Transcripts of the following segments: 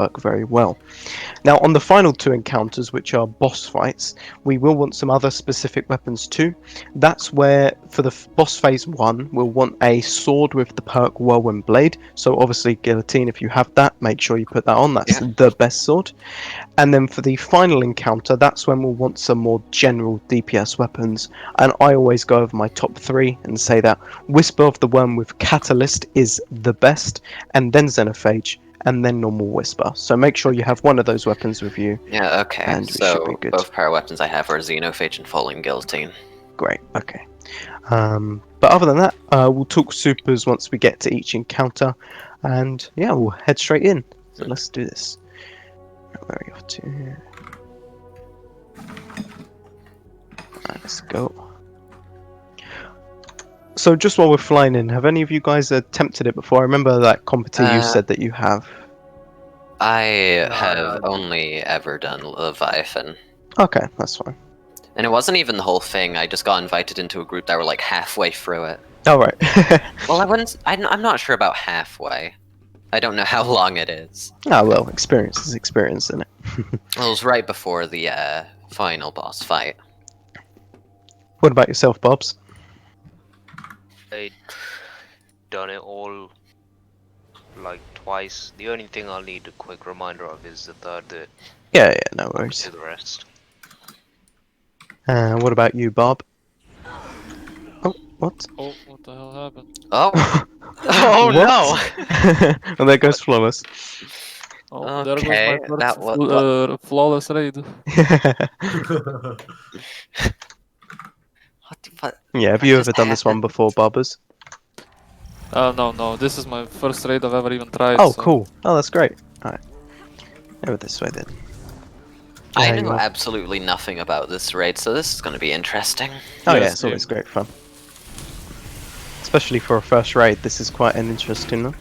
work very well. Now, on the final two encounters, which are boss fights, we will want some other specific weapons too. That's where, for the boss phase 1, we'll want a sword with the perk Whirlwind Blade. So obviously, Guillotine, if you have that, make sure you put that on. That's the best sword. And then for the final encounter, that's when we'll want some more general DPS weapons. And I always go over my top 3 and say that Whisper of the Worm with Catalyst is the best, and then Xenophage, and then normal Whisper. So make sure you have one of those weapons with you. Yeah, okay. And we should be good. Both power weapons I have are Xenophage and Falling Guillotine. Great, okay. But other than that, we'll talk supers once we get to each encounter. And yeah, we'll head straight in. So let's do this. Where are you off to? Alright, let's go. So just while we're flying in, have any of you guys attempted it before? I remember that competition you said that you have. I have only ever done Leviathan. Okay, that's fine. And it wasn't even the whole thing, I just got invited into a group that were like halfway through it. Oh, right. Well, I'm not sure about halfway. I don't know how long it is. Ah, well, experience is experience, isn't it? Well, it was right before the final boss fight. What about yourself, Bobs? I done it all like twice. The only thing I'll need a quick reminder of is the third bit. Yeah, no worries. Do the rest. What about you, Bob? Oh, what? Oh, what the hell happened? Oh! Oh no! And there goes Flawless. Oh, Okay, there goes that my was- first flawless raid. What? Yeah, have you ever done this one before, Bobbers? No, this is my first raid I've ever even tried. Oh, so. cool. Oh, that's great. Alright. Over this way then. I There you know are. absolutely nothing about this raid, so this is going to be interesting. Oh yeah, Yes, it's always great fun. Especially for a first raid, this is quite an interesting one.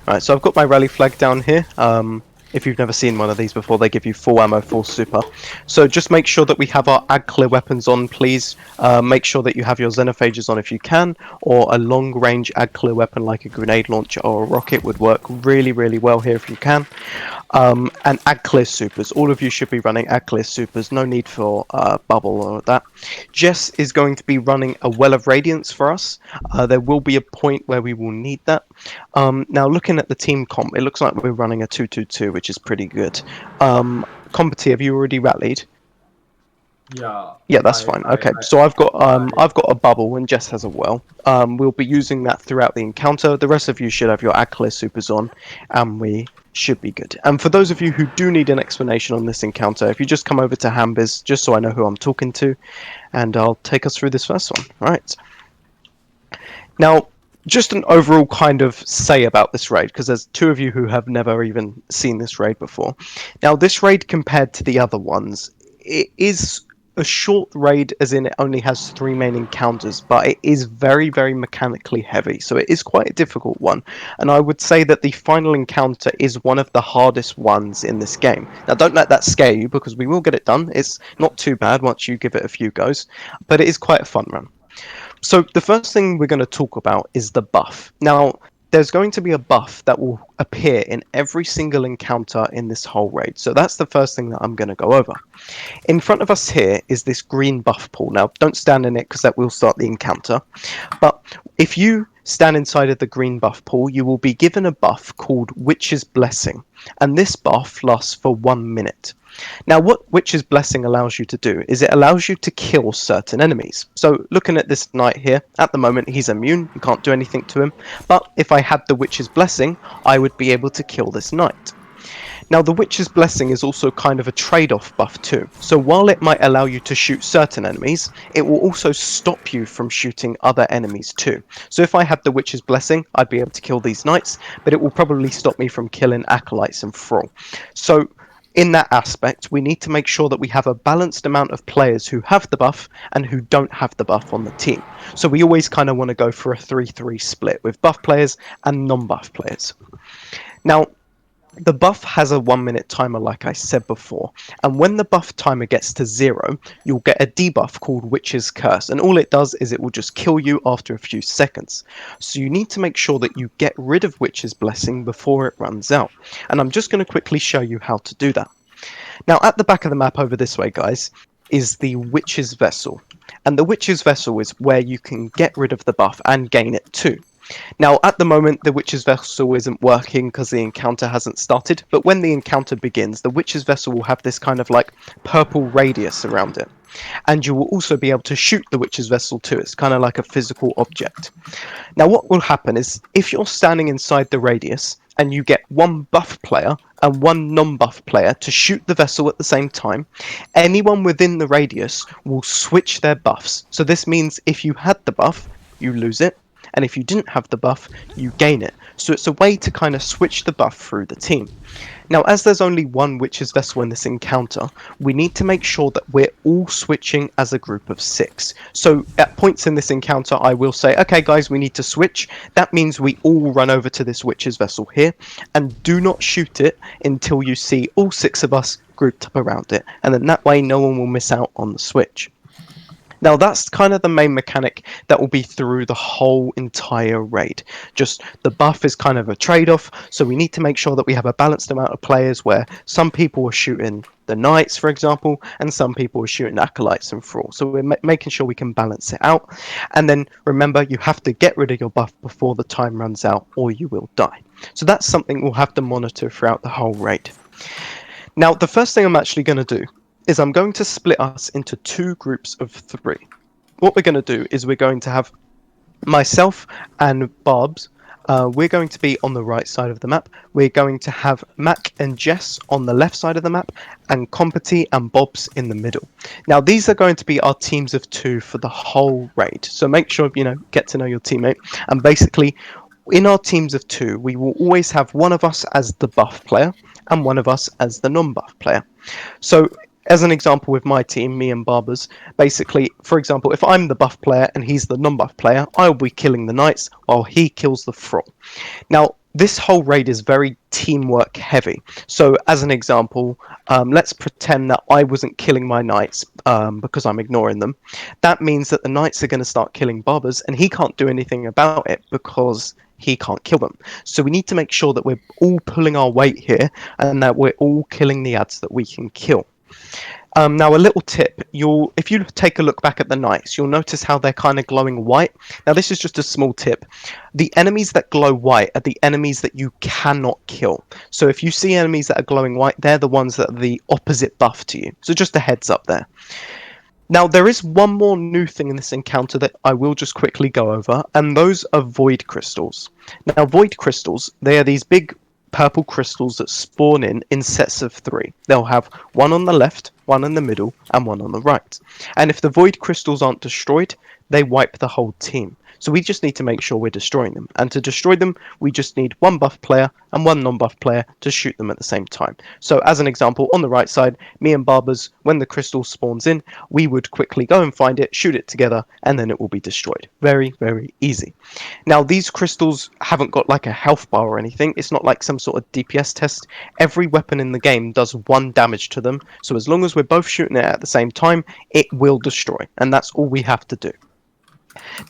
Right, so I've got my rally flag down here. If you've never seen one of these before, they give you full ammo, full super. So just make sure that we have our ag clear weapons on, please. Make sure that you have your xenophages on if you can, or a long range ag clear weapon like a grenade launcher or a rocket would work really, really well here if you can. And ag clear supers. All of you should be running ag clear supers. No need for bubble or that. Jess is going to be running a well of radiance for us. There will be a point where we will need that. Now looking at the team comp, it looks like we're running a 2-2-2, which is pretty good. Competi, have you already rallied? Yeah, that's fine. Okay, so I've got a bubble and Jess has a well. We'll be using that throughout the encounter. The rest of you should have your ag clear supers on, and we should be good. And for those of you who do need an explanation on this encounter, if you just come over to Hambiz, just so I know who I'm talking to, and I'll take us through this first one. All right. Now, just an overall kind of say about this raid, because there's two of you who have never even seen this raid before. Now, this raid compared to the other ones, it is a short raid, as in it only has 3 main encounters, but it is very, very mechanically heavy, so it is quite a difficult one. And I would say that the final encounter is one of the hardest ones in this game. Now, don't let that scare you, because we will get it done. It's not too bad once you give it a few goes, but it is quite a fun run. So the first thing we're going to talk about is the buff. Now, there's going to be a buff that will appear in every single encounter in this whole raid. So that's the first thing that I'm going to go over. In front of us here is this green buff pool. Now, don't stand in it because that will start the encounter. But if you stand inside of the green buff pool, you will be given a buff called Witch's Blessing. And this buff lasts for 1 minute. Now, what Witch's Blessing allows you to do is it allows you to kill certain enemies. So, looking at this knight here, at the moment he's immune, you can't do anything to him. But if I had the Witch's Blessing, I would be able to kill this knight. Now, the Witch's Blessing is also kind of a trade-off buff too. So while it might allow you to shoot certain enemies, it will also stop you from shooting other enemies too. So if I had the Witch's Blessing, I'd be able to kill these knights, but it will probably stop me from killing acolytes and thrall. So in that aspect, we need to make sure that we have a balanced amount of players who have the buff and who don't have the buff on the team. So we always kind of want to go for a 3-3 split with buff players and non-buff players. Now, The buff has a 1 minute timer, like I said before, and when the buff timer gets to 0, you'll get a debuff called Witch's Curse, and all it does is it will just kill you after a few seconds. So you need to make sure that you get rid of Witch's Blessing before it runs out, and I'm just going to quickly show you how to do that. Now, at the back of the map over this way, guys, is the Witch's Vessel, and the Witch's Vessel is where you can get rid of the buff and gain it too. Now, at the moment, the Witch's Vessel isn't working because the encounter hasn't started, but when the encounter begins, the Witch's Vessel will have this kind of like purple radius around it. And you will also be able to shoot the Witch's Vessel too. It's kind of like a physical object. Now, what will happen is if you're standing inside the radius and you get one buff player and one non-buff player to shoot the vessel at the same time, anyone within the radius will switch their buffs. So this means if you had the buff, you lose it, and if you didn't have the buff, you gain it. So it's a way to kind of switch the buff through the team. Now, as there's only one Witch's Vessel in this encounter, we need to make sure that we're all switching as a group of 6. So at points in this encounter, I will say, okay guys, we need to switch. That means we all run over to this Witch's Vessel here, and do not shoot it until you see all 6 of us grouped up around it. And then that way, no one will miss out on the switch. Now that's kind of the main mechanic that will be through the whole entire raid. Just the buff is kind of a trade-off, so we need to make sure that we have a balanced amount of players where some people are shooting the knights, for example, and some people are shooting acolytes and thralls. So we're making sure we can balance it out. And then remember, you have to get rid of your buff before the time runs out or you will die. So that's something we'll have to monitor throughout the whole raid. Now, the first thing I'm actually going to do is I'm going to split us into 2 groups of 3. What we're going to do is we're going to have myself and Barbs. We're going to be on the right side of the map. We're going to have Mac and Jess on the left side of the map, and Compety and Bobs in the middle. Now, these are going to be our teams of 2 for the whole raid. So make sure, get to know your teammate. And basically, in our teams of 2, we will always have one of us as the buff player and one of us as the non-buff player. So as an example with my team, me and Barbers, basically, for example, if I'm the buff player and he's the non-buff player, I'll be killing the knights while he kills the thrall. Now, this whole raid is very teamwork heavy. So as an example, let's pretend that I wasn't killing my knights because I'm ignoring them. That means that the knights are going to start killing Barbers, and he can't do anything about it because he can't kill them. So we need to make sure that we're all pulling our weight here and that we're all killing the ads that we can kill. Now, a little tip, if you take a look back at the knights, you'll notice how they're kind of glowing white. Now, this is just a small tip. The enemies that glow white are the enemies that you cannot kill. So if you see enemies that are glowing white, they're the ones that are the opposite buff to you. So just a heads up there. Now, there is one more new thing in this encounter that I will just quickly go over, and those are void crystals. Now, void crystals, they are these big purple crystals that spawn in sets of 3. They'll have one on the left, one in the middle, and one on the right. And if the void crystals aren't destroyed, they wipe the whole team. So we just need to make sure we're destroying them. And to destroy them, we just need one buff player and one non-buff player to shoot them at the same time. So as an example, on the right side, me and Barbers, when the crystal spawns in, we would quickly go and find it, shoot it together, and then it will be destroyed. Very, very easy. Now, these crystals haven't got like a health bar or anything. It's not like some sort of DPS test. Every weapon in the game does 1 damage to them. So as long as we're both shooting it at the same time, it will destroy. And that's all we have to do.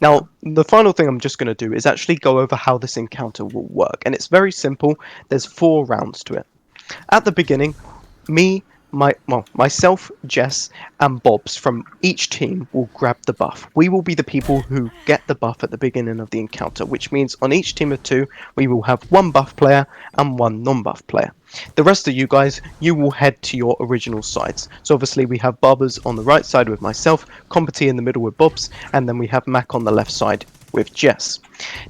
Now, the final thing I'm just going to do is actually go over how this encounter will work. And it's very simple. There's 4 rounds to it. At the beginning, myself, Jess, and Bobs from each team will grab the buff. We will be the people who get the buff at the beginning of the encounter, which means on each team of 2, we will have 1 buff player and 1 non-buff player. The rest of you guys, you will head to your original sides. So obviously we have Barbers on the right side with myself, Compety in the middle with Bobs, and then we have Mac on the left side with Jess.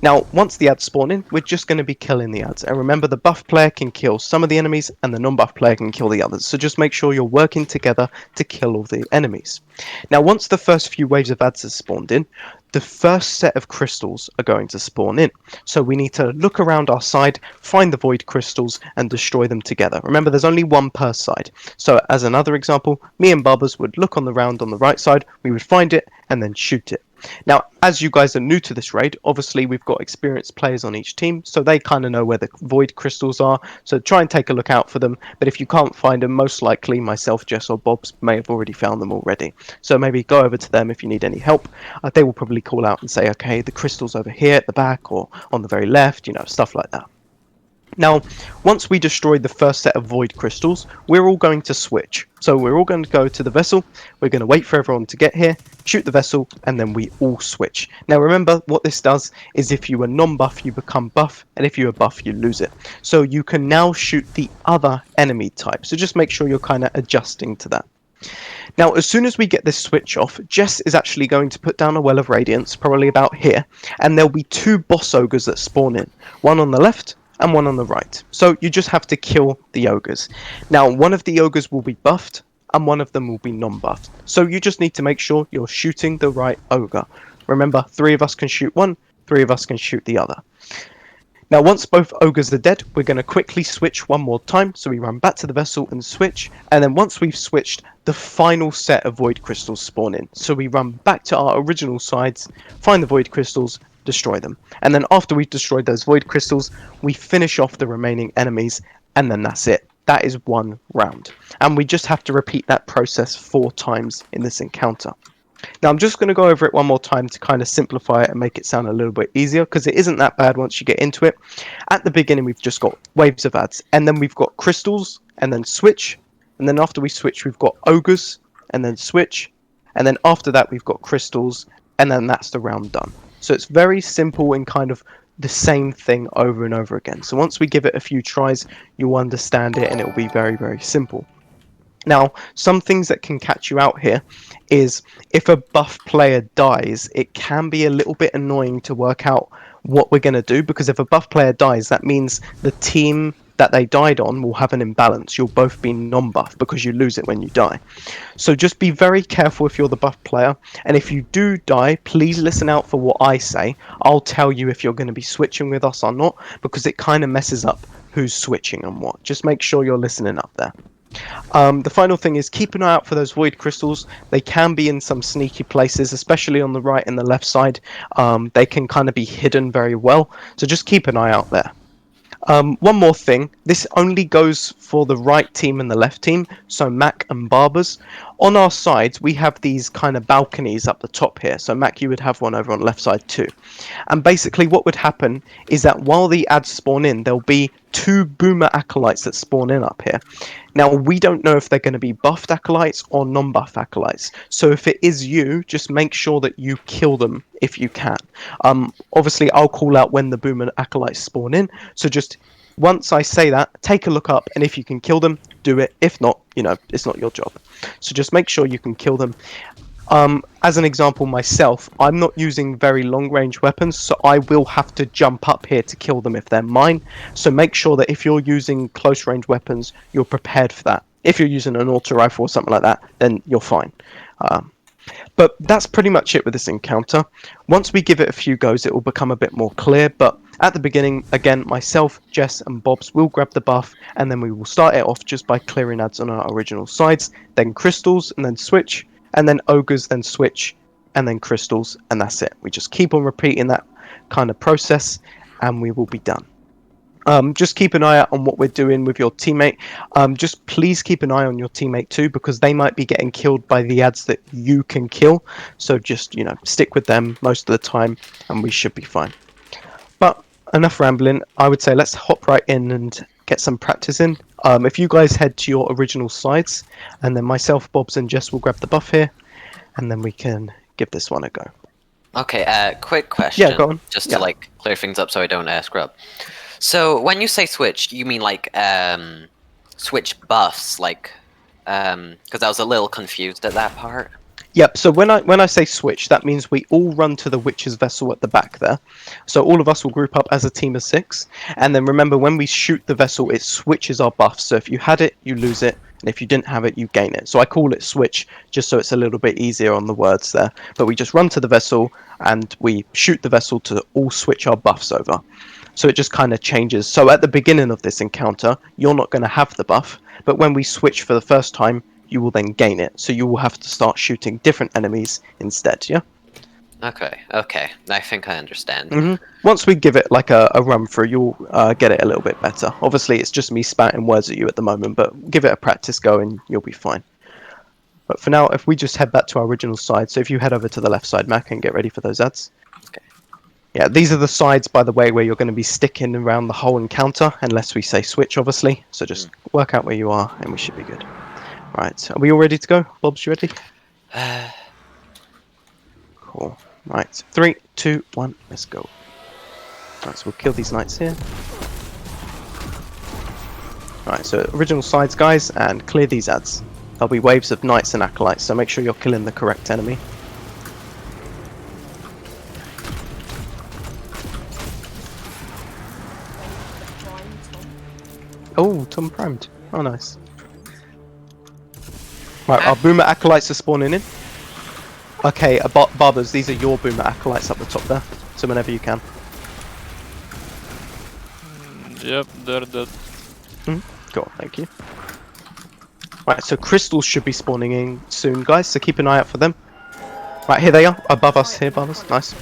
Now, once the ads spawn in, we're just going to be killing the ads. And remember, the buff player can kill some of the enemies and the non-buff player can kill the others. So just make sure you're working together to kill all the enemies. Now, once the first few waves of ads have spawned in, the first set of crystals are going to spawn in. So we need to look around our side, find the void crystals, and destroy them together. Remember, there's only 1 per side. So as another example, me and Barbers would look on the round on the right side, we would find it, and then shoot it. Now, as you guys are new to this raid, obviously we've got experienced players on each team, so they kind of know where the void crystals are, so try and take a look out for them. But if you can't find them, most likely myself, Jess, or Bobs may have already found them already. So maybe go over to them if you need any help. They will probably call out and say, okay, the crystal's over here at the back or on the very left, you know, stuff like that. Now, once we destroy the first set of void crystals, we're all going to switch. So we're all going to go to the vessel, we're going to wait for everyone to get here, shoot the vessel, and then we all switch. Now remember, what this does is if you are non-buff, you become buff, and if you are buff, you lose it. So you can now shoot the other enemy type, so just make sure you're kind of adjusting to that. Now, as soon as we get this switch off, Jess is actually going to put down a well of radiance, probably about here, and there'll be 2 boss ogres that spawn in, one on the left and one on the right. So you just have to kill the ogres. Now, one of the ogres will be buffed and one of them will be non-buffed. So you just need to make sure you're shooting the right ogre. Remember, 3 of us can shoot one, 3 of us can shoot the other. Now, once both ogres are dead, we're going to quickly switch one more time. So we run back to the vessel and switch. And then once we've switched, the final set of void crystals spawn in. So we run back to our original sides, find the void crystals, destroy them. And then after we've destroyed those void crystals, we finish off the remaining enemies. And then that's it. That is 1 round. And we just have to repeat that process 4 times in this encounter. Now I'm just going to go over it one more time to kind of simplify it and make it sound a little bit easier, because it isn't that bad once you get into it. At the beginning we've just got waves of ads, and then we've got crystals, and then switch, and then after we switch we've got ogres, and then switch, and then after that we've got crystals, and then that's the round done. So it's very simple and kind of the same thing over and over again. So once we give it a few tries, you'll understand it and it will be very, very simple. Now, some things that can catch you out here is if a buff player dies, it can be a little bit annoying to work out what we're going to do, because if a buff player dies, that means the team that they died on will have an imbalance. You'll both be non-buff because you lose it when you die. So just be very careful if you're the buff player, and if you do die, please listen out for what I say. I'll tell you if you're going to be switching with us or not, because it kind of messes up who's switching and what. Just make sure you're listening up there. The final thing is keep an eye out for those void crystals. They can be in some sneaky places, especially on the right and the left side. They can kind of be hidden very well, so just keep an eye out there. One more thing, this only goes for the right team and the left team, so Mac and Barbers. On our sides, we have these kind of balconies up the top here, so Mac, you would have one over on the left side too. And basically what would happen is that while the ads spawn in, there'll be 2 boomer acolytes that spawn in up here. Now, we don't know if they're going to be buffed acolytes or non-buff acolytes, so if it is you, just make sure that you kill them if you can. Obviously, I'll call out when the boomer acolytes spawn in, so just once I say that, take a look up, and if you can kill them, do it. If not, you know, it's not your job. So just make sure you can kill them. As an example, myself, I'm not using very long-range weapons, so I will have to jump up here to kill them if they're mine. So make sure that if you're using close-range weapons, you're prepared for that. If you're using an auto rifle or something like that, then you're fine. But that's pretty much it with this encounter. Once we give it a few goes, it will become a bit more clear, but at the beginning, again, myself, Jess and Bobs will grab the buff, and then we will start it off just by clearing ads on our original sides, then crystals, and then switch, and then ogres, then switch, and then crystals, and that's it. We just keep on repeating that kind of process, and we will be done. Just keep an eye out on what we're doing with your teammate. Just please keep an eye on your teammate too, because they might be getting killed by the ads that you can kill. So just, you know, stick with them most of the time, and we should be fine. But enough rambling. I would say let's hop right in and get some practice in. If you guys head to your original sides, and then myself, Bobs, and Jess will grab the buff here, and then we can give this one a go. Okay, quick question. Yeah, go on. Just to like clear things up so I don't screw up. So when you say switch, you mean like switch buffs, like because I was a little confused at that part. Yep, so when I say switch, that means we all run to the witch's vessel at the back there. So all of us will group up as a team of 6. And then remember, when we shoot the vessel, it switches our buffs. So if you had it, you lose it. And if you didn't have it, you gain it. So I call it switch, just so it's a little bit easier on the words there. But we just run to the vessel, and we shoot the vessel to all switch our buffs over. So it just kind of changes. So at the beginning of this encounter, you're not going to have the buff. But when we switch for the first time, you will then gain it. So you will have to start shooting different enemies instead, yeah? Okay, okay. I think I understand. Once we give it like a run through, you'll get it a little bit better. Obviously, it's just me spouting words at you at the moment, but give it a practice go and you'll be fine. But for now, if we just head back to our original side, so if you head over to the left side, Mac, and get ready for those ads. Okay. Yeah, these are the sides, by the way, where you're going to be sticking around the whole encounter, unless we say switch, obviously. So just work out where you are, and we should be good. Right, are we all ready to go? Bob's, you ready? Cool. Right, 3, 2, 1, let's go. Right, so we'll kill these knights here. Right, so original sides, guys, and clear these ads. There'll be waves of knights and acolytes, so make sure you're killing the correct enemy. Oh, Tom primed. Oh, nice. Right, our boomer acolytes are spawning in. Okay, barbers, these are your boomer acolytes up the top there. So whenever you can. Yep, they're dead. Cool, thank you. Right, so crystals should be spawning in soon, guys, so keep an eye out for them. Right, here they are, above us here, barbers. Nice.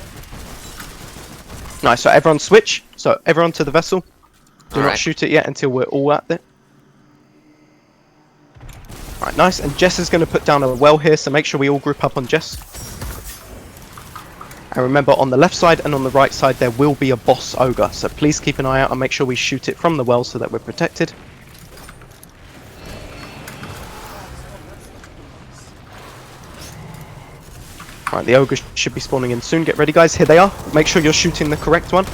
Nice, so everyone switch. So everyone to the vessel. Do not Alright. shoot it yet until we're all at it. Right, nice. And Jess is going to put down a well here, so make sure we all group up on Jess. And remember, on the left side and on the right side, there will be a boss ogre. So please keep an eye out and make sure we shoot it from the well so that we're protected. Right, the ogre should be spawning in soon. Get ready, guys. Here they are. Make sure you're shooting the correct one.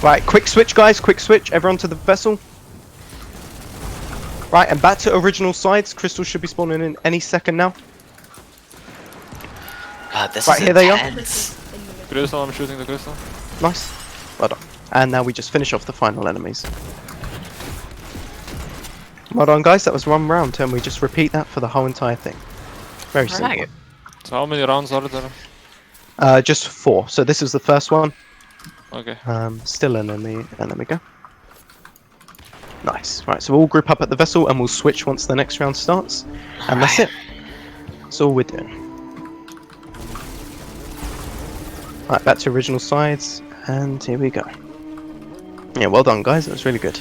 Right, quick switch, guys. Quick switch. Everyone to the vessel. Right, and back to original sides. Crystals should be spawning in any second now. God, this Right, is here they are. intense. Crystal, I'm shooting the crystal. Nice. Well done. And now we just finish off the final enemies. Well done, guys. That was one round, and we just repeat that for the whole entire thing. Very simple. Right. So how many rounds are there? Just 4. So this is the first one. Okay. Still an enemy, and there we go. Nice. Right, so we'll all group up at the vessel, and we'll switch once the next round starts. And that's it. That's all we're doing. Right, back to original sides, and here we go. Yeah, well done, guys. That was really good.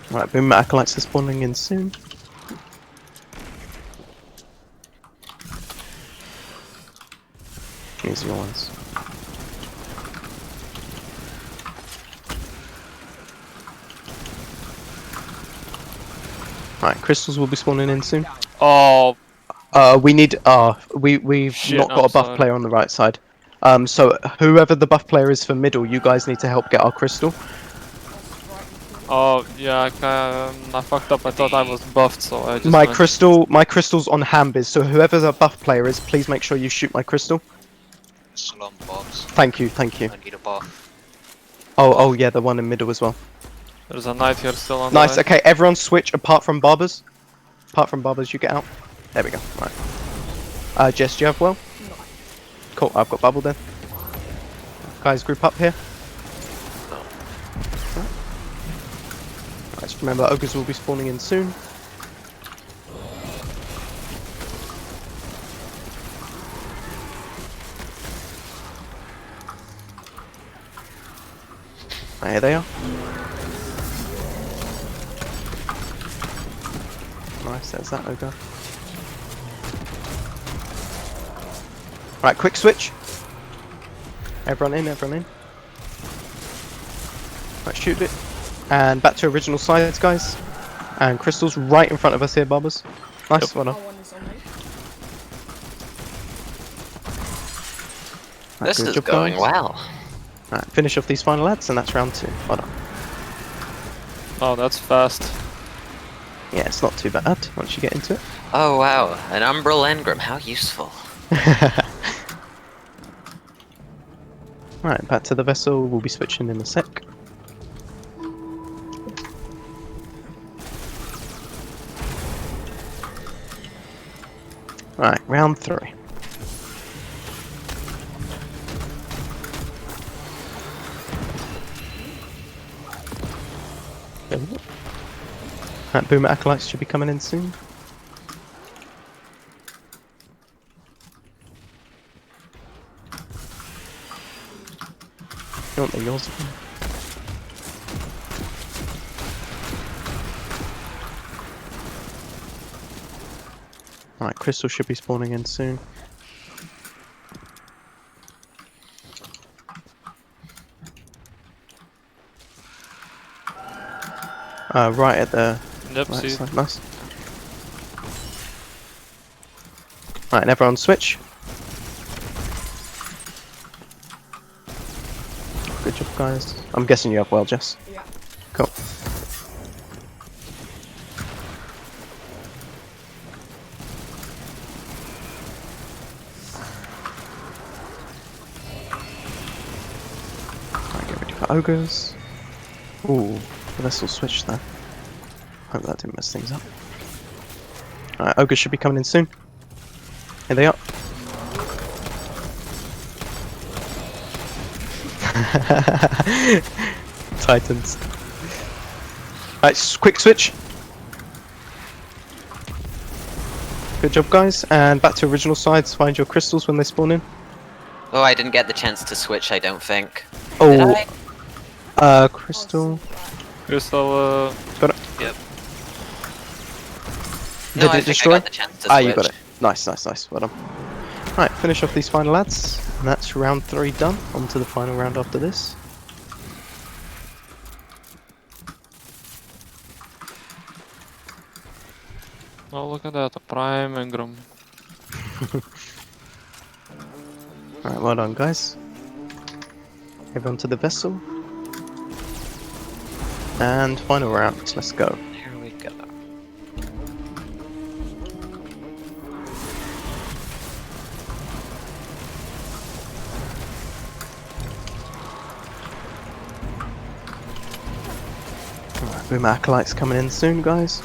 Right, Boomer Acolytes are spawning in soon. These are your ones. Right, crystals will be spawning in soon. Oh, We need we've Shit, not got I'm a buff sorry. player on the right side. So whoever the buff player is for middle, you guys need to help get our crystal. oh yeah, I fucked up. I thought I was buffed, so I just My went- my crystal's on Hambiz, so whoever the buff player is, please make sure you shoot my crystal. Slum box. Thank you, thank you. I need a buff. Oh yeah, the one in middle as well. There's a knight here still on Nice, the right. okay, everyone switch apart from Barbers. Apart from Barbers, you get out. There we go, right. Jess, do you have well? Cool, I've got bubble then. Guys, group up here. Right, just remember, ogres will be spawning in soon. Here they are. Nice, there's that ogre. Right, quick switch. Everyone in, everyone in. Right, shoot it. And back to original sides, guys. And crystals right in front of us here, Barbers. Nice, well done. Right, This good is job, going guys. well. Right, finish off these final ads, and that's round 2. Well done. Oh, that's fast. Yeah, it's not too bad once you get into it. Oh wow, an Umbral Engram, how useful. Right, back to the vessel. We'll be switching in a sec. Right, round 3. That Boomer Acolytes should be coming in soon. You want the yours again? Alright, Crystal should be spawning in soon. Right at the Yep, right see. side, nice. Right, and everyone switch. Good job, guys. I'm guessing you have well, Jess. Yeah. Cool. Right, get ready for ogres. Ooh, the vessel switched there. Hope that didn't mess things up. Alright, ogres should be coming in soon. Here they are. Titans. Right, quick switch. Good job, guys. And back to original sides. Find your crystals when they spawn in. Oh, I didn't get the chance to switch, I don't think. Oh, Did I? crystal. Crystal, Got it. Yep. No, Did I it think destroy? I got the chance to switch. Ah, you got it. Nice, nice, nice. Well done. Right, finish off these final lads. And that's round 3 done. On to the final round after this. oh look at that, a Prime Engram. Alright, well done, guys. Everyone to the vessel. And final round. Let's go. Here we go. Alright, Boom Acolytes coming in soon, guys.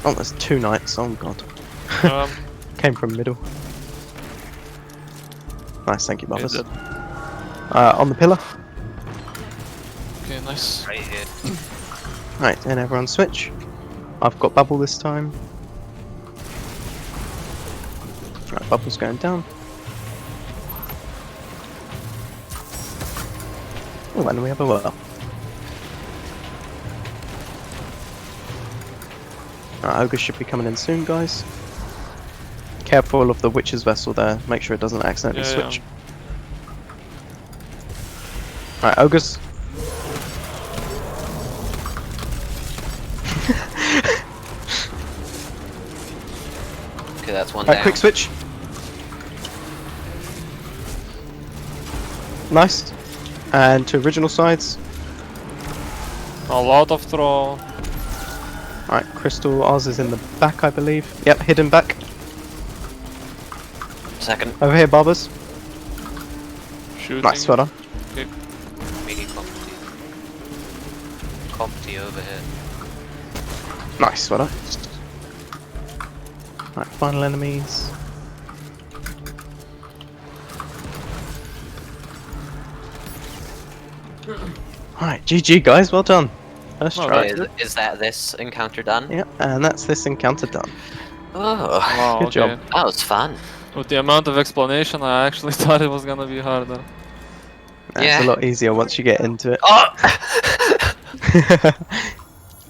Oh, there's 2 knights. Oh god. Um, Came from middle. Nice, thank you, okay, Buffers. that- On the pillar. okay, nice. Right here. Right, and everyone switch. I've got bubble this time. Right, bubble's going down. Oh, and we have a well. Ogre should be coming in soon, guys. Careful of the witch's vessel there. Make sure it doesn't accidentally Yeah, switch. Right, ogres. Okay, that's one Right, down. quick switch. Nice. And to original sides. A lot of throw. Alright, crystal, ours is in the back, I believe. Yep, hidden back. Second. Over here, Barbers. Shooting. Nice, well done. Mini Compty. Compty over here. Nice, well done. Right, final enemies. Alright, GG guys, well done. First Oh, try. Is that this encounter done? Yep, and that's this encounter done. Oh, Wow, Good okay. job. that was fun. With the amount of explanation, I actually thought it was gonna be harder. It's Yeah. a lot easier once you get into it. Oh!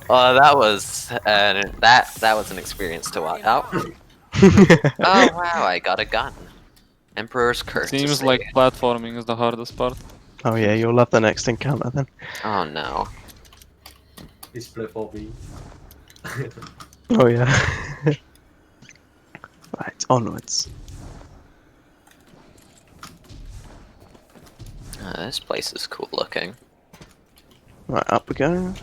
Oh, that was that was an experience to watch. Oh, oh wow! I got a gun. Emperor's Curse. Seems like platforming is the hardest part. Oh yeah, you'll love the next encounter then. Oh no. Display for me. Oh yeah. Right, onwards. This place is cool looking. Right, up we go.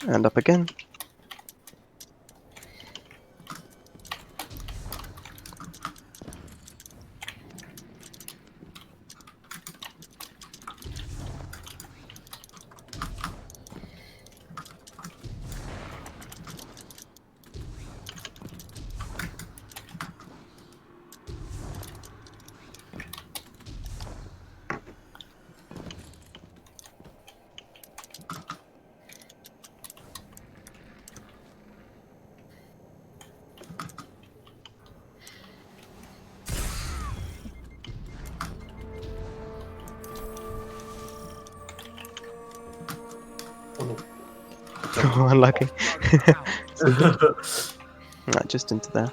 And up again. Oh Unlucky. no. Right, just into there.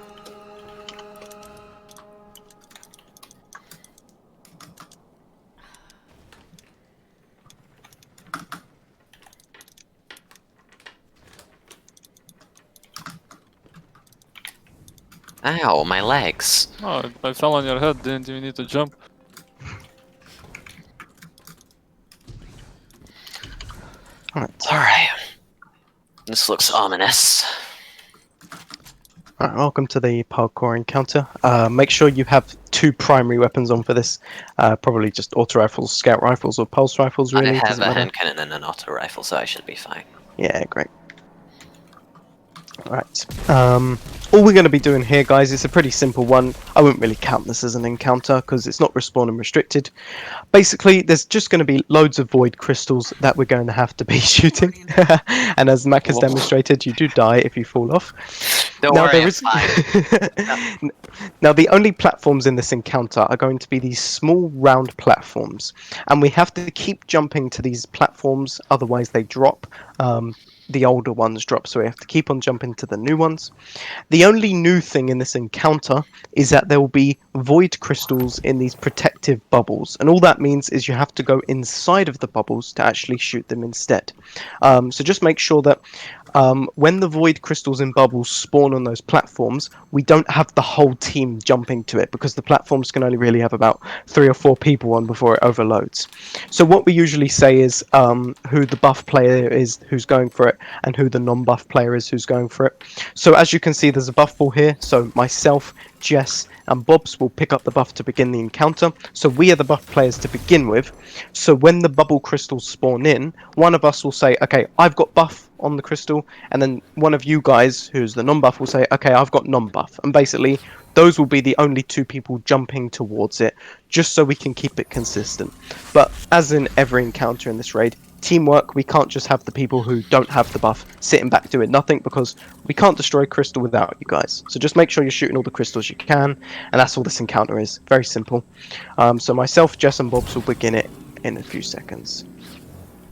Ow, my legs. Oh, I fell on your head. Didn't you need to jump? Right. Alright. This looks ominous. Alright, welcome to the parkour encounter. Make sure you have 2 primary weapons on for this. Probably just auto rifles, scout rifles, or pulse rifles. Really, I have doesn't a matter. hand cannon and an auto rifle, so I should be fine. Yeah, great. Alright. All we're going to be doing here, guys, is a pretty simple one. I wouldn't really count this as an encounter because it's not respawn and restricted. Basically, there's just going to be loads of void crystals that we're going to have to be shooting. And as Mac has Whoa. demonstrated, you do die if you fall off. Don't Now, worry, there I'm is- fine. Now, the only platforms in this encounter are going to be these small round platforms, and we have to keep jumping to these platforms, otherwise they drop. The older ones drop, so we have to keep on jumping to the new ones. The only new thing in this encounter is that there will be void crystals in these protective bubbles, and all that means is you have to go inside of the bubbles to actually shoot them instead. So just make sure that when the void crystals in bubbles spawn on those platforms, we don't have the whole team jumping to it because the platforms can only really have about 3 or 4 people on before it overloads. So what we usually say is who the buff player is who's going for it and who the non-buff player is who's going for it. So as you can see, there's a buff pool here. So myself, Jess, and Bobs will pick up the buff to begin the encounter. So we are the buff players to begin with. So when the bubble crystals spawn in, one of us will say, okay, I've got buff on the crystal, and then one of you guys, who's the non-buff, will say, okay, I've got non-buff. And basically, those will be the only 2 people jumping towards it, just so we can keep it consistent. But as in every encounter in this raid, teamwork, we can't just have the people who don't have the buff sitting back doing nothing, because we can't destroy crystal without you guys. So just make sure you're shooting all the crystals you can, and that's all this encounter is. Very simple. So myself, Jess, and Bobs will begin it in a few seconds.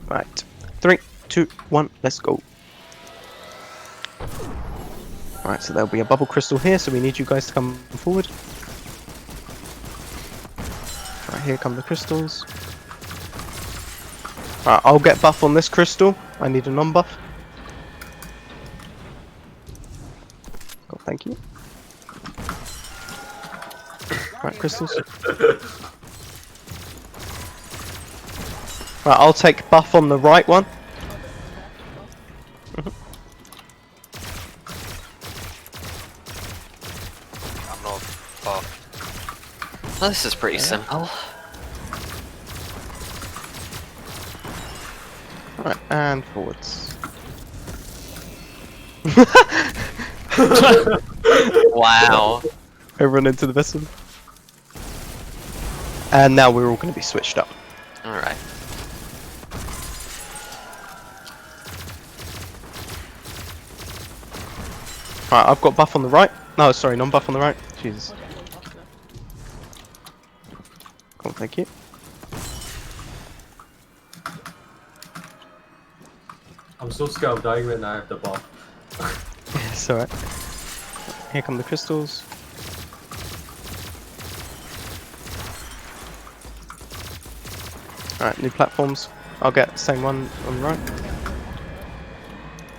Right. 3, 2, 1, let's go. Alright, so there'll be a bubble crystal here, so we need you guys to come forward. Right, here come the crystals. Alright, I'll get buff on this crystal. I need a non-buff. Oh, thank you. Right, crystals. Right, I'll take buff on the right one. I'm not buff. Well, this is pretty simple. Right, and forwards. Wow. Everyone into the vessel. And now we're all going to be switched up. Alright. Right, I've got buff on the right. No, sorry, non-buff on the right. Jesus. Cool, thank you. I'm so scared of dying when I have the buff. It's alright. Here come the crystals. Alright, new platforms. I'll get the same one on the right.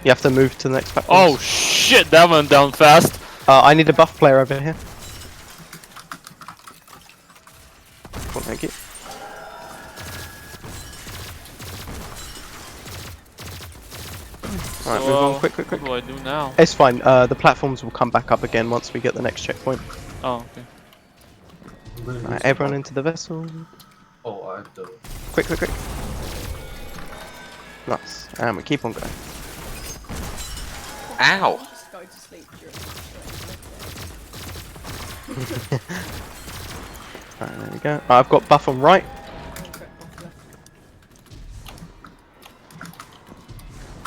You have to move to the next platform. Oh shit, that went down fast. I need a buff player over here. Cool, thank you. Alright, move on, quick. What do I do now? It's fine, the platforms will come back up again once we get the next checkpoint. Oh, okay. I'm gonna Alright, use everyone the into the vessel. buff. Oh, I have the. Quick. Nice. And we keep on going. Ow! Just go to sleep during Alright, there we go. I've got buff on right.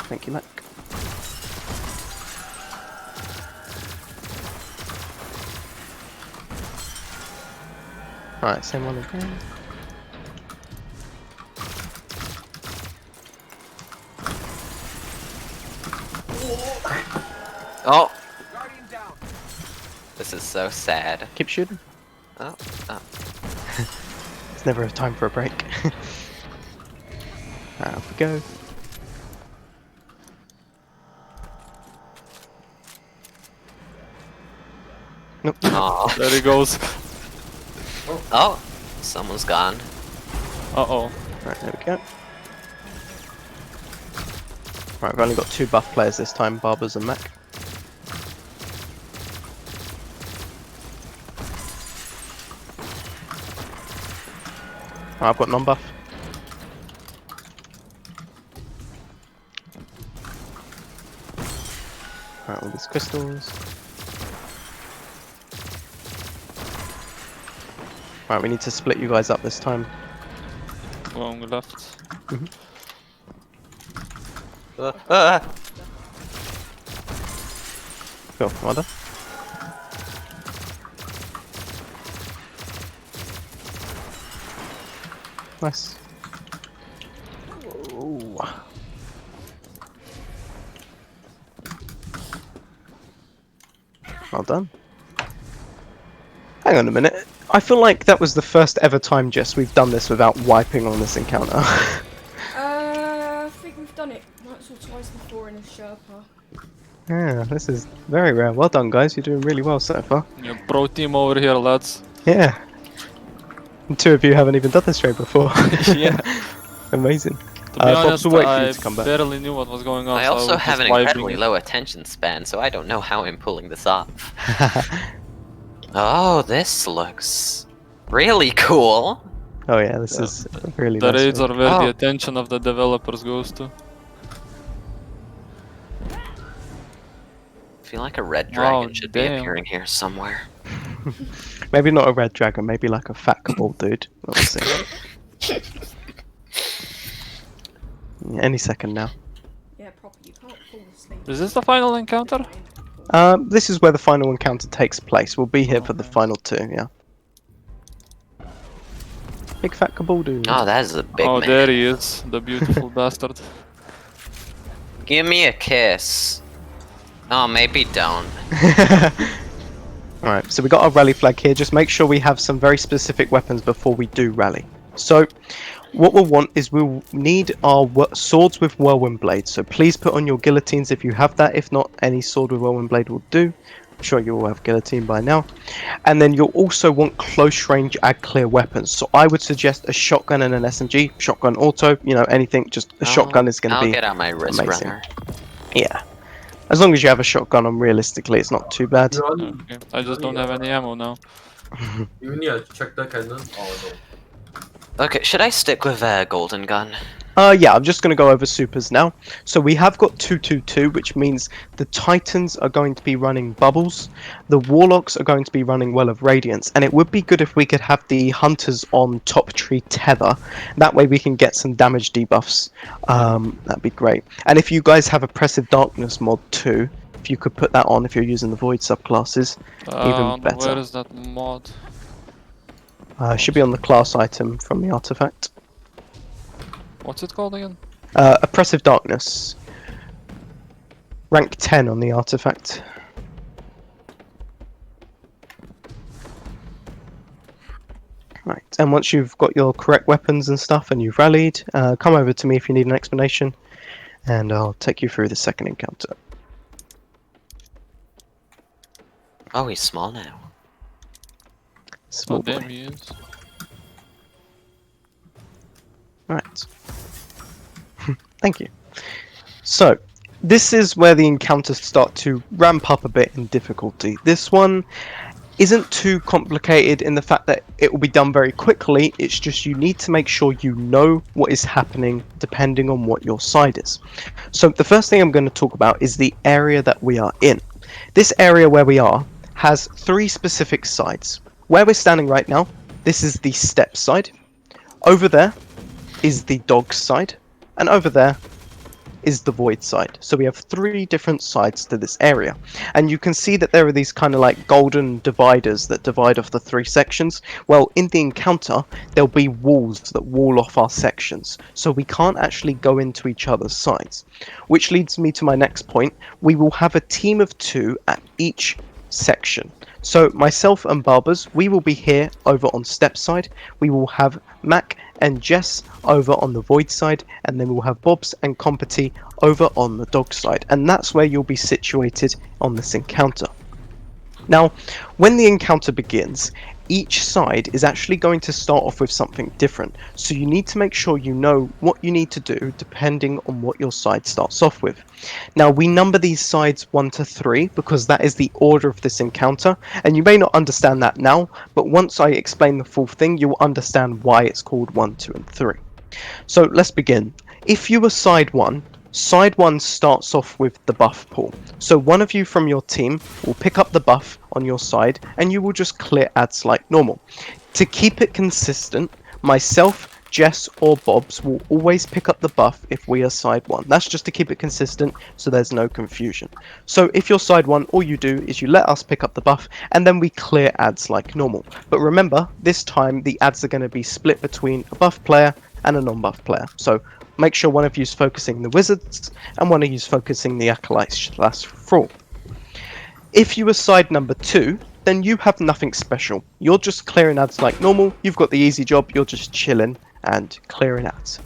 Thank you, Mac. Alright, same one again. Oh! This is so sad. Keep shooting. Oh, oh. It's never a time for a break. Alright, off we go. Nope. Aw. There he goes. Oh! Someone's gone. Uh-oh. Right, there we go. Right, we've only got 2 buff players this time, Barbers and Mac. I've got non-buff. Alright, all these crystals. Right, we need to split you guys up this time. Long left. Go, well done. Nice. Ooh. Well done. Hang on a minute. I feel like that was the first ever time, Jess, we've done this without wiping on this encounter. I think we've done it once or twice before in a sherpa. Yeah, this is very rare. Well done, guys. You're doing really well so far. Yeah, pro team over here, lads. Yeah. And 2 of you haven't even done this trade before. Yeah. Amazing. To be Bob's honest, will wait for you I to come back. barely knew what was going on. I so also was have an just vibing incredibly it. low attention span, so I don't know how I'm pulling this off. Oh, this looks really cool. Oh yeah, this is a really The nice raids raid. are where Oh. the attention of the developers goes to. I feel like a red Wow, dragon should be damn. appearing here somewhere. Maybe not a red dragon, maybe like a fat cabal dude. We'll see. Yeah, any second now. Yeah, proper. You can't fall asleep. Is this the final encounter? This is where the final encounter takes place. We'll be here for the Okay. final 2, yeah. Big fat cabal dude. Oh, that is a big Oh, man. there he is, the beautiful bastard. Give me a kiss. Oh, maybe don't. Alright, so we got our rally flag here. Just make sure we have some very specific weapons before we do rally. So, what we'll want is we'll need our swords with whirlwind blades. So please put on your guillotines if you have that. If not, any sword with whirlwind blade will do. I'm sure you all have guillotine by now. And then you'll also want close range ag clear weapons. So I would suggest a shotgun and an SMG. Shotgun auto, you know, anything. Just a shotgun is going to I'll be get out my wrist amazing. runner. Yeah. As long as you have a shotgun on, realistically, it's not too bad. You want, Okay. I just don't have any ammo now. you need a tractor cannon or no? Okay, should I stick with golden gun? Yeah, I'm just going to go over supers now. So we have got 222, which means the Titans are going to be running Bubbles, the Warlocks are going to be running Well of Radiance, and it would be good if we could have the Hunters on Top Tree Tether. That way we can get some damage debuffs. That'd be great. And if you guys have Oppressive Darkness mod too, if you could put that on if you're using the Void subclasses, even better. Where is that mod? Should be on the class item from the artifact. What's it called again? Oppressive Darkness. Rank 10 on the artifact. Right, and once you've got your correct weapons and stuff and you've rallied, come over to me if you need an explanation, and I'll take you through the second encounter. Oh, he's small now. Small Oh, damn, boy. he is. Right. Thank you. So, this is where the encounters start to ramp up a bit in difficulty. This one isn't too complicated in the fact that it will be done very quickly. It's just you need to make sure you know what is happening depending on what your side is. So the first thing I'm going to talk about is the area that we are in. This area where we are has 3 specific sides. Where we're standing right now, this is the step side. Over there is the dog side, and over there is the void side. So we have 3 different sides to this area. And you can see that there are these kind of like golden dividers that divide off the 3 sections. Well, in the encounter, there'll be walls that wall off our sections. So we can't actually go into each other's sides. Which leads me to my next point. We will have a team of 2 at each section. So myself and Barbers, we will be here over on Step side. We will have Mac and Jess over on the Void side, and then we'll have Bobs and Compety over on the Dog side. And that's where you'll be situated on this encounter. Now, when the encounter begins, each side is actually going to start off with something different. So you need to make sure you know what you need to do depending on what your side starts off with. Now, we number these sides 1 to 3 because that is the order of this encounter. And you may not understand that now, but once I explain the full thing, you'll understand why it's called 1, 2, and 3. So let's begin. If you were side 1, side 1 starts off with the buff pool. So one of you from your team will pick up the buff on your side and you will just clear ads like normal. To keep it consistent, myself, Jess or Bobs will always pick up the buff if we are side 1. That's just to keep it consistent so there's no confusion. So if you're side 1, all you do is you let us pick up the buff and then we clear ads like normal. But remember, this time the ads are going to be split between a buff player and a non-buff player. So make sure one of you is focusing the wizards and one of you is focusing the acolytes/thrall. If you are side number 2, then you have nothing special. You're just clearing ads like normal. You've got the easy job. You're just chilling and clearing ads.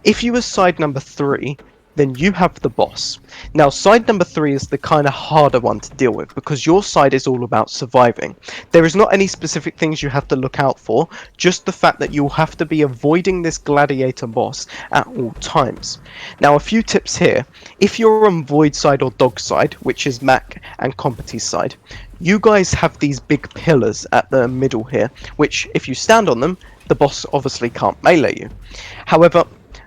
If you are side number 3, then you have the boss. Now, side number 3 is the kind of harder one to deal with because your side is all about surviving. There is not any specific things you have to look out for, just the fact that you'll have to be avoiding this gladiator boss at all times. Now, a few tips here. If you're on Void side or Dog side, which is Mac and Compety's side, you guys have these big pillars at the middle here, which if you stand on them, the boss obviously can't melee you. However,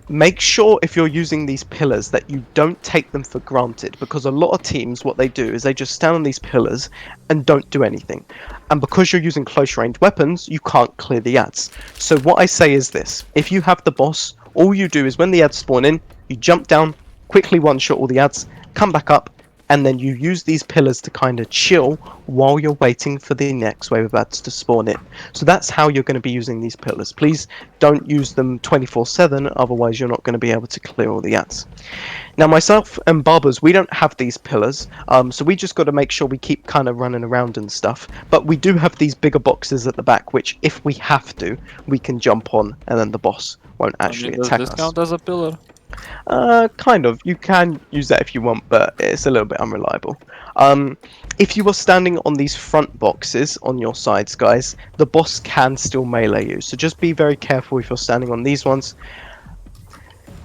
make sure if you're using these pillars that you don't take them for granted, because a lot of teams, what they do is they just stand on these pillars and don't do anything. And because you're using close range weapons, you can't clear the ads. So what I say is this: if you have the boss, all you do is when the ads spawn in, you jump down, quickly one-shot all the ads, come back up, and then you use these pillars to kind of chill while you're waiting for the next wave of ads to spawn in. So that's how you're going to be using these pillars. Please don't use them 24/7, otherwise you're not going to be able to clear all the ads. Now, myself and Barbers, we don't have these pillars, so we just got to make sure we keep kind of running around and stuff. But we do have these bigger boxes at the back, which if we have to, we can jump on, and then the boss won't actually attack Does this us. count as a pillar? Kind of. You can use that if you want, but it's a little bit unreliable. If you are standing on these front boxes on your sides, guys, the boss can still melee you. So just be very careful if you're standing on these ones.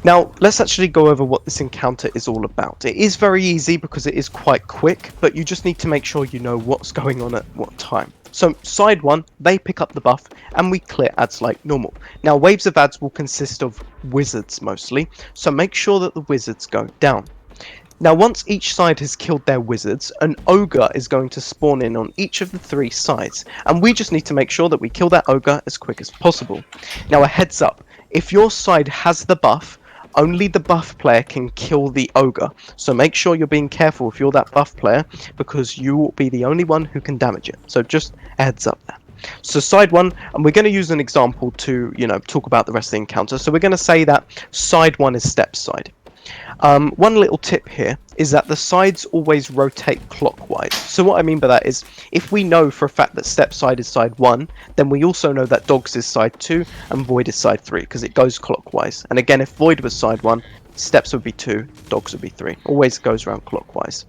Now, let's actually go over what this encounter is all about. It is very easy because it is quite quick, but you just need to make sure you know what's going on at what time. So, side 1, they pick up the buff, and we clear ads like normal. Now, waves of ads will consist of wizards mostly, so make sure that the wizards go down. Now, once each side has killed their wizards, an ogre is going to spawn in on each of the 3 sides, and we just need to make sure that we kill that ogre as quick as possible. Now, a heads up, if your side has the buff, only the buff player can kill the ogre, so make sure you're being careful if you're that buff player, because you will be the only one who can damage it. So just a heads up there. So side 1, and we're going to use an example to, talk about the rest of the encounter. So we're going to say that side 1 is Step side. One little tip here is that the sides always rotate clockwise. So what I mean by that is, if we know for a fact that Step side is side 1, then we also know that Dogs is side 2 and Void is side 3, because it goes clockwise. And again, if Void was side 1, Steps would be 2, Dogs would be 3. Always goes around clockwise.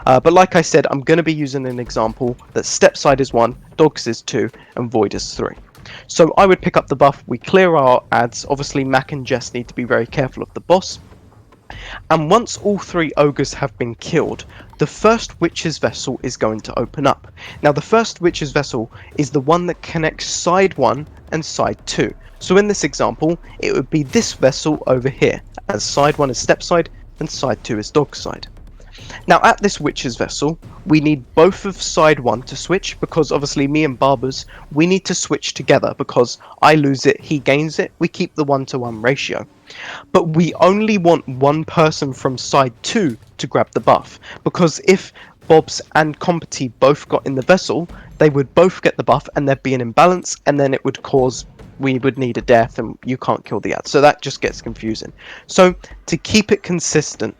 But like I said, I'm going to be using an example that Step side is 1, Dogs is 2, and Void is 3. So I would pick up the buff, we clear our ads. Obviously, Mac and Jess need to be very careful of the boss. And once all 3 ogres have been killed, the first witch's vessel is going to open up. Now, the first witch's vessel is the one that connects side 1 and side 2. So in this example, it would be this vessel over here, as side 1 is Step side and side 2 is Dog side. Now at this witch's vessel, we need both of side 1 to switch, because obviously me and Barbers, we need to switch together, because I lose it, he gains it, we keep the 1-to-1 ratio. But we only want one person from side 2 to grab the buff, because if Bobs and Competi both got in the vessel, they would both get the buff and there'd be an imbalance, and then it would cause, we would need a death and you can't kill the ad. So that just gets confusing. So to keep it consistent,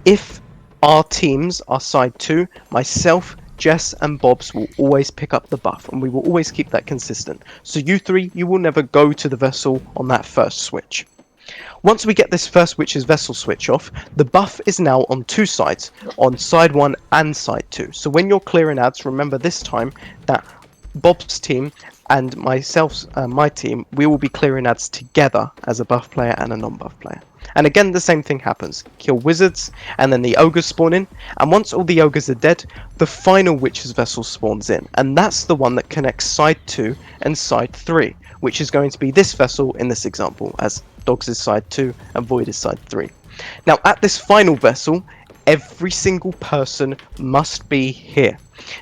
if our teams are side 2, myself, Jess and Bobs will always pick up the buff, and we will always keep that consistent. So you 3, you will never go to the vessel on that first switch. Once we get this first witch's vessel switch off, the buff is now on 2 sides, on side 1 and side 2. So when you're clearing ads, remember this time that Bob's team and my team, we will be clearing ads together as a buff player and a non-buff player. And again, the same thing happens. Kill wizards, and then the ogres spawn in, and once all the ogres are dead, the final witch's vessel spawns in, and that's the one that connects side 2 and side 3, which is going to be this vessel in this example, as Dogs is side 2 and Void is side 3. Now at this final vessel, every single person must be here.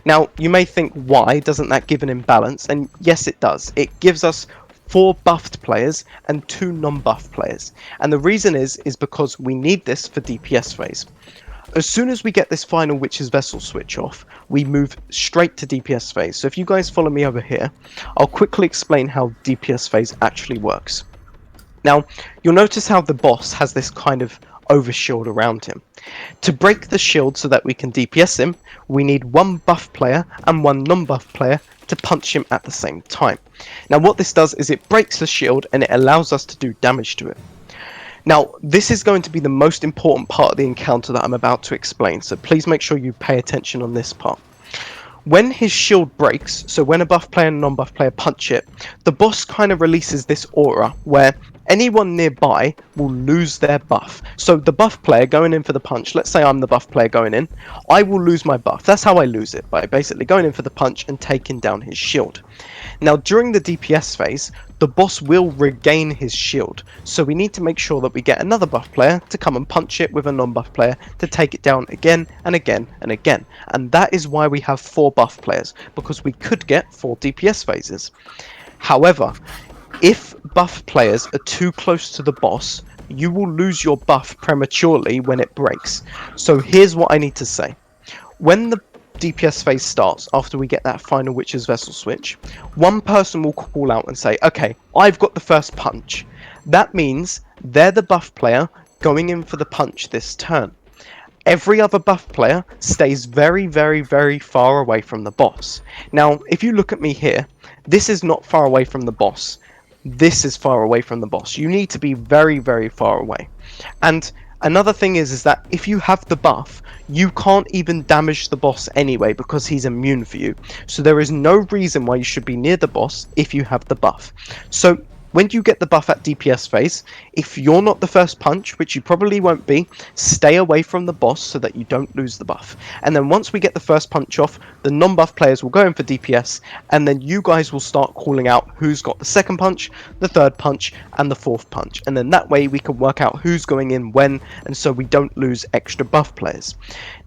Now you may think, why doesn't that give an imbalance? And yes, it does. It gives us 4 buffed players and 2 non-buff players, and the reason is because we need this for DPS phase. As soon as we get this final witch's vessel switch off, we move straight to DPS phase. So if you guys follow me over here, I'll quickly explain how DPS phase actually works. Now, you'll notice how the boss has this kind of overshield around him. To break the shield so that we can DPS him, we need 1 buff player and 1 non-buff player to punch him at the same time. Now what this does is it breaks the shield and it allows us to do damage to it. Now this is going to be the most important part of the encounter that I'm about to explain, so please make sure you pay attention on this part. When his shield breaks, so when a buff player and non-buff player punch it, the boss kind of releases this aura where anyone nearby will lose their buff. So the buff player going in for the punch, let's say I'm the buff player going in, I will lose my buff. That's how I lose it, by basically going in for the punch and taking down his shield. Now during the DPS phase, the boss will regain his shield, so we need to make sure that we get another buff player to come and punch it with a non-buff player to take it down again and again and again. And that is why we have 4 buff players, because we could get 4 DPS phases. However, if buff players are too close to the boss, you will lose your buff prematurely when it breaks. So here's what I need to say. When the DPS phase starts, after we get that final witch's vessel switch, one person will call out and say, okay, I've got the first punch. That means they're the buff player going in for the punch this turn. Every other buff player stays very, very, very far away from the boss. Now, if you look at me here, this is not far away from the boss. This is far away from the boss. You need to be very, very far away. And another thing is that if you have the buff, you can't even damage the boss anyway because he's immune for you. So there is no reason why you should be near the boss if you have the buff. So when you get the buff at DPS phase, if you're not the first punch, which you probably won't be, stay away from the boss so that you don't lose the buff. And then once we get the first punch off, the non-buff players will go in for DPS, and then you guys will start calling out who's got the second punch, the third punch, and the fourth punch. And then that way we can work out who's going in when, and so we don't lose extra buff players.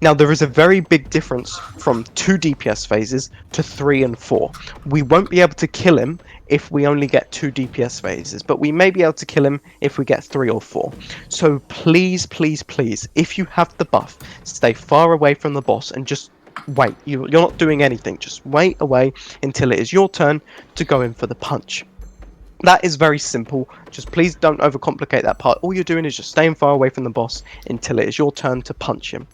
Now there is a very big difference from 2 DPS phases to 3 and 4. We won't be able to kill him if we only get 2 DPS phases, but we may be able to kill him if we get 3 or 4. So please, please, please, if you have the buff, stay far away from the boss and just wait. You're not doing anything, just wait away until it is your turn to go in for the punch. That is very simple. Just please don't overcomplicate that part. All you're doing is just staying far away from the boss until it is your turn to punch him.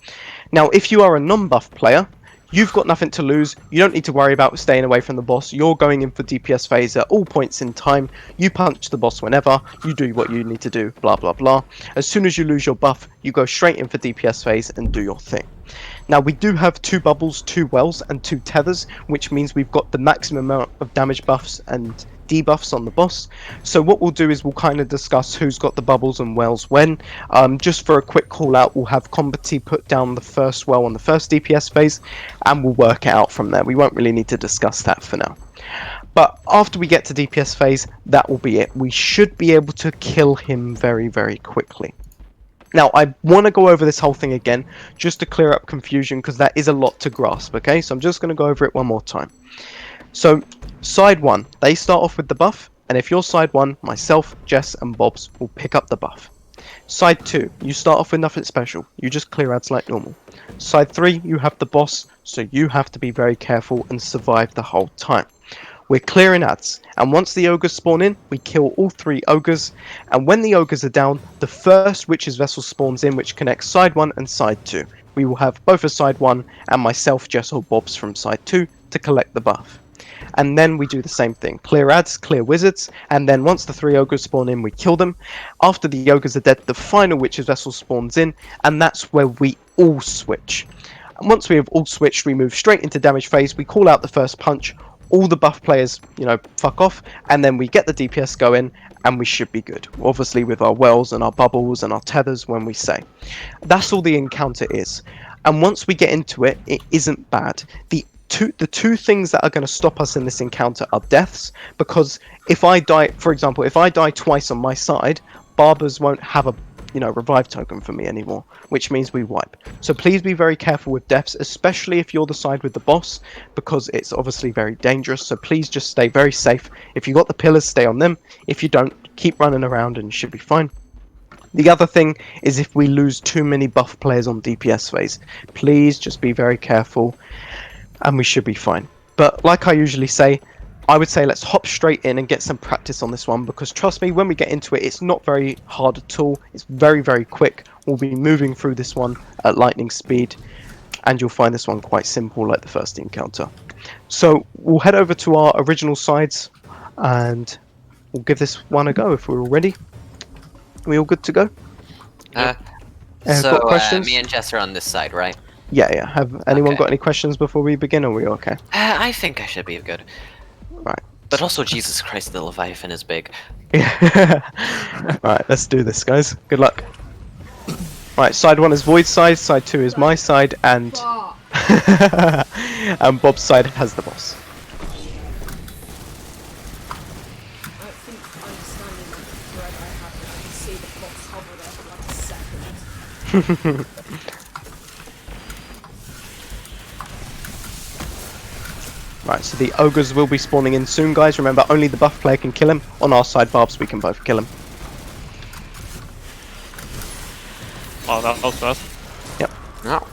Now, if you are a non-buff player, you've got nothing to lose. You don't need to worry about staying away from the boss. You're going in for DPS phase at all points in time. You punch the boss whenever. You do what you need to do, blah, blah, blah. As soon as you lose your buff, you go straight in for DPS phase and do your thing. Now, we do have 2 bubbles, 2 wells, and 2 tethers, which means we've got the maximum amount of damage buffs and debuffs on the boss. So what we'll do is we'll kind of discuss who's got the bubbles and wells when. Just for a quick call out, we'll have Competi put down the first well on the first DPS phase, and we'll work it out from there. We won't really need to discuss that for now. But after we get to DPS phase, that will be it. We should be able to kill him very, very quickly. Now, I want to go over this whole thing again, just to clear up confusion, because that is a lot to grasp, okay? So I'm just going to go over it one more time. So, side 1, they start off with the buff, and if you're side 1, myself, Jess, and Bobs will pick up the buff. Side 2, you start off with nothing special, you just clear ads like normal. Side 3, you have the boss, so you have to be very careful and survive the whole time. We're clearing ads, and once the ogres spawn in, we kill all 3 ogres, and when the ogres are down, the first witch's vessel spawns in, which connects side 1 and side 2. We will have both of side 1 and myself, Jess or Bobs from side 2 to collect the buff. And then we do the same thing, clear ads, clear wizards, and then once the 3 ogres spawn in, we kill them. After the ogres are dead, the final witch's vessel spawns in, and that's where we all switch. And once we have all switched, we move straight into damage phase, we call out the first punch, all the buff players, fuck off, and then we get the DPS going, and we should be good. Obviously with our wells and our bubbles and our tethers when we say. That's all the encounter is. And once we get into it, it isn't bad. The two things that are going to stop us in this encounter are deaths, because if I die, for example, if I die twice on my side, barbers won't have a revive token for me anymore, which means we wipe. So please be very careful with deaths, especially if you're the side with the boss, because it's obviously very dangerous. So please just stay very safe. If you got the pillars, stay on them. If you don't, keep running around and you should be fine. The other thing is if we lose too many buff players on DPS phase, please just be very careful and we should be fine. But like I usually say, I would say let's hop straight in and get some practice on this one, because trust me, when we get into it, it's not very hard at all. It's very, very quick. We'll be moving through this one at lightning speed, and you'll find this one quite simple like the first encounter. So we'll head over to our original sides, and we'll give this one a go if we're all ready. Are we all good to go? So got questions? me and Jess are on this side, right? Yeah. Have anyone Okay. got any questions before we begin, or are we okay? I think I should be good. Right. But also, Jesus Christ, the Leviathan is big. Right, let's do this, guys. Good luck. Right, side 1 is Void's side, side 2 is my side, and Fuck. and Bob's side has the boss. I don't think understanding the thread I have, I can see the box hover there for like a second. Right, so the ogres will be spawning in soon, guys. Remember, only the buff player can kill him. On our side, Barbs, we can both kill him. Oh, that was fast. No.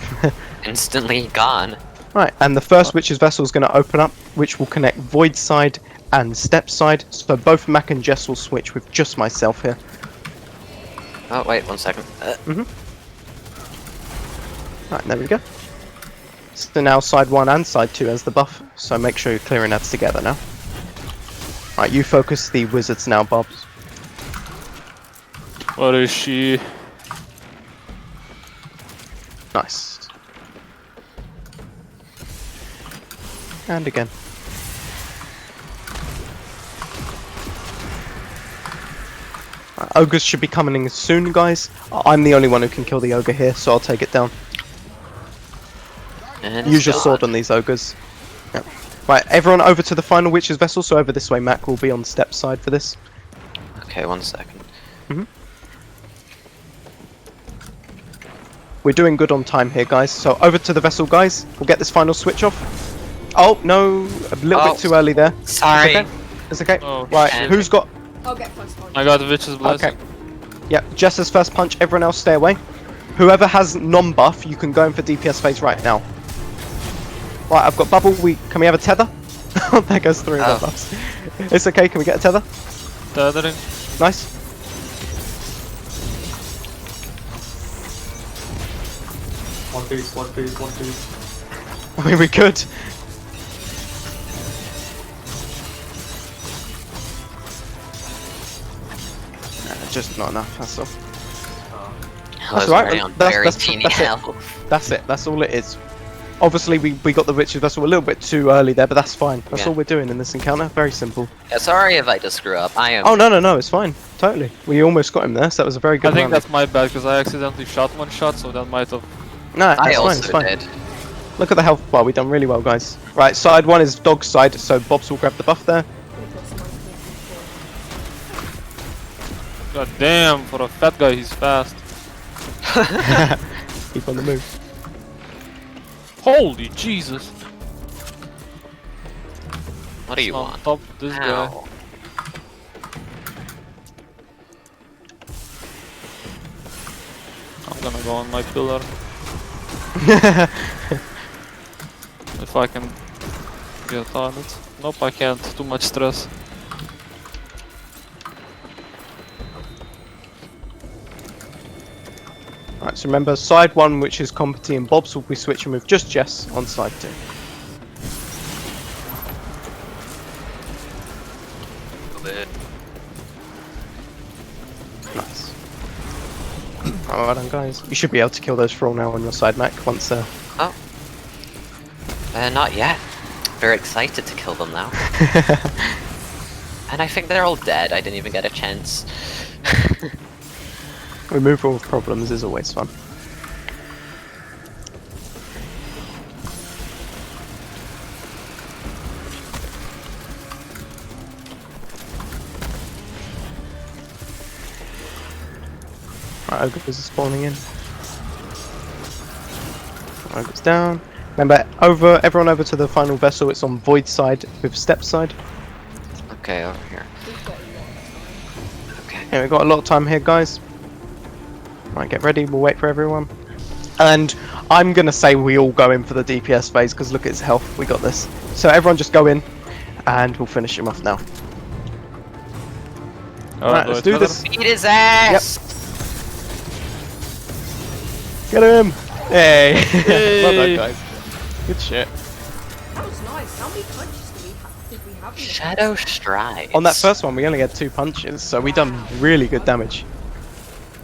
Instantly gone. Right, and the first witch's vessel is going to open up, which will connect Void side and Step side. So both Mac and Jess will switch with just myself here. Oh, wait, 1 second. Right, there we go. So now side 1 and side 2 has the buff, so make sure you're clearing ads together now. Right, you focus the wizards now, Bobs. Where is she? Nice. And again. Right, ogres should be coming in soon, guys. I'm the only one who can kill the ogre here, so I'll take it down. And Use your it's sword gone. on these ogres. Yep. Right, everyone over to the final witch's vessel, so over this way. Mac will be on Step side for this. Okay, 1 second. We're doing good on time here, guys. So over to the vessel, guys. We'll get this final switch off. Oh, no. A little bit too early there. Sorry. It's okay. It's okay. Oh, Right, shit. who's got... I'll get first one. I got the witch's blessing. Okay. Yeah, Jess's first punch. Everyone else stay away. Whoever has non-buff, you can go in for DPS phase right now. Right, I've got bubble. Can we have a tether? Oh, there goes 3 of our Oh. buffs. It's okay. Can we get a tether? Tethering. Nice. One piece, one piece, one piece. I mean, we could. Just not enough, that's all. I was alright, already on that's- very that's- teeny that's it. health. That's it, that's all it is. Obviously, we got the witch's vessel a little bit too early there, but that's fine. That's Yeah. all we're doing in this encounter. Very simple. Yeah, sorry if I just screw up. I am. Oh, no, it's fine. Totally. We almost got him there, so that was a very good I think round. that's my bad because I accidentally shot 1 shot, so that might have. No, I it's fine, also it's fine. did. Look at the health bar, we've done really well, guys. Right, side 1 is dog's side, so Bobs will grab the buff there. God damn, for a fat guy, he's fast. Keep on the move. Holy Jesus! What do you On want? top of this guy. Ow. I'm gonna go on my pillar. If I can get on it. Nope, I can't. Too much stress. Right, so remember, side 1, which is Compety and Bobs, will be switching with just Jess on side 2. Nice. Alright, well done, guys. You should be able to kill those Thrall now on your side, Mac, once Not yet. Very excited to kill them now. And I think they're all dead. I didn't even get a chance. removal of problems is always fun. Right, ogres are spawning in. Ogres down. Remember, everyone over to the final vessel. It's on void side with step side. Okay, over here. Okay. Yeah, we've got a lot of time here, guys. Right, get ready. We'll wait for everyone. And I'm gonna say we all go in for the DPS phase because look at his health. We got this. So everyone just go in, and we'll finish him off now. Alright, let's do this. Beat his ass! Get him! Hey! Yay. Well done, guys. Good shit. That was nice. How many punches did we have? In the Shadow Stride. On that first one, we only had 2 punches, so we done really good damage.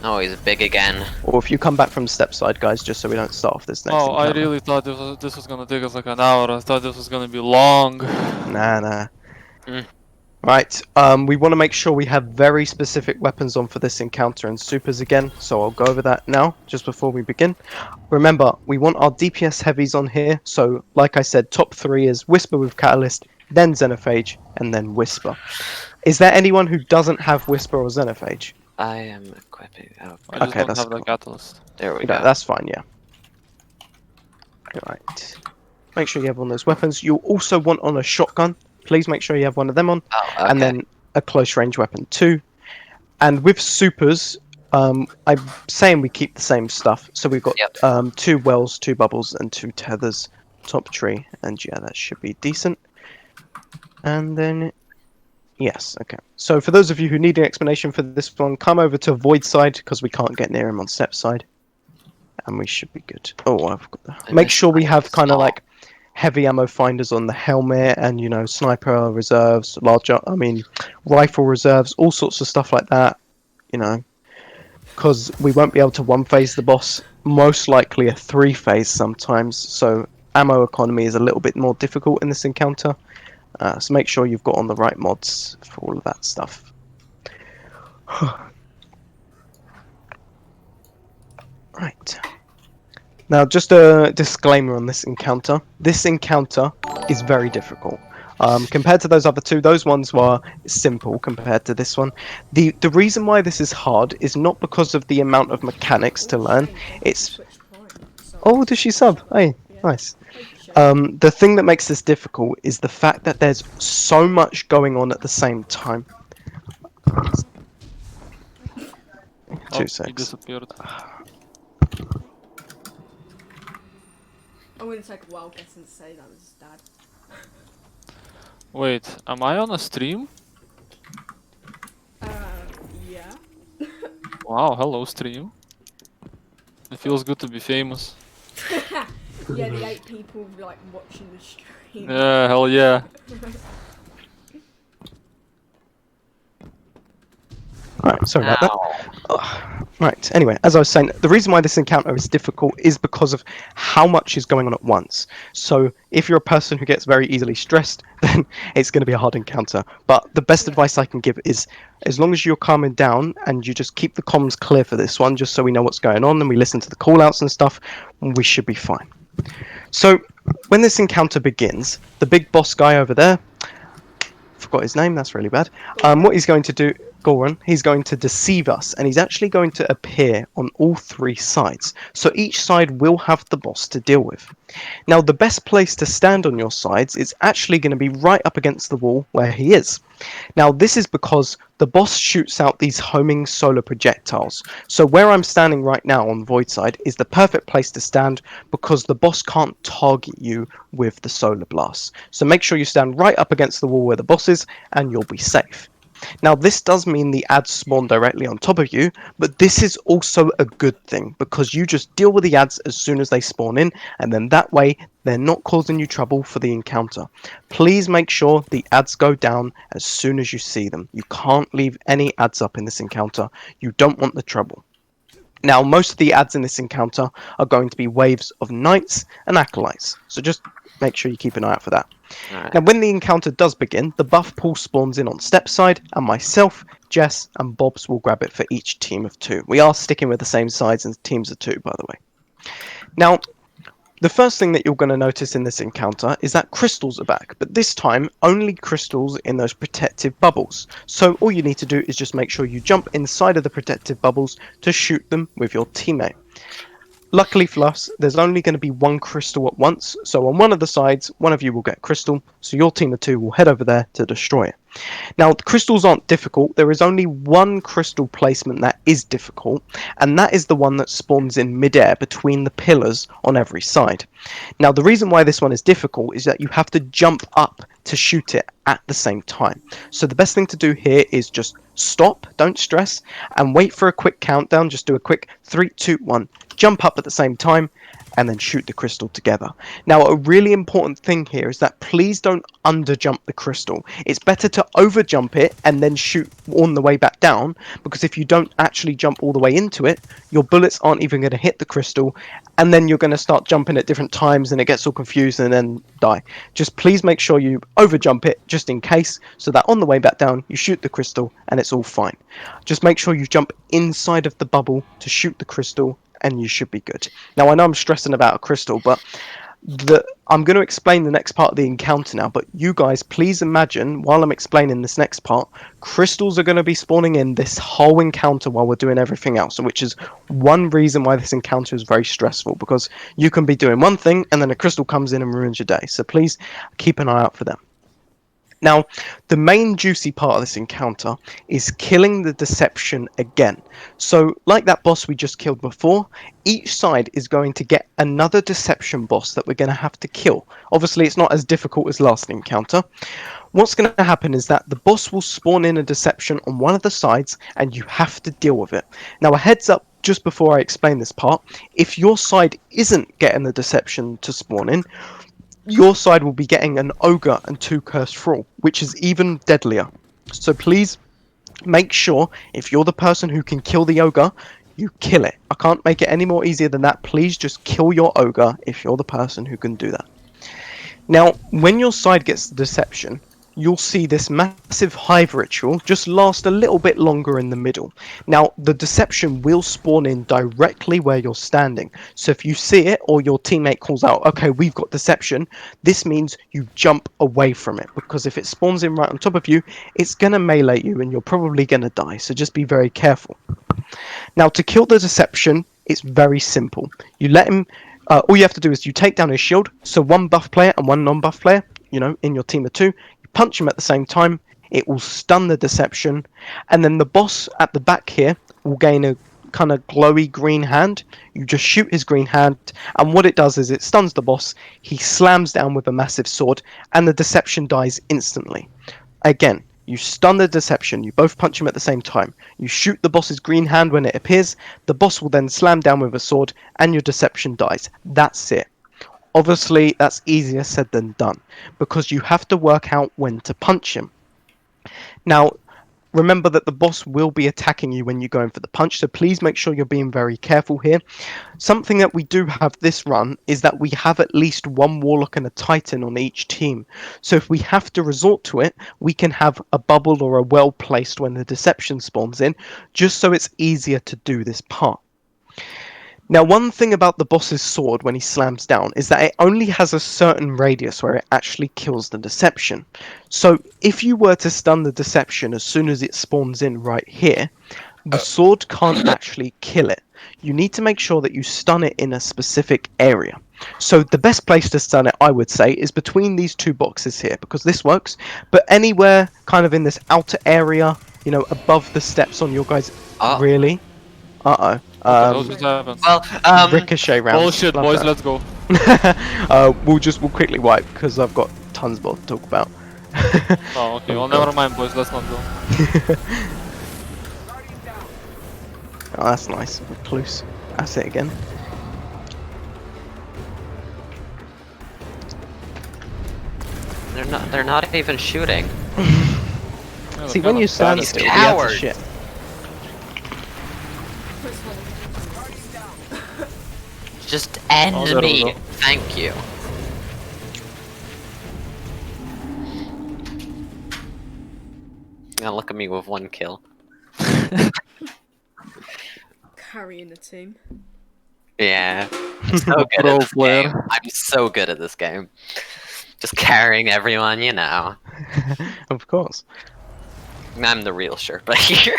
Oh, he's big again. Or if you come back from the step side, guys, just so we don't start off this next Oh, I encounter. really thought this was gonna take us like an hour. I thought this was gonna be long. Nah. Mm. Right, we want to make sure we have very specific weapons on for this encounter and supers again, so I'll go over that now, just before we begin. Remember, we want our DPS heavies on here, so like I said, top 3 is Whisper with Catalyst, then Xenophage, and then Whisper. Is there anyone who doesn't have Whisper or Xenophage? I am equipping. Oh, I just Okay, don't that's have the cool. catalyst. there we No, go. that's fine, yeah. Right. Make sure you have one of those weapons. You'll also want on a shotgun. Please make sure you have one of them on. Oh, okay. And then a close range weapon too. And with supers, I'm saying we keep the same stuff. So we've got Yep. 2 wells, 2 bubbles, and 2 tethers. Top tree, and yeah, that should be decent. And then, yes, okay. So for those of you who need an explanation for this one, come over to void side because we can't get near him on step side, and we should be good. Oh, I've got that. And Make this sure we side have is kind of not- like heavy ammo finders on the helmet, and you know, sniper reserves, rifle reserves, all sorts of stuff like that. You know, because we won't be able to 1-phase the boss. Most likely a 3-phase sometimes. So ammo economy is a little bit more difficult in this encounter. So make sure you've got on the right mods for all of that stuff. Right. Now, just a disclaimer on this encounter. This encounter is very difficult. Compared to those other 2, those ones were simple compared to this one. The reason why this is hard is not because of the amount of mechanics to learn. It's... Oh, does she sub? Hey, nice. The thing that makes this difficult is the fact that there's so much going on at the same time. Oh, 2 he secs. disappeared. I'm gonna take a wild guess and say that was Dad. Wait, am I on a stream? Yeah. Wow, hello stream. It feels good to be famous. Yeah, the 8 people like watching the stream. Yeah, hell yeah. Right, sorry about that. Ow. Right, anyway, as I was saying, the reason why this encounter is difficult is because of how much is going on at once. So, if you're a person who gets very easily stressed, then it's going to be a hard encounter. But the best advice I can give is, as long as you're calming down and you just keep the comms clear for this one, just so we know what's going on and we listen to the callouts and stuff, we should be fine. So, when this encounter begins, the big boss guy over there, forgot his name, that's really bad. What he's going to do... Goran, he's going to deceive us, and he's actually going to appear on all 3 sides. So each side will have the boss to deal with. Now, the best place to stand on your sides is actually going to be right up against the wall where he is. Now, this is because the boss shoots out these homing solar projectiles. So where I'm standing right now on Void side is the perfect place to stand because the boss can't target you with the solar blast. So make sure you stand right up against the wall where the boss is and you'll be safe. Now, this does mean the ads spawn directly on top of you, but this is also a good thing because you just deal with the ads as soon as they spawn in, and then that way they're not causing you trouble for the encounter. Please make sure the ads go down as soon as you see them. You can't leave any ads up in this encounter. You don't want the trouble. Now, most of the ads in this encounter are going to be waves of knights and acolytes, so just make sure you keep an eye out for that. Alright. Now, when the encounter does begin, the buff pool spawns in on step side, and myself, Jess, and Bobs will grab it for each team of 2. We are sticking with the same sides and teams of 2, by the way. Now, the first thing that you're going to notice in this encounter is that crystals are back, but this time only crystals in those protective bubbles. So all you need to do is just make sure you jump inside of the protective bubbles to shoot them with your teammate. Luckily for us, there's only going to be 1 crystal at once, so on one of the sides, one of you will get crystal, so your team of 2 will head over there to destroy it. Now, the crystals aren't difficult, there is only 1 crystal placement that is difficult, and that is the one that spawns in midair between the pillars on every side. Now, the reason why this one is difficult is that you have to jump up to shoot it at the same time. So the best thing to do here is just stop, don't stress, and wait for a quick countdown. Just do a quick 3, 2, 1, jump up at the same time, and then shoot the crystal together. Now, a really important thing here is that please don't underjump the crystal. It's better to overjump it and then shoot on the way back down, because if you don't actually jump all the way into it, your bullets aren't even going to hit the crystal, and then you're going to start jumping at different times and it gets all confused and then die. Just please make sure you overjump it just in case, so that on the way back down you shoot the crystal and it's all fine. Just make sure you jump inside of the bubble to shoot the crystal and you should be good. Now, I know I'm stressing about a crystal, but I'm going to explain the next part of the encounter now, but you guys please imagine, while I'm explaining this next part, crystals are going to be spawning in this whole encounter while we're doing everything else, which is one reason why this encounter is very stressful, because you can be doing one thing and then a crystal comes in and ruins your day. So please keep an eye out for them. Now, the main juicy part of this encounter is killing the deception again. So, like that boss we just killed before, each side is going to get another deception boss that we're going to have to kill. Obviously, it's not as difficult as last encounter. What's going to happen is that the boss will spawn in a deception on one of the sides and you have to deal with it. Now, a heads up just before I explain this part, if your side isn't getting the deception to spawn in, your side will be getting an ogre and 2 cursed thrall, which is even deadlier. So please make sure, if you're the person who can kill the ogre, you kill it. I can't make it any more easier than that. Please just kill your ogre if you're the person who can do that. Now, when your side gets the deception, you'll see this massive hive ritual just last a little bit longer in the middle. Now, the deception will spawn in directly where you're standing. So if you see it or your teammate calls out, okay, we've got deception, this means you jump away from it, because if it spawns in right on top of you, it's going to melee you and you're probably going to die. So just be very careful. Now, to kill the deception, it's very simple. You let him, all you have to do is you take down his shield. So 1 buff player and 1 non-buff player, in your team of 2, punch him at the same time, it will stun the deception, and then the boss at the back here will gain a kind of glowy green hand. You just shoot his green hand, and what it does is it stuns the boss, he slams down with a massive sword, and the deception dies instantly. Again, you stun the deception, you both punch him at the same time, you shoot the boss's green hand when it appears, the boss will then slam down with a sword, and your deception dies. That's it. Obviously, that's easier said than done, because you have to work out when to punch him. Now, remember that the boss will be attacking you when you're going for the punch, so please make sure you're being very careful here. Something that we do have this run is that we have at least 1 warlock and a titan on each team. So if we have to resort to it, we can have a bubble or a well placed when the deception spawns in, just so it's easier to do this part. Now, one thing about the boss's sword when he slams down is that it only has a certain radius where it actually kills the deception. So, if you were to stun the deception as soon as it spawns in right here, the sword can't actually kill it. You need to make sure that you stun it in a specific area. So, the best place to stun it, I would say, is between these two boxes here, because this works, but anywhere kind of in this outer area, you know, above the steps on your guys. Oh. Really? Uh What the hell oh. just happened? Well, Ricochet rounds. Bullshit, Love boys, that. let's go. We'll quickly wipe because I've got tons more to talk about. Oh, okay, Oh, well, God. never mind, boys, let's not go. Oh, that's nice. Close. That's it again. they're not even shooting. Yeah, See, they're when kinda you stand bad. still, he has a cowards. shit. Chris Holland. Just end Oh, there we me. go. Thank you. Now look at me with 1 kill. Carrying the team. Yeah. I'm so good Pro at this player. game. I'm so good at this game. Just carrying everyone, you know. Of course. I'm the real Sherpa here.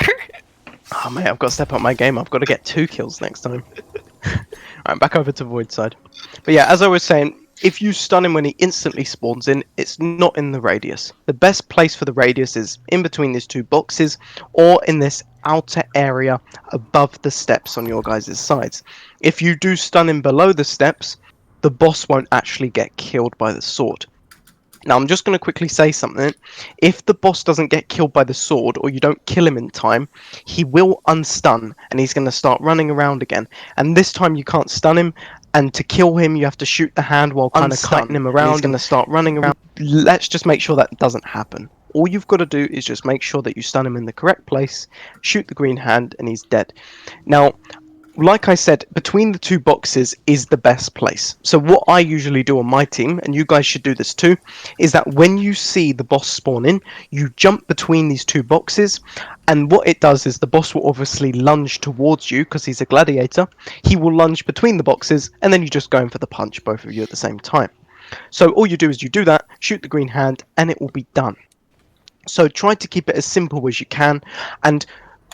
Oh man, I've got to step up my game. I've got to get 2 kills next time. Alright, back over to Void side. But yeah, as I was saying, if you stun him when he instantly spawns in, it's not in the radius. The best place for the radius is in between these 2 boxes or in this outer area above the steps on your guys' sides. If you do stun him below the steps, the boss won't actually get killed by the sword. Now, I'm just going to quickly say something. If the boss doesn't get killed by the sword, or you don't kill him in time, he will unstun, and he's going to start running around again. And this time you can't stun him, and to kill him, you have to shoot the hand while kind of kiting him around. He's going to start running around. Let's just make sure that doesn't happen. All you've got to do is just make sure that you stun him in the correct place, shoot the green hand, and he's dead. Now, like I said, between the 2 boxes is the best place. So what I usually do on my team, and you guys should do this too, is that when you see the boss spawn in, you jump between these 2 boxes, and what it does is the boss will obviously lunge towards you because he's a gladiator. He will lunge between the boxes, and then you just go in for the punch, both of you at the same time. So all you do is you do that, shoot the green hand, and it will be done. So try to keep it as simple as you can, and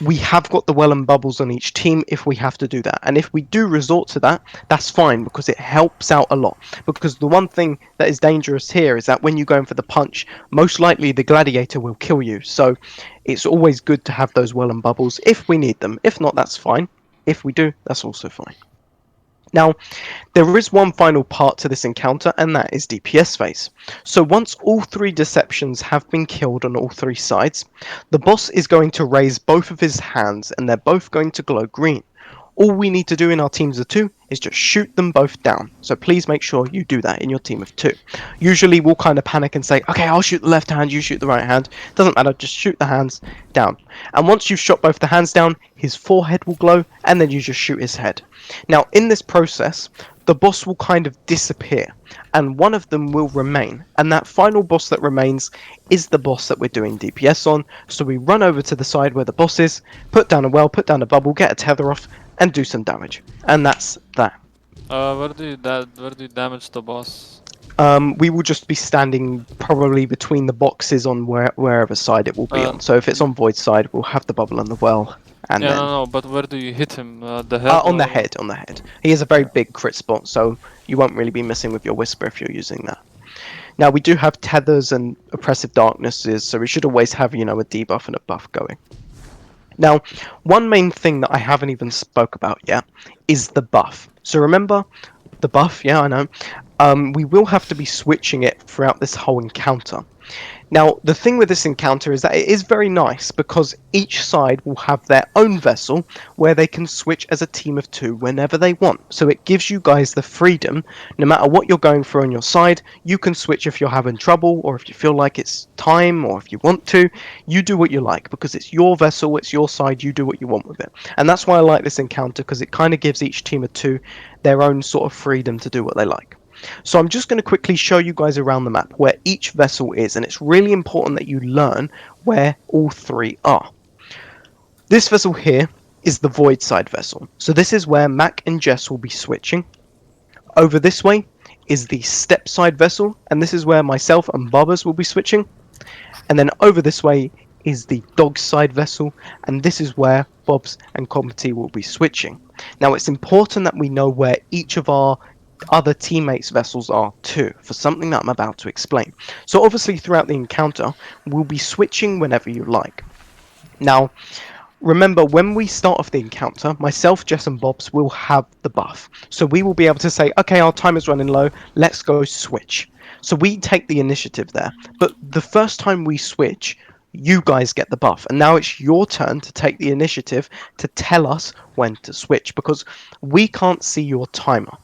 we have got the well and bubbles on each team if we have to do that. And if we do resort to that, that's fine because it helps out a lot. Because the one thing that is dangerous here is that when you go in for the punch, most likely the gladiator will kill you. So it's always good to have those well and bubbles if we need them. If not, that's fine. If we do, that's also fine. Now, there is one final part to this encounter, and that is DPS phase. So once all 3 deceptions have been killed on all 3 sides, the boss is going to raise both of his hands, and they're both going to glow green. All we need to do in our teams of 2 is just shoot them both down. So please make sure you do that in your team of 2. Usually we'll kind of panic and say, okay, I'll shoot the left hand, you shoot the right hand. Doesn't matter, just shoot the hands down. And once you've shot both the hands down, his forehead will glow, and then you just shoot his head. Now, in this process, the boss will kind of disappear, and one of them will remain. And that final boss that remains is the boss that we're doing DPS on. So we run over to the side where the boss is, put down a well, put down a bubble, get a tether off, and do some damage. And that's that. Where do you damage the boss? We will just be standing probably between the boxes on wherever side it will be on. So if it's on Void side, we'll have the bubble and the well. And Yeah, then no, but where do you hit him? The head? on the or- head, on the head. He has a very big crit spot, so you won't really be missing with your Whisper if you're using that. Now, we do have tethers and oppressive darknesses, so we should always have, you know, a debuff and a buff going. Now, one main thing that I haven't even spoke about yet is the buff. So remember, the buff, yeah, I know. We will have to be switching it throughout this whole encounter. Now, the thing with this encounter is that it is very nice because each side will have their own vessel where they can switch as a team of 2 whenever they want. So it gives you guys the freedom, no matter what you're going through on your side, you can switch if you're having trouble or if you feel like it's time or if you want to. You do what you like because it's your vessel, it's your side, you do what you want with it. And that's why I like this encounter because it kind of gives each team of 2 their own sort of freedom to do what they like. So I'm just going to quickly show you guys around the map where each vessel is, and it's really important that you learn where all 3 are. This vessel here is the void side vessel. So this is where Mac and Jess will be switching. Over this way is the step side vessel, and this is where myself and Barbers will be switching. And then over this way is the dog side vessel, and this is where Bobs and Compety will be switching. Now it's important that we know where each of our other teammates' vessels are too, for something that I'm about to explain. So obviously throughout the encounter, we'll be switching whenever you like. Now, remember, when we start off the encounter, myself, Jess, and Bobs will have the buff. So we will be able to say, okay, our time is running low, let's go switch. So we take the initiative there. But the first time we switch, you guys get the buff. And now it's your turn to take the initiative to tell us when to switch, because we can't see your timer.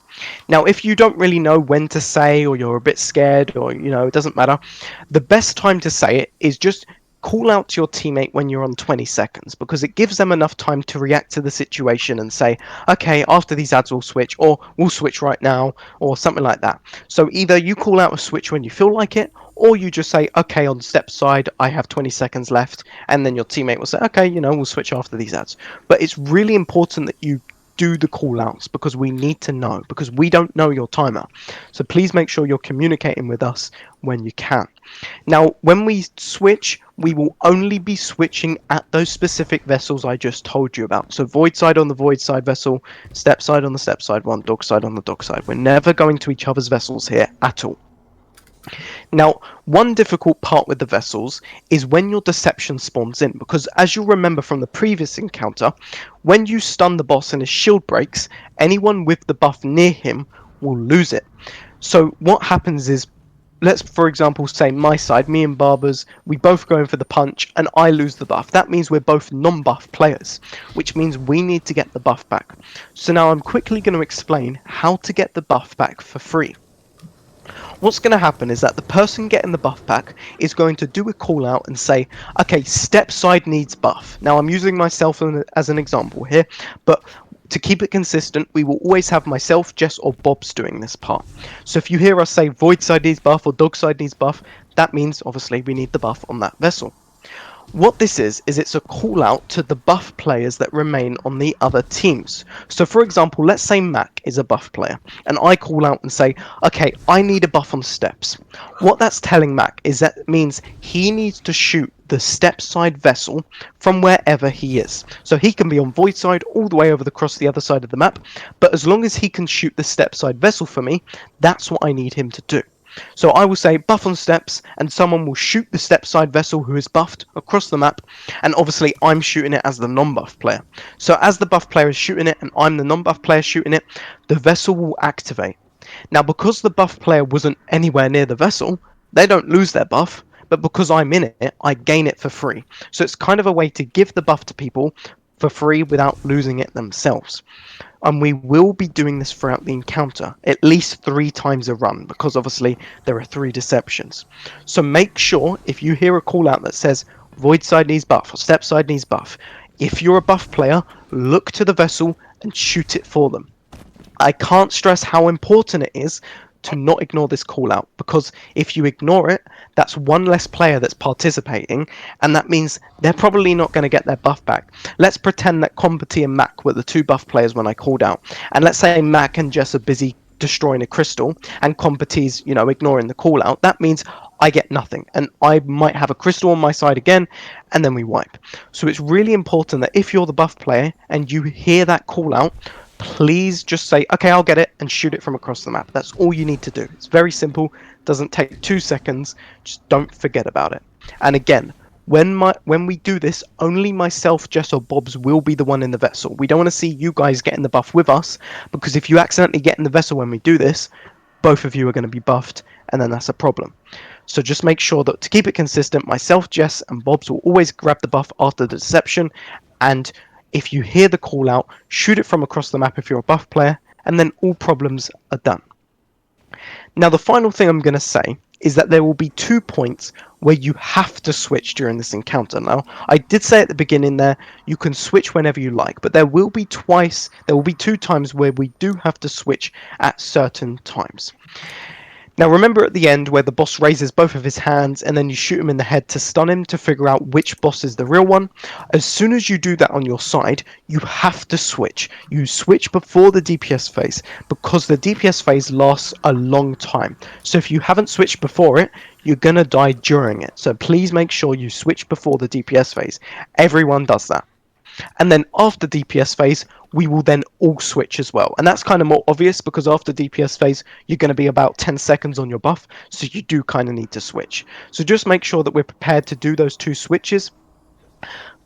Now, if you don't really know when to say, or you're a bit scared, or, it doesn't matter, the best time to say it is just call out to your teammate when you're on 20 seconds, because it gives them enough time to react to the situation and say, okay, after these ads we'll switch, or we'll switch right now, or something like that. So either you call out a switch when you feel like it, or you just say, okay, on step side I have 20 seconds left, and then your teammate will say, okay, we'll switch after these ads. But it's really important that you do the call outs, because we need to know, because we don't know your timer. So please make sure you're communicating with us when you can. Now, when we switch, we will only be switching at those specific vessels I just told you about. So void side on the void side vessel, step side on the step side one, dog side on the dog side. We're never going to each other's vessels here at all. Now, one difficult part with the vessels is when your deception spawns in, because as you'll remember from the previous encounter, when you stun the boss and his shield breaks, anyone with the buff near him will lose it. So what happens is, let's for example say my side, me and Barbers, we both go in for the punch and I lose the buff. That means we're both non-buff players, which means we need to get the buff back. So now I'm quickly going to explain how to get the buff back for free. What's going to happen is that the person getting the buff back is going to do a call out and say, okay, step side needs buff. Now I'm using myself as an example here, but to keep it consistent, we will always have myself, Jess, or Bob's doing this part. So if you hear us say void side needs buff or dog side needs buff, that means obviously we need the buff on that vessel. What this is it's a call out to the buff players that remain on the other teams. So for example, let's say Mac is a buff player and I call out and say, okay, I need a buff on steps. What that's telling Mac is that means he needs to shoot the step side vessel from wherever he is. So he can be on void side all the way over across the other side of the map, but as long as he can shoot the step side vessel for me, that's what I need him to do. So I will say buff on steps, and someone will shoot the step side vessel who is buffed across the map, and obviously I'm shooting it as the non-buff player. So as the buff player is shooting it and I'm the non-buff player shooting it, the vessel will activate. Now because the buff player wasn't anywhere near the vessel, they don't lose their buff, but because I'm in it, I gain it for free. So it's kind of a way to give the buff to people for free without losing it themselves. And we will be doing this throughout the encounter, at least 3 times a run, because obviously there are 3 deceptions. So make sure if you hear a call out that says void side needs buff or step side needs buff, if you're a buff player, look to the vessel and shoot it for them. I can't stress how important it is to not ignore this call out, because if you ignore it, that's one less player that's participating, and that means they're probably not going to get their buff back. Let's pretend that Compety and Mac were the 2 buff players when I called out, and let's say Mac and Jess are busy destroying a crystal and Compety's ignoring the call out. That means I get nothing, and I might have a crystal on my side again, and then we wipe. So it's really important that if you're the buff player and you hear that call out, please just say, okay, I'll get it, and shoot it from across the map. That's all you need to do. It's very simple, doesn't take 2 seconds, just don't forget about it. And again, when we do this, only myself, Jess, or Bobs will be the one in the vessel. We don't want to see you guys getting the buff with us, because if you accidentally get in the vessel when we do this, both of you are going to be buffed, and then that's a problem. So just make sure that to keep it consistent, myself, Jess, and Bobs will always grab the buff after the deception, and if you hear the call out, shoot it from across the map if you're a buff player, and then all problems are done. Now the final thing I'm going to say is that there will be 2 points where you have to switch during this encounter. Now, I did say at the beginning there, you can switch whenever you like, but there will be 2 times where we do have to switch at certain times. Now remember at the end where the boss raises both of his hands and then you shoot him in the head to stun him to figure out which boss is the real one. As soon as you do that on your side, you have to switch. You switch before the DPS phase because the DPS phase lasts a long time. So if you haven't switched before it, you're gonna die during it. So please make sure you switch before the DPS phase. Everyone does that. And then after DPS phase, we will then all switch as well. And that's kind of more obvious because after DPS phase, you're going to be about 10 seconds on your buff. So you do kind of need to switch. So just make sure that we're prepared to do those 2 switches.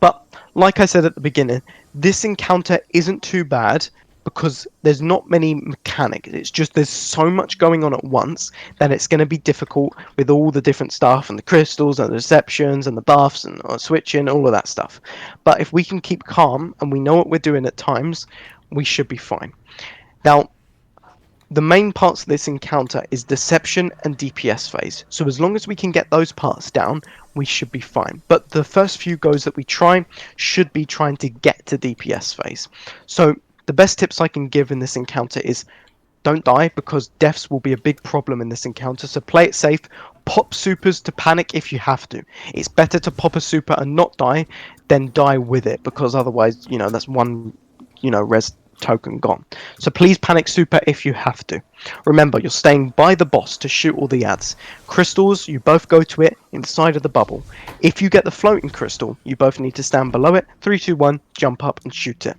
But like I said at the beginning, this encounter isn't too bad because there's not many mechanics. It's just there's so much going on at once that it's going to be difficult with all the different stuff and the crystals and the deceptions and the buffs and switching, all of that stuff. But if we can keep calm and we know what we're doing at times, we should be fine. Now, the main parts of this encounter is deception and DPS phase. So as long as we can get those parts down, we should be fine. But the first few goes that we try should be trying to get to DPS phase. So the best tips I can give in this encounter is don't die because deaths will be a big problem in this encounter. So play it safe. Pop supers to panic if you have to. It's better to pop a super and not die than die with it because otherwise, you know, that's one, you know, res token gone. So please panic super if you have to. Remember, you're staying by the boss to shoot all the ads. Crystals, you both go to it inside of the bubble. If you get the floating crystal, you both need to stand below it. 3, 2, 1, jump up and shoot it.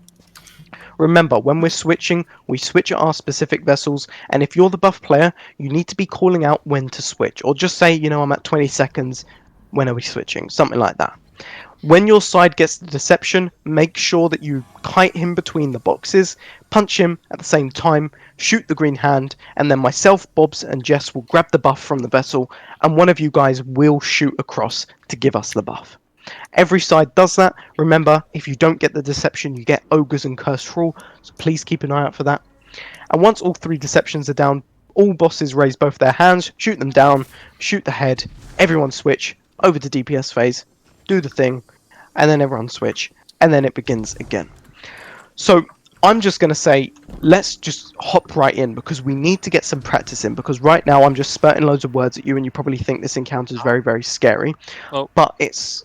Remember, when we're switching, we switch at our specific vessels, and if you're the buff player, you need to be calling out when to switch, or just say, you know, I'm at 20 seconds, when are we switching? Something like that. When your side gets the deception, make sure that you kite him between the boxes, punch him at the same time, shoot the green hand, and then myself, Bobs, and Jess will grab the buff from the vessel, and one of you guys will shoot across to give us the buff. Every side does that. Remember, if you don't get the deception, you get ogres and cursed thrall, so please keep an eye out for that. And once all 3 deceptions are down, all bosses raise both their hands, shoot them down, shoot the head, everyone switch over to DPS phase, do the thing, and then everyone switch, and then it begins again. So I'm just going to say, let's just hop right in because we need to get some practice in because right now I'm just spurting loads of words at you and you probably think this encounter is very, very scary. Oh. But it's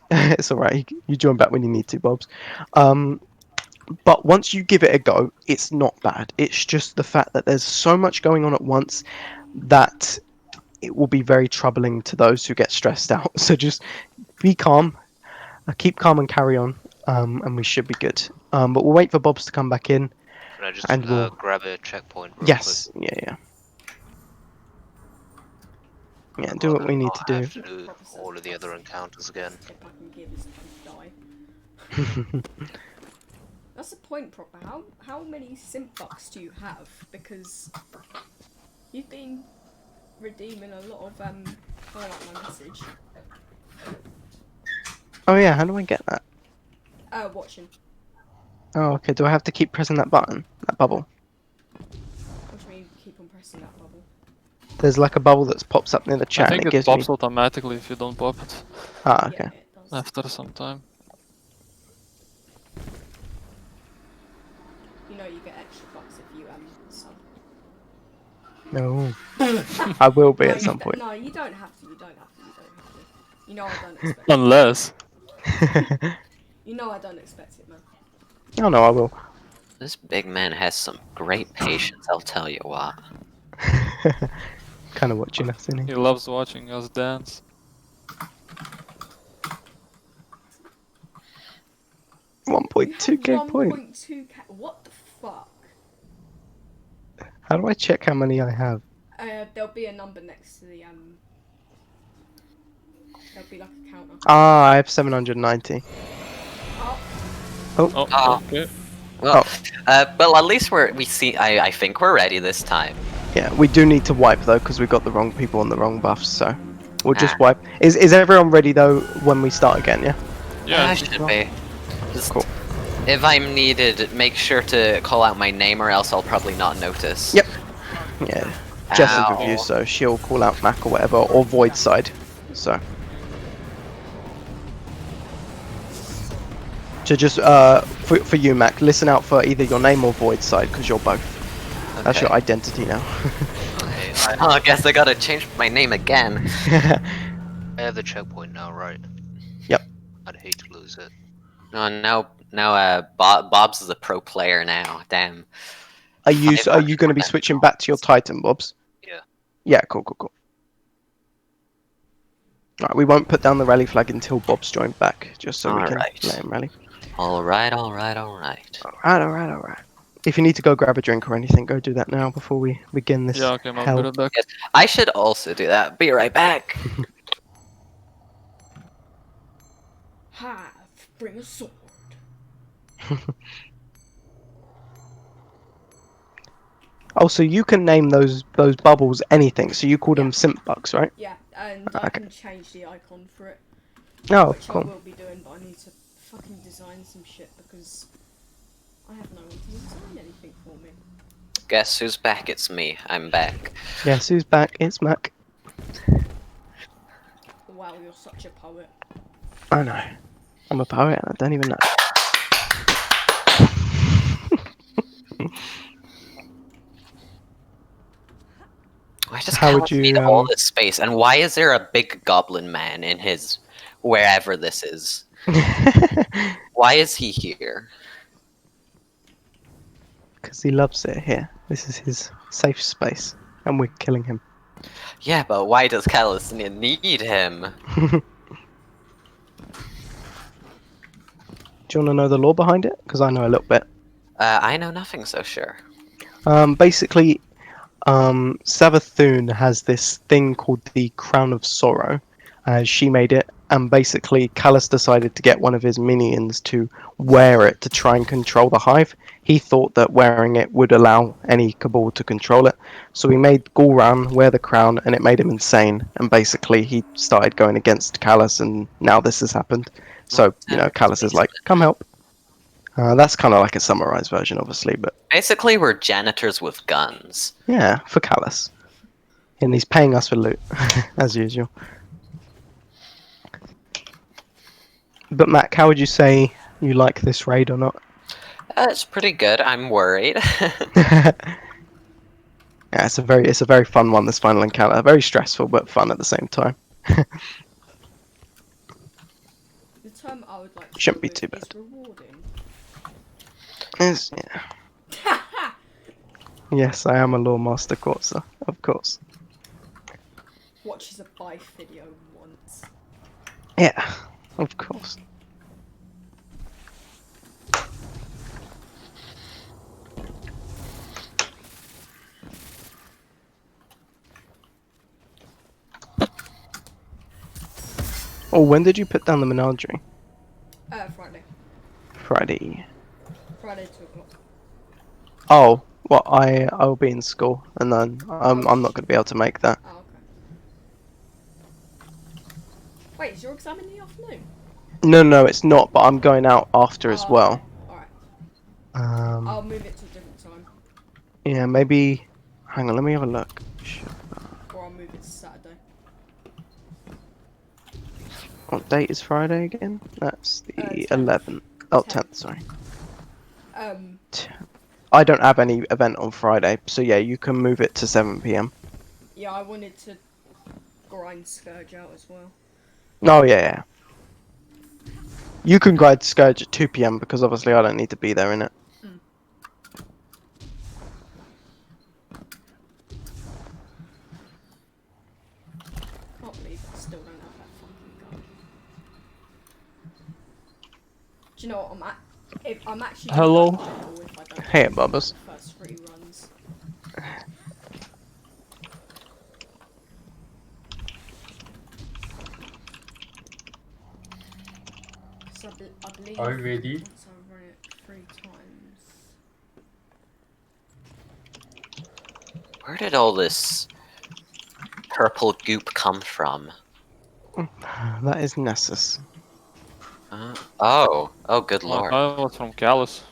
alright. You join back when you need to, Bobs. But once you give it a go, it's not bad. It's just the fact that there's so much going on at once that it will be very troubling to those who get stressed out. So just be calm, keep calm and carry on, and we should be good. But we'll wait for Bobs to come back in. Can I just And we'll- grab a checkpoint real Yes, yeah. Yeah, quick? do what we need to I'll do. have to do all of the other encounters again. Tip I can give is to die. That's the point, Proper. How many simp bucks do you have? Because you've been redeeming a lot of I like my message. Oh yeah, how do I get that? Watching. Oh, okay, do I have to keep pressing that button? That bubble? Which means keep on pressing that bubble. There's like a bubble that pops up near the I chat think and it it gives pops me... automatically if you don't pop it Ah, okay. Yeah, it does. after some time. You know you get extra bucks if you sub. No. I will be No, at some you point. No, you don't have to. You don't have to. You don't have to. You know I don't expect it. Unless. You know I don't expect it, man. Oh no, I will. This big man has some great patience, I'll tell you what. Kind of watching us, isn't He he? loves watching us dance. 1.2k point. 1.2k. What the fuck? How do I check how many I have? There'll be a number next to the There'll be like a counter. Ah, I have 790. Oh, Oh. okay. Well, well, at least we see. I think we're ready this time. Yeah, we do need to wipe though because we've got the wrong people on the wrong buffs, so we'll just Ah. wipe. Is everyone ready though when we start again? Yeah. Yeah, I should be. Just, Cool. if I'm needed, make sure to call out my name, or else I'll probably not notice. Yep. Yeah. Jess is Ow. with you, so she'll call out Mac or whatever, or Void side. So. So just for you, Mac, listen out for either your name or Void side because you're both. That's Okay. your identity now. Okay, Oh, I guess I gotta change my name again. I have the checkpoint now, right? Yep. I'd hate to lose it. Oh, now, Bob's is a pro player now. Damn. Are you 500 going to be more switching back to your Titan, Bobs? Yeah. Yeah, cool. Right, we won't put down the rally flag until Bob's joined back, just so we can Alright. let him rally. Alright. Alright. If you need to go grab a drink or anything, go do that now before we begin this Yeah, okay, I'll hell. be right back. Yes, I should also do that. Be right back. Have, bring a sword. Oh, so you can name those bubbles anything. So you call Yeah. them simp bucks, right? Yeah, and I Okay. can change the icon for it, Oh, which I cool. will be doing, but I need to fucking design some shit because I have no one to design anything for me. Guess who's back? It's me. I'm back. Yes, who's back? It's Mac. Wow, you're such a poet. I know. I'm a poet and I don't even know. Why does How would Callus need you, all this space? And why is there a big goblin man in his wherever this is? Why is he here? Because he loves it here. This is his safe space. And we're killing him. Yeah, but why does Callus need him? Do you want to know the lore behind it? Because I know a little bit. I know nothing, so sure. Basically, Savathun has this thing called the Crown of Sorrow. She made it, and basically Callus decided to get one of his minions to wear it to try and control the hive. He thought that wearing it would allow any Cabal to control it. So he made Gulran wear the crown, and it made him insane. And basically he started going against Callus, and now this has happened. So, Callus is like, come help. That's kind of like a summarized version, obviously, but Basically, we're janitors with guns. yeah, for Callus. And he's paying us for loot, as usual. But Mac, how would you say you like this raid or not? It's pretty good. I'm worried. Yeah, it's a very fun one. This final encounter, very stressful but fun at the same time. The term I would like to Shouldn't go be too with is bad. rewarding. Yeah. Yes, I am a lore master courser, of course. Watches a Bife video once. Yeah, of course. Oh, when did you put down the menagerie? Friday. Friday. Friday 2 o'clock. Oh, well, I'll be in school, and then I'm not going to be able to make that. Oh, okay. Wait, is your exam in the afternoon? No, it's not. But I'm going out after as Oh, well. okay. Alright. I'll Um, move it to a different time. yeah, maybe. Hang on, let me have a look. Or I'll move it to Saturday. What date is Friday again? That's the 10th. 11th. Oh, 10th. 10th, sorry. 10th. I don't have any event on Friday, so yeah, you can move it to 7 p.m. Yeah, I wanted to grind Scourge out as well. Oh, yeah. You can grind Scourge at 2 p.m. because obviously I don't need to be there in it. Can't believe I still don't have that fucking gun. Do you know what? I'm actually Hello? uncomfortable if I don't Hey, have Bubbas. the first 3 runs. I believe Are you ready? once I run it 3 times. Where did all this purple goop come from? That is Nessus. Oh, good Like, lord. I was from Callus.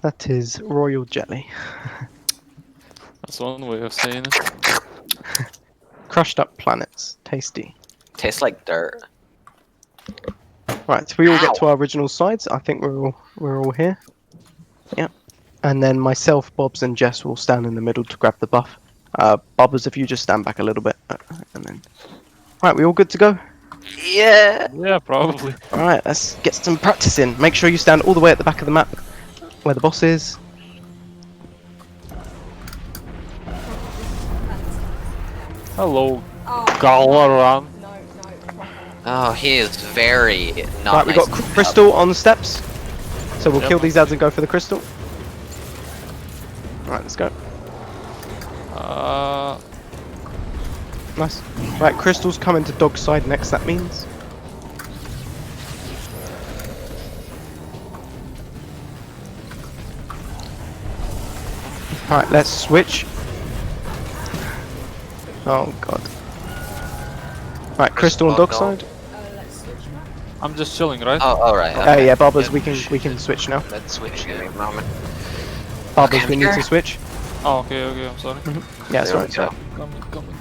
That is Royal Jelly. That's one way of saying it. Crushed up planets. Tasty. Tastes like dirt. Right, so we all get to our original sides. I think we're all here. Yep. And then myself, Bobs, and Jess will stand in the middle to grab the buff. Bobbers, if you just stand back a little bit, and then. Right, we all good to go? Yeah. Yeah, probably. Alright, let's get some practice in. Make sure you stand all the way at the back of the map, where the boss is. Hello, Oh, Galaran. no, proper. Oh, he is very not Right, we nice got to pick up. crystal on the steps. So we'll Yep. kill these ads and go for the crystal. Alright, let's go. Nice. Right, crystal's coming to dog side next, that means. Alright, let's switch. Oh god. Right, crystal on dog side. Let's switch back. I'm just chilling, right? Oh, alright. Oh Okay. yeah, Barbers, Yeah, we can switch now. Let's switch Give me here. a moment. Barbers, Okay, we need sure. to switch. Oh, okay, I'm sorry. Yeah, it's There we right. go. Coming.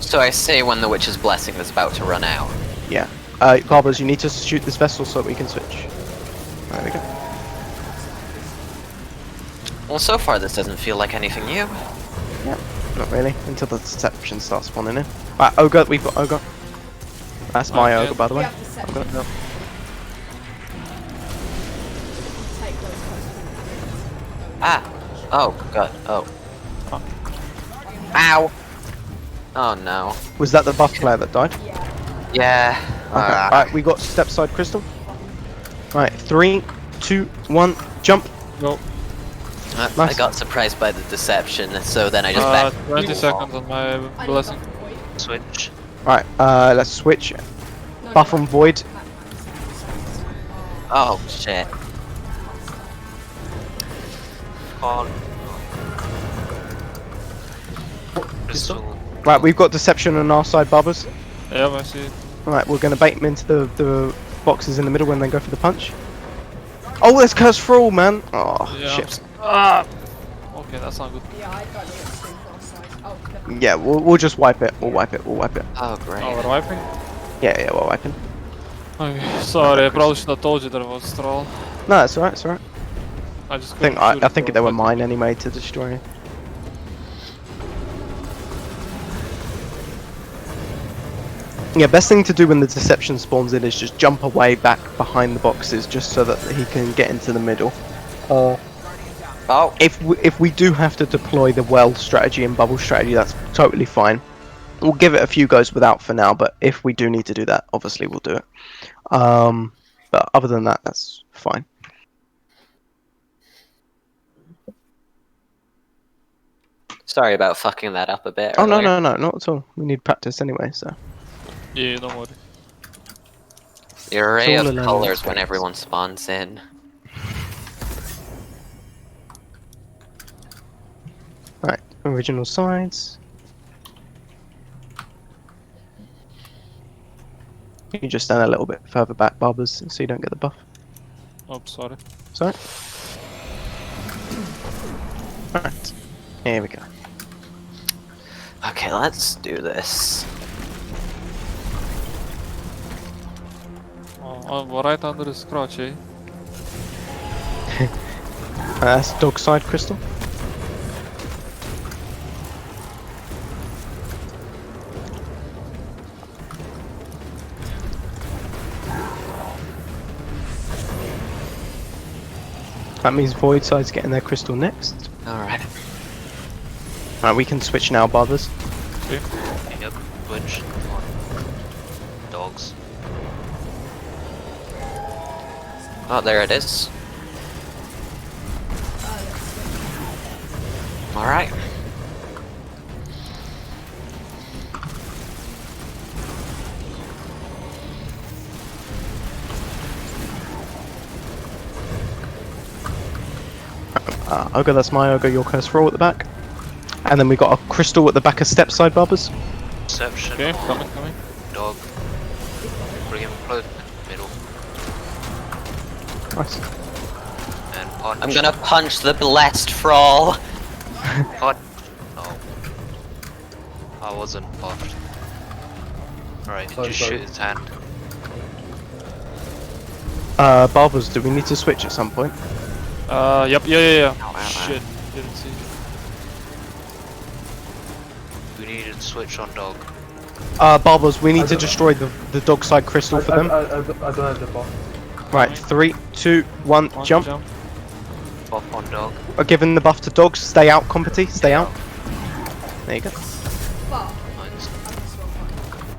So I say when the witch's blessing is about to run out. Yeah. Barbers, you need to shoot this vessel so we can switch. There we go. Well, so far this doesn't feel like anything new. Not really, until the deception starts spawning in. Right, ogre, we've got ogre. That's my Okay. ogre, by the We way. have deception. Ogre, no. Take those questions. Ah! Oh, god. Oh. Fuck. Ow! Oh no. Was that the buff player that died? Yeah. Yeah. Okay. Right, we got step side crystal. Right, 3, 2, 1, jump. Go. I Nice. got surprised by the deception, so then I just backed. 20 seconds on my I need blessing. buff and void. Switch. Right, let's switch. No, Buff on void. Oh shit. On. Crystal. Right, we've got deception on our side, Barbers. Yeah, I see it. Right, we're gonna bait him into the boxes in the middle when they go for the punch. Oh, there's curse for all, man. Oh, Yeah. shit. Okay, that's not good. Yeah, I got it extreme cross side. Oh, never mind. Yeah, we'll just wipe it. We'll wipe it. Oh great. Oh, we're wiping? Yeah, we're wiping. Okay, sorry, I probably should have told you there was a troll. No, it's alright, it's alright. I just I think couldn't shoot I it think for they were a mine anyway to destroy. Yeah, best thing to do when the deception spawns in is just jump away back behind the boxes, just so that he can get into the middle. Oh. If we do have to deploy the well strategy and bubble strategy, that's totally fine. We'll give it a few goes without for now, but if we do need to do that, obviously we'll do it. But other than that, that's fine. Sorry about fucking that up a bit. Oh no, earlier. no, not at all. We need practice anyway, so. Yeah, don't worry. The array It's all of a learning colors when experience. everyone spawns in. Right, original sides. You just stand a little bit further back, Barbers, so you don't get the buff. Oh, sorry. Sorry. Right, here we go. Okay, let's do this. Oh, right under his crotch, eh? That's dog side crystal. That means void side's getting their crystal next. Alright. Right, we can switch now, Barbers. Yep. Switch. On. Dogs. Oh, there it is. Alright. Ogre, that's my ogre, your curse roll at the back. And then we got a crystal at the back of step side, Barbers. Deception. Okay, on. coming. Dog. Bring him close. Middle. Nice. And punch. I'm gonna punch the blessed Frawl. Punch. No. I wasn't buffed. Alright, Sorry, just sorry. shoot his hand. Barbers, do we need to switch at some point? Yep, yeah. Ow, ow, ow. Shit, didn't see. We needed to switch on dog. Barbers, we I need to don't- destroy the dog side crystal for them. I don't have the buff. Right, 3, 2, 1, One, jump. Buff on dog. We're giving the buff to dogs. Stay out, Compety. Stay out. There you go. Fuck. Nice. I pressed the wrong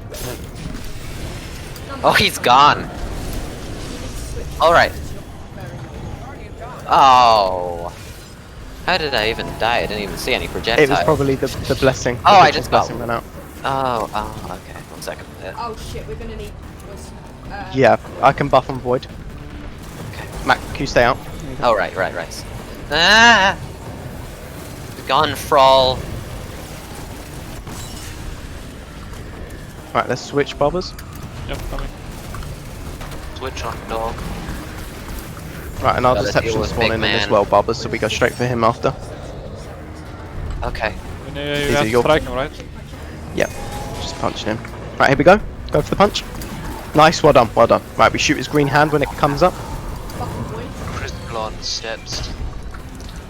button. Oh, he's gone. You need to switch Alright. because you're very- Oh. How did I even die? I didn't even see any projectiles. It was probably the blessing. Oh, The I Witch's just got- blessing ran out. Oh, okay. 1 second. Oh shit, we're gonna need. Yeah, I can buff on void. Okay. Mac, can you stay out? Oh, right. Ah! Gone, Frawl. Right, let's switch Barbers. Yep, coming. Switch on dog. Right, and our Gotta deal deception with spawning big in as man. well, Barbers, so we go straight for him after. Okay. You These have are to your- strike him, right? Yep, just punching him. Right, here we go. Go for the punch. Nice, well done, well done. Right, we shoot his green hand when it comes up. Fucking boy. Crystal on steps.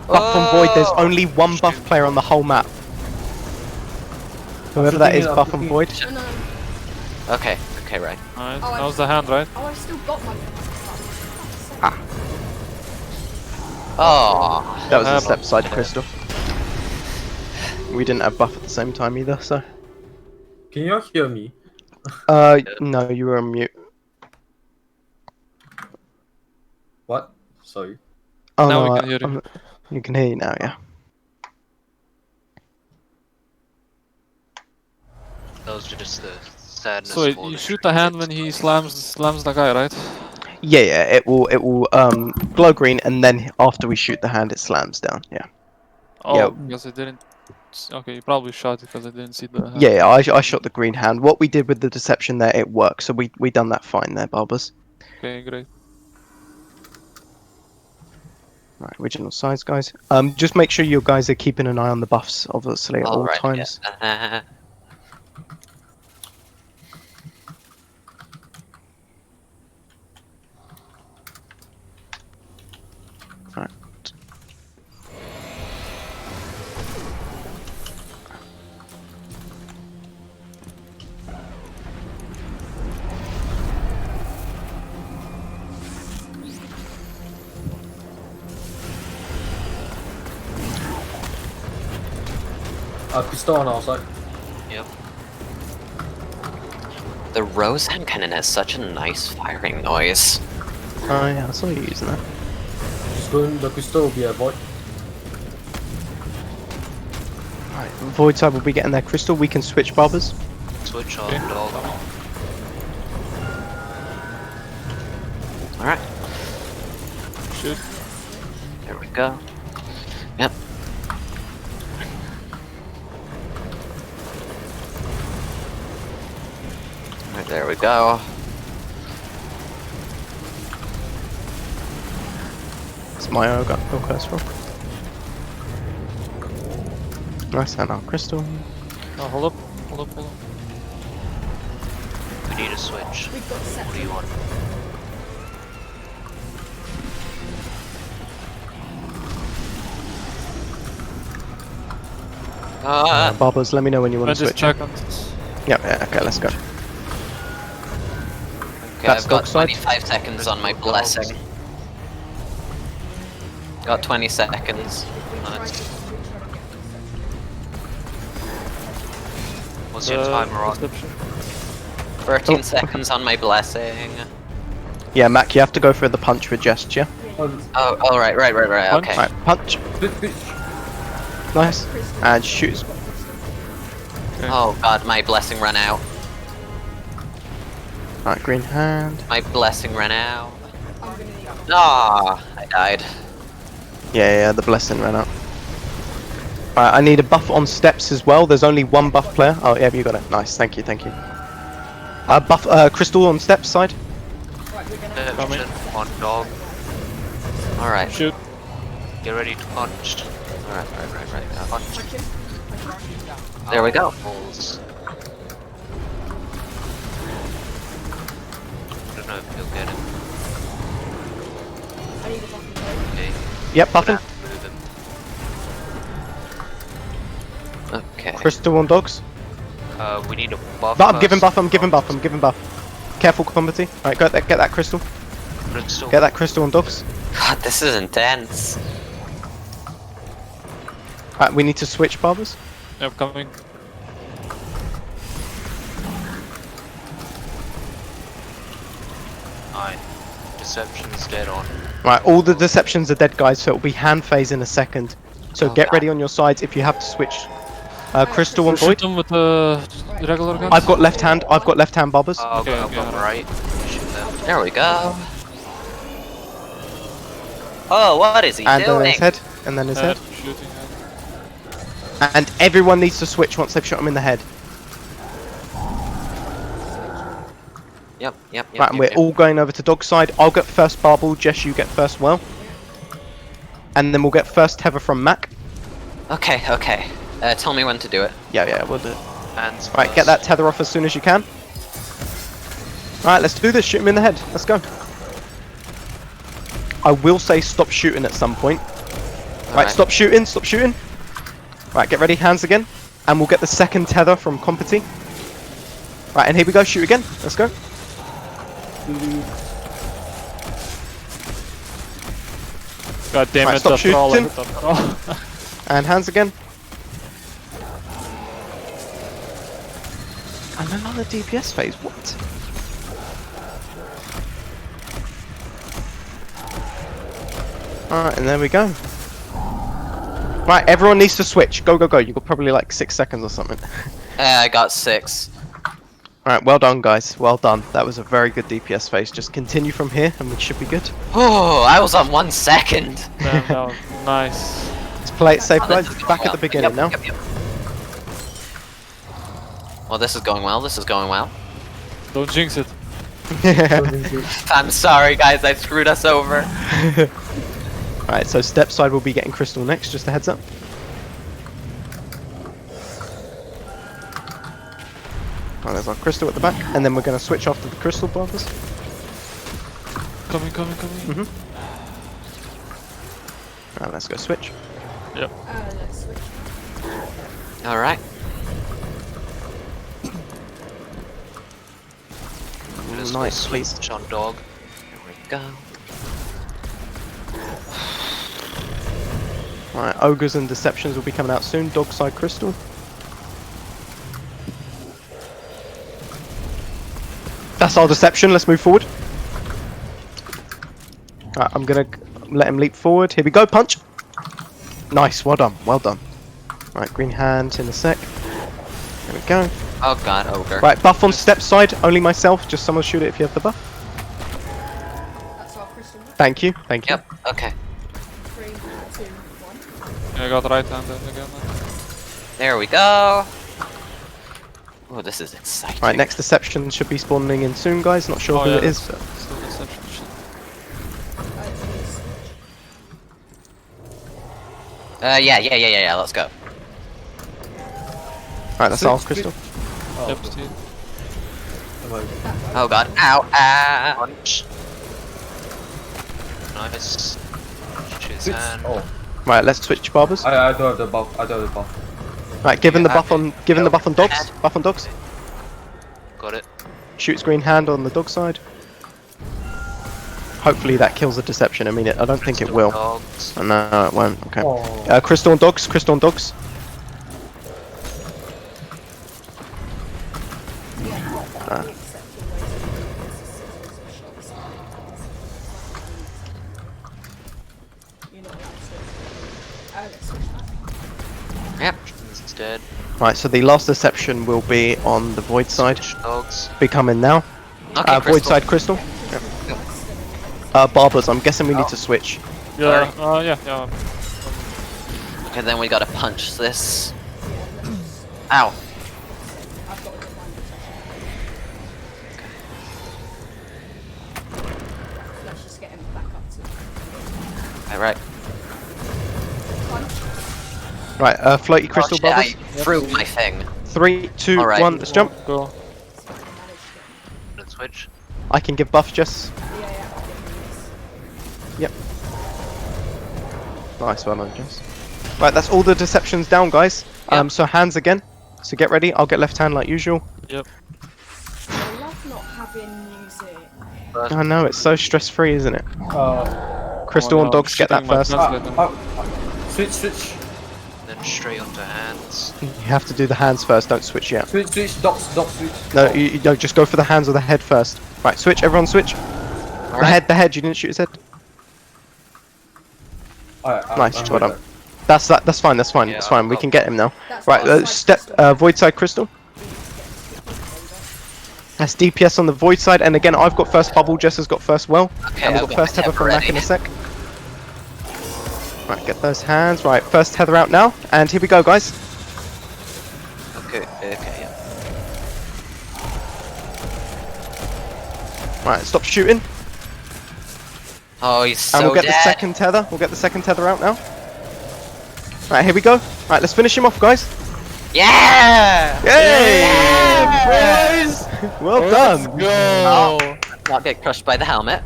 Buff on void, there's Oh! only one buff player on the whole map. Whoever that is, I'm buff on looking- void. No, no. Okay, right. Nice. Oh, I- That was the hand, right? Oh, I still got my. Oh. That was a Hand. step side crystal. We didn't have buff at the same time either, so. Can you all hear me? No, you were on mute. What? Sorry. Oh, Now we no, can hear you. you can hear you now, yeah. That was just the sadness. So of all you the shoot the hand when trinkets. he slams the guy, right? Yeah, it will glow green, and then after we shoot the hand, it slams down. Yeah, Oh, Yeah. because I didn't. Okay, you probably shot it because I didn't see the hand. yeah. I shot the green hand. What we did with the deception there, it worked. So we done that fine there, Barbers. Okay, great. Right, original size, guys. Just make sure you guys are keeping an eye on the buffs, obviously, at all Alright, times. yeah. Right. Pistol on our side. Yep. The rose hand cannon has such a nice firing noise. Oh yeah, I saw you using that. Just going, the pistol will be a void. Right, void side will be getting their crystal. We can switch Barbers. Switch on Okay. dog. Alright, Shoot. there we go. Yep. Right, there we go. It's my ogre. Okay, that's wrong. Nice, and our crystal. Oh, hold up. We need a switch. We've got set. What do you want? Barbers, let me know when you want to 20 switch. seconds. Yeah, okay, let's go. Okay, That's I've got dog side. 25 seconds on my blessing. Got 20 seconds. We tried Nice. to get What's your timer on? Deception. 13 Oh. seconds on my blessing. Yeah, Mac, you have to go for the punch with gesture. the Oh, right, Punch. okay. Right, punch. Nice. And shoot. Oh god, my blessing ran out. Right, green hand. My blessing ran out. I'm gonna need. Ah, I died. Yeah, the blessing ran out. Right, I need a buff on steps as well. There's only one buff player. Oh, yeah, you got it. Nice, thank you. Buff, crystal on steps side. Right, we're gonna. Deception on dog. Alright, Shoot. Get ready to punch. alright. Punch. Punch him. There we go. Balls. I don't know if you'll get it. I need a buff. Okay. Yep, buffing. Move him. Okay. Crystal on dogs. We need a buff. But I'm giving first. buff, I'm giving buff, I'm giving buff. Careful comedy. Alright, get that crystal. Crystal. Get that crystal on dogs. God, this is intense. Alright, we need to switch barbers. Yep, coming. Nine. Deception's dead on. Right, all the deceptions are dead, guys, so it'll be hand phase in a second. So Oh, get God. ready on your sides if you have to switch. Crystal on Shoot void. them with the regular guns. I've got left hand barbers. Oh, Okay, go okay, from alright. right. Shoot left. There we go. Oh, what is he And then doing? his head. And then his head. Shooting head. And everyone needs to switch once they've shot him in the head. Yep, yep, yep. Right, and yep, we're yep. all going over to dog side. I'll get first barbel, Jess, you get first well. And then we'll get first tether from Mac. Okay, okay. Tell me when to do it. Yeah, we'll do it. Hands Right, get that tether off as soon as you can. Right, let's do this. Shoot him in the head. Let's go. I will say stop shooting at some point. Right, Alright. stop shooting, stop shooting. Right, get ready, hands again. And we'll get the second tether from Competi. Right, and here we go, shoot again. Let's go. God damn Right, it, stop that's all I shooting. hit them. Oh. And hands again. And another DPS phase, what? Alright, and there we go. Right, everyone needs to switch. Go, go, go. You've got probably like 6 seconds or something. I got 6. Alright, well done, guys. Well done. That was a very good DPS phase. Just continue from here and we should be good. Oh, I was on 1 second. Damn, that was nice. Let's play it safe, Oh, guys. this is It's back going at the well. beginning now. Yep. Well, this is going well. This is going well. Don't jinx it. I'm sorry, guys. I screwed us over. Alright, so step side will be getting crystal next, just a heads up. Right, there's our crystal at the back, and then we're going to switch off to the crystal barbers. Coming. Right, let's go switch. Let's switch. All right. Nice, please. Switch on dog. Here we go. Right, ogres and deceptions will be coming out soon. Dog side crystal. That's our deception. Let's move forward. Right, I'm gonna let him leap forward. Here we go. Punch. Nice. Well done. Well done. Right, green hand in a sec. There we go. Oh God, ogre. Right, buff on step side. Only myself. Just someone shoot it if you have the buff. That's our crystal. Thank you. Thank you. Yep. Okay. 3, 2, 1. I got right hand in again. There we go. Oh, this is exciting. Right, next deception should be spawning in soon, guys. Not sure Oh, who yeah, it is. that's- still deception shit. Yeah. Let's go. Right, that's our crystal. Yep, Steve. Oh God. Ow. Ah. Punch. Nice. His hand. Oh, Right, let's switch barbers. I don't have the buff. I don't have the buff. Right, given the Yeah, buff on, given the buff on dogs. Buff on dogs. Got it. Shoots green hand on the dog side. Hopefully that kills the deception. I mean, I don't think it will. Dogs. No, it won't. Okay. Oh. Crystal on dogs. Crystal on dogs. Let's switch back. Yep. He's dead. Right, so the last deception will be on the void side. Dogs. Be coming now. Okay. Void Crystal. side crystal. Barbers. I'm guessing we need to switch. Yeah, yeah. And then we gotta punch this. Ow. I've got a divine protection. Let's just get him back up to All right. punch. Right, floaty crystal Oh, shit, barbers. I threw my thing. 3, 2, Alright. 1. Let's jump. Go. Let's switch. I can give buff, Jess. Yeah, I'll give him this. Yep. Nice, well done, Jess. Right, that's all the deceptions down, guys. Yep. So hands again. So get ready. I'll get left hand like usual. Yep. I love not having music. First, I know it's so stress-free, isn't it? Crystal Oh my and God, dogs get that I'm shitting my first. pants right now. Switch. then straight onto hands. You have to do the hands first. Don't switch yet. Switch. Docs, switch. No, you don't. Just go for the hands or the head first. Right, switch. Everyone, switch. The head. You didn't shoot his head. Nice, well done. That's fine. That's fine. Yeah, That's fine. We can get him now. That's Right, our side step. crystal. Void side crystal. That's DPS on the void side, and again, I've got first bubble. Jess has got first well, Okay, and we've I've got got first my tether tether from Mac in ready. a sec. Right, get those hands. Right, first tether out now, and here we go, guys. Okay, yeah. Right, stop shooting, Oh, he's so and we'll get dead. the second tether. We'll get the second tether out now. Right, here we go. Right, let's finish him off, guys. Yeah! Yay! Boys! Well done. Go! Not get crushed by the helmet.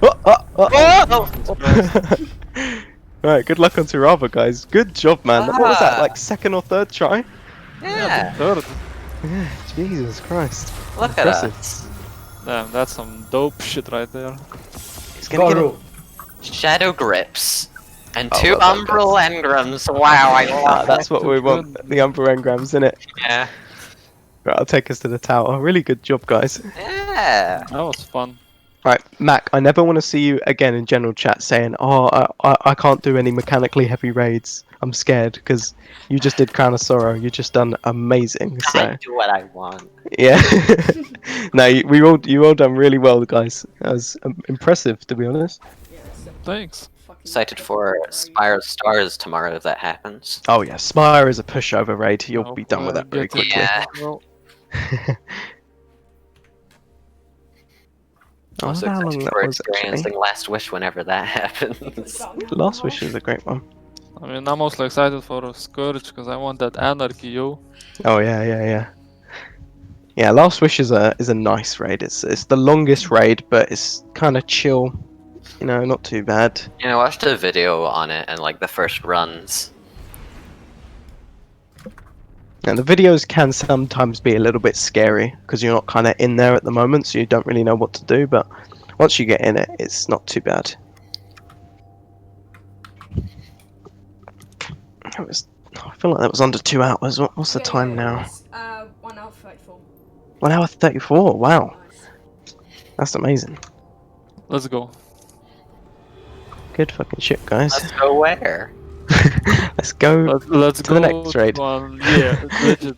Right, good luck on Tirava, guys. Good job, man. What was that, Ah. like second or third try? Yeah, Third. Yeah, Jesus Christ. look at Impressive. us. Damn, that's some dope shit right there. He's gonna get it. Shadow grips. And Oh, 2 well done, umbral engrams. Wow, I love That's what we want. The Umbra engrams, innit? it. Yeah. Right, I'll take us to the tower. Really good job, guys. Yeah. That was fun. Right, Mac, I never want to see you again in general chat saying, "Oh, I can't do any mechanically heavy raids. I'm scared," because you just did Crown of Sorrow. You just done amazing. So I do what I want. yeah, no, you all done really well, guys. That was impressive, to be honest. Yeah, it's a Thanks. fucking Excited for difficult raid. Spire of Stars tomorrow if that happens. Oh yeah, Spire is a pushover raid. You'll be done with that very Get to quickly. Yeah. Well, I Also wonder how long excited that for was actually. experiencing Last Wish whenever that happens. Last Wish is a great one. I mean, I'm also excited for Scourge because I want that anarchy, yo. Oh yeah. Yeah, Last Wish is a nice raid. It's the longest raid, but it's kind of chill. You know, not too bad. You know, I watched a video on it and like the first runs. And the videos can sometimes be a little bit scary because you're not kind of in there at the moment, so you don't really know what to do. But once you get in it, it's not too bad. I feel like that was under 2 hours. What's the time now? It's, 1 hour 34. 1 hour 34. Wow, Nice. that's amazing. Let's go. Good fucking shit, guys. Let's go where? Let's go. Let's To go the next raid. to one. Yeah, legit.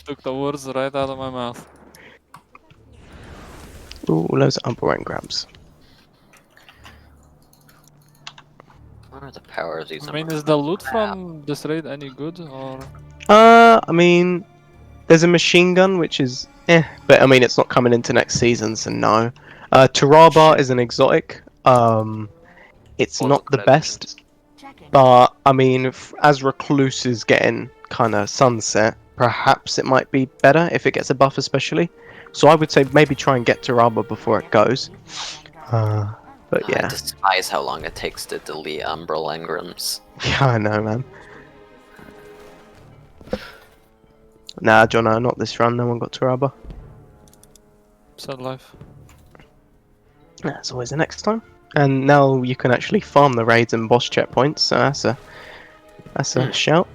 Took the words right out of my mouth. Ooh, loads of Umbra engrams. What are the powers of these? I mean, is the loot from this raid any good or? I mean, there's a machine gun which is but I mean it's not coming into next season, so no. Taraba is an exotic. It's All not the best, but I mean, as Recluse is getting kind of sunset, perhaps it might be better if it gets a buff, especially. So I would say maybe try and get Taraba before it goes. But I yeah, despise how long it takes to delete umbral engrams. yeah, I know, man. Nah, Jono, not this run. No one got Taraba. Sad life. That's always the next time. And now you can actually farm the raids and boss checkpoints, so that's a shout.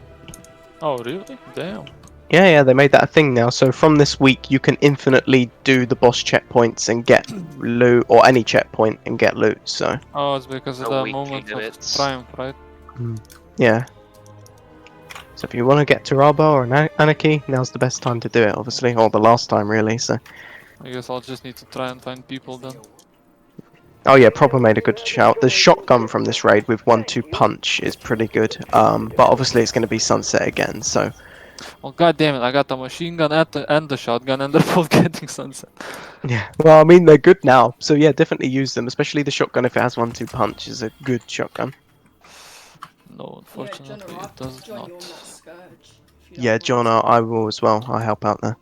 Oh really? Damn. Yeah, they made that a thing now. So from this week, you can infinitely do the boss checkpoints and get loot, or any checkpoint and get loot. So Oh, it's because of No the weekly moment limits. of triumph, right? yeah. So if you want to get Taraba or Anarchy, now's the best time to do it, obviously, or the last time really. So I guess I'll just need to try and find people then. oh yeah, Proper made a good shout. The shotgun from this raid with 1-2 punch is pretty good. But obviously it's going to be sunset again. So Oh god damn it! I got the machine gun and the shotgun, and they're both getting sunset. yeah, well, I mean, they're good now. So yeah, definitely use them, especially the shotgun if it has 1-2 punch is a good shotgun. No, unfortunately, it does Join you on that not. Scourge. if you Yeah, don't John, mind. I will as well. I'll help out there.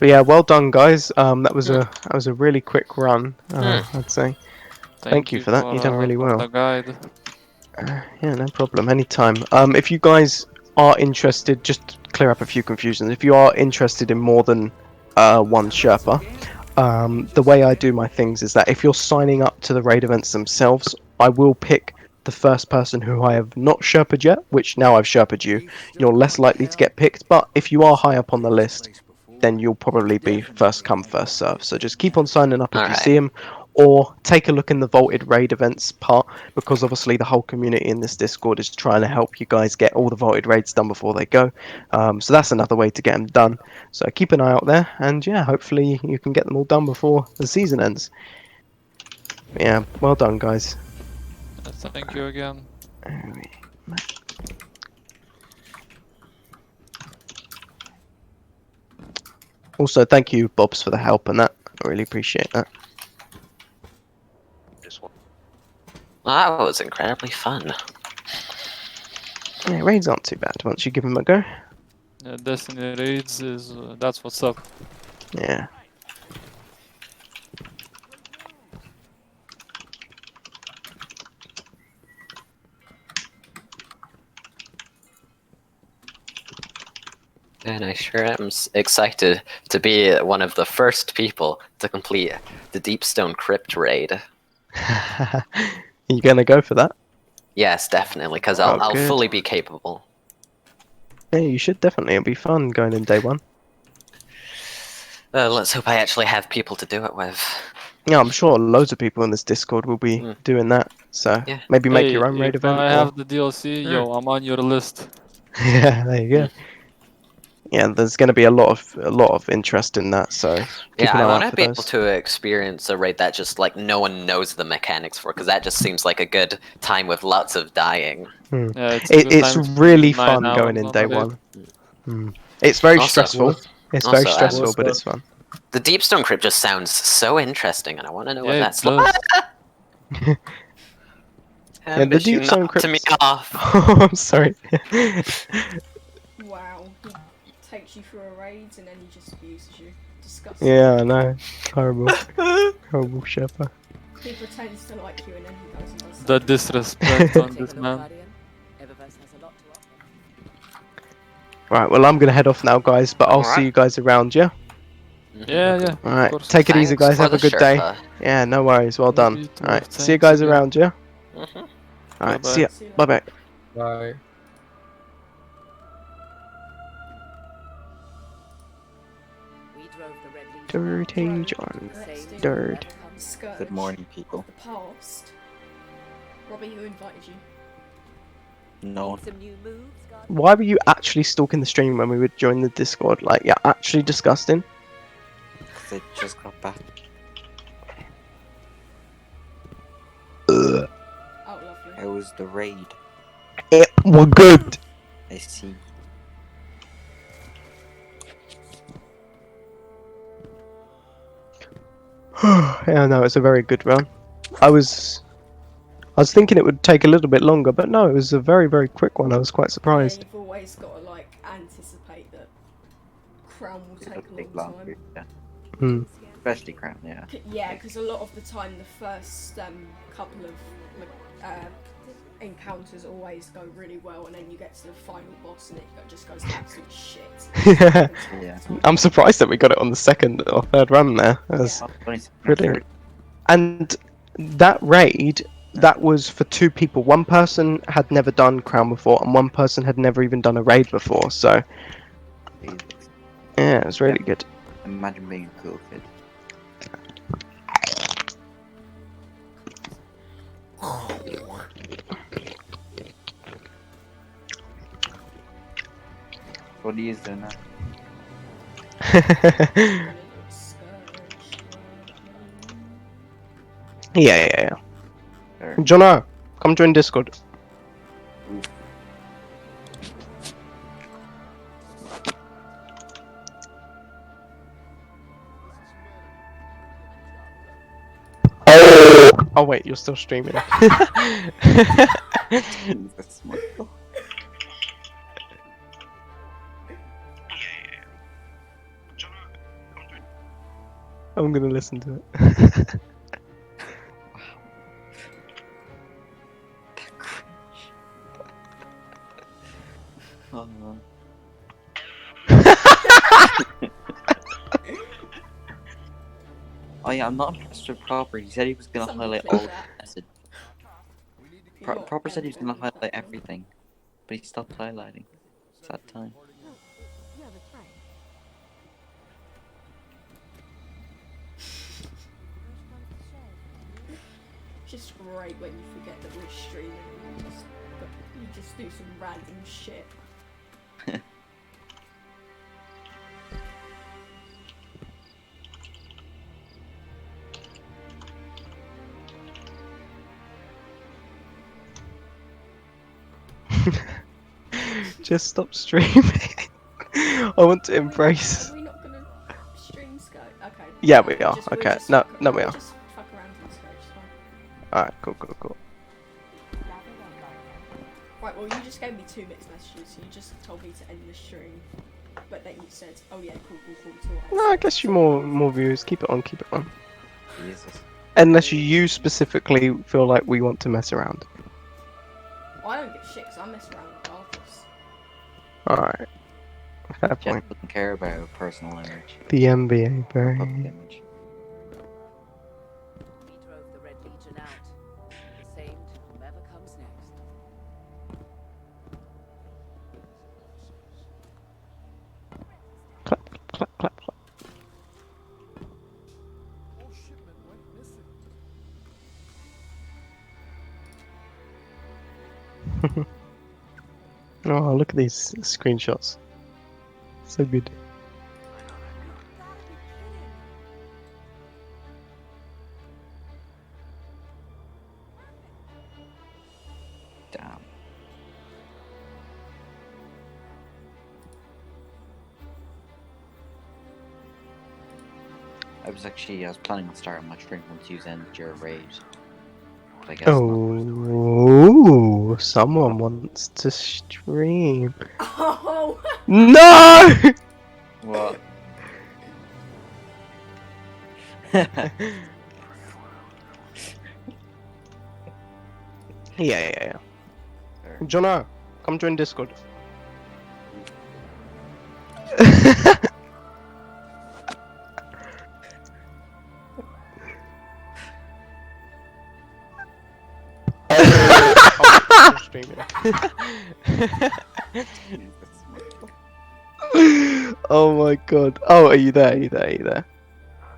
But yeah, well done, guys. That was a really quick run. I'd say. Thank you for that. You done really for well. The guide. Yeah, no problem. Anytime. If you guys are interested, just to clear up a few confusions. If you are interested in more than one Sherpa, the way I do my things is that if you're signing up to the raid events themselves, I will pick the first person who I have not Sherpa'd yet, which now I've Sherpa'd you. You're less likely to get picked, but if you are high up on the list, then you'll probably be first come, first serve. So just keep on signing up if you Alright. see them, or take a look in the vaulted raid events part, because obviously the whole community in this Discord is trying to help you guys get all the vaulted raids done before they go. So that's another way to get them done. So keep an eye out there, and yeah, hopefully you can get them all done before the season ends. Yeah, well done, guys. Thank you again. Also, thank you, Bobs, for the help and that. I really appreciate that. Just one. That was incredibly fun. Yeah, raids aren't too bad once you give them a go. Destiny raids is that's what's up. Yeah. And I sure am excited to be one of the first people to complete the Deepstone Crypt raid. You gonna go for that? Yes, definitely, because Oh, I'll good. fully be capable. Yeah, you should definitely. It'll be fun going in day one. Let's hope I actually have people to do it with. Yeah, I'm sure loads of people in this Discord will be Mm. doing that. So Yeah. maybe make Hey, your own raid if event. I Or... have the DLC, yo, I'm on your list. yeah, there you go. Mm. Yeah, there's going to be a lot of interest in that. So keep Yeah, an I eye want out to for be able those. to experience a raid that just like no one knows the mechanics for, because that just seems like a good time with lots of dying. Yeah, it's a good It's time to really spend 9 fun going hours in on day a raid. one. It's very Also- stressful. It's very also, stressful, but it's fun. The Deepstone Crypt just sounds so interesting, and I want to know what Yeah, it that's does. like. Yeah, the Ambush, you Deep Zone knocked me Crypts. off. Oh, I'm sorry. Wow, he takes you through a raid and then he just abuses you. Disgusting. Yeah, I know. Horrible. Horrible Sherpa. He pretends to like you and then he goes and does The something. disrespect on this man. Right, well, I'm going to head off now, guys, but I'll see Alright. you guys around, yeah? Yeah, yeah. Of Alright, course. take it easy, Thanks guys. for Have the a good day. Sherpa. Yeah, no worries. Well Yeah, done. you too. Alright, see you Thanks guys again. around, yeah? Mhm. Alright, Bye-bye. see ya. See you later. Bye-bye. Bye. Dirty John. Let's do Dirt. Scourge. Good morning, people. The past. Robbie, who invited you? No, Why were you actually stalking the stream when we would join the Discord? Like, you're actually disgusting. because I just got back. Oh, lovely. How was the raid? It was good. I see. Yeah, no, it's a very good run. I was thinking it would take a little bit longer, but no, it was a very, very quick one. I was quite surprised. Yeah, you've always got to like anticipate that Crown will take It'll a take long longer, time. yeah. Hmm. Especially Crown, yeah. Yeah, because a lot of the time the first couple of encounters always go really well, and then you get to the final boss and it just goes to absolute shit. Yeah. Yeah. I'm surprised that we got it on the second or third run there. That's brilliant. And that raid, that was for two people. One person had never done Crown before, and one person had never even done a raid before. So, yeah, it was really good. Imagine being a cool kid. What are you doing now? Yeah. Or- Jono, come join Discord. Oh wait, you're still streaming. Jesus, Michael. I'm gonna listen to it. Oh yeah, I'm not impressed with Proper. He said he was gonna Somebody highlight click all of that. the message. You're not Proper said he was gonna editing highlight properly. everything, but he stopped highlighting. It's that time. Yeah, that's right. It's just great when you forget that we're streaming and you just do some random shit. Just stop streaming. I want to embrace. Are we not gonna stream Skype? Okay. Yeah, fine. we are. We'll Okay. just No, fuck- no, we we'll are. just fuck around on Skype, it's fine. Alright, cool, cool, cool. Right, well, you just gave me 2 mixed messages. You just told me to end the stream, but then you said, "Oh yeah, cool, twice." No, I guess you more views. Keep it on, keep it on. Jesus. Unless you specifically feel like we want to mess around. I don't give shit because I mess around regardless. Alright. Fair Jeff point. doesn't care about a personal image. The NBA, Public bro. image. We drove the Red Legion out. The same to whomever comes next. Clap, clap, clap, clap. Oh, look at these screenshots. So good. Damn. I was planning on starting my stream once you end your raid. But I guess not. Oh, someone wants to stream. Oh! No! What? Yeah. Jono, come join Discord. Oh my god. Oh, are you there? Are you there?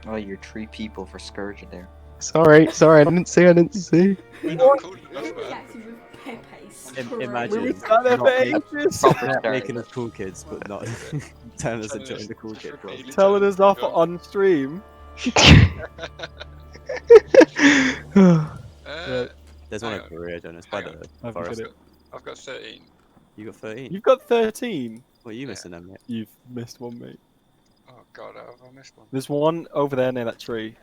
Oh, you're 3 people for Scourge there. Sorry, I didn't see. We're not cool enough, man. Reacting with Pepe's Imagine We sat there for not ages. Proper not start. making us cool kids, but not telling us to join the cool kid club. Telling us off on stream. There's one over here, Jonas, by the I've forest. got it. I've got 13. You got 13? You've got 13. What are you missing then, mate? You've missed one, mate. Oh god, have I missed one? There's one over there near that tree.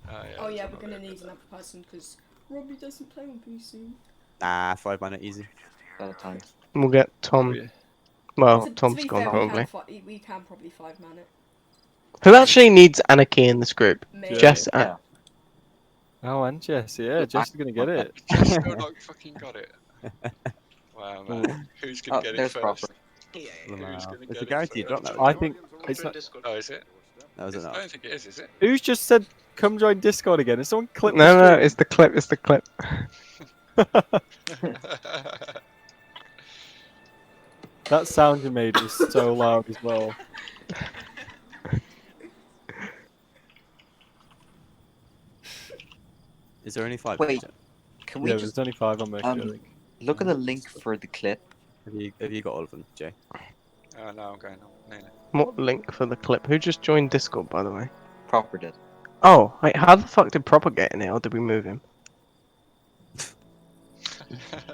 Oh yeah, there's we're one gonna there. need another person because Robbie doesn't play on PC. Nah, 5 minute easy. At a time. We'll get Tom. Yeah. Well, To Tom's be gone fair, probably. we can probably 5-man it. Who actually needs anarchy in this group? Me. Yeah. Jess. Yeah. Oh, and Jess, yeah, Jess is gonna get it. Just still not fucking got it. Wow, man. Who's gonna Oh, get it there's first? Proper. Who's Wow. gonna It's get a it guarantee first? drop that. I think it's not. Oh, is it? That was I enough. don't think it is it? Who's just said come join Discord again? Is someone clipped? No, it's the clip. It's the clip. That sound you made was so loud as well. Is there only 5? Wait. Can we Yeah, just there's only 5 on Mercury, I um, think. look at the link for the clip? Have you got all of them, Jay? Oh no, I'm going on. Nearly. What link for the clip? Who just joined Discord, by the way? Proper did. Oh, wait, how the fuck did Proper get in here, or did we move him?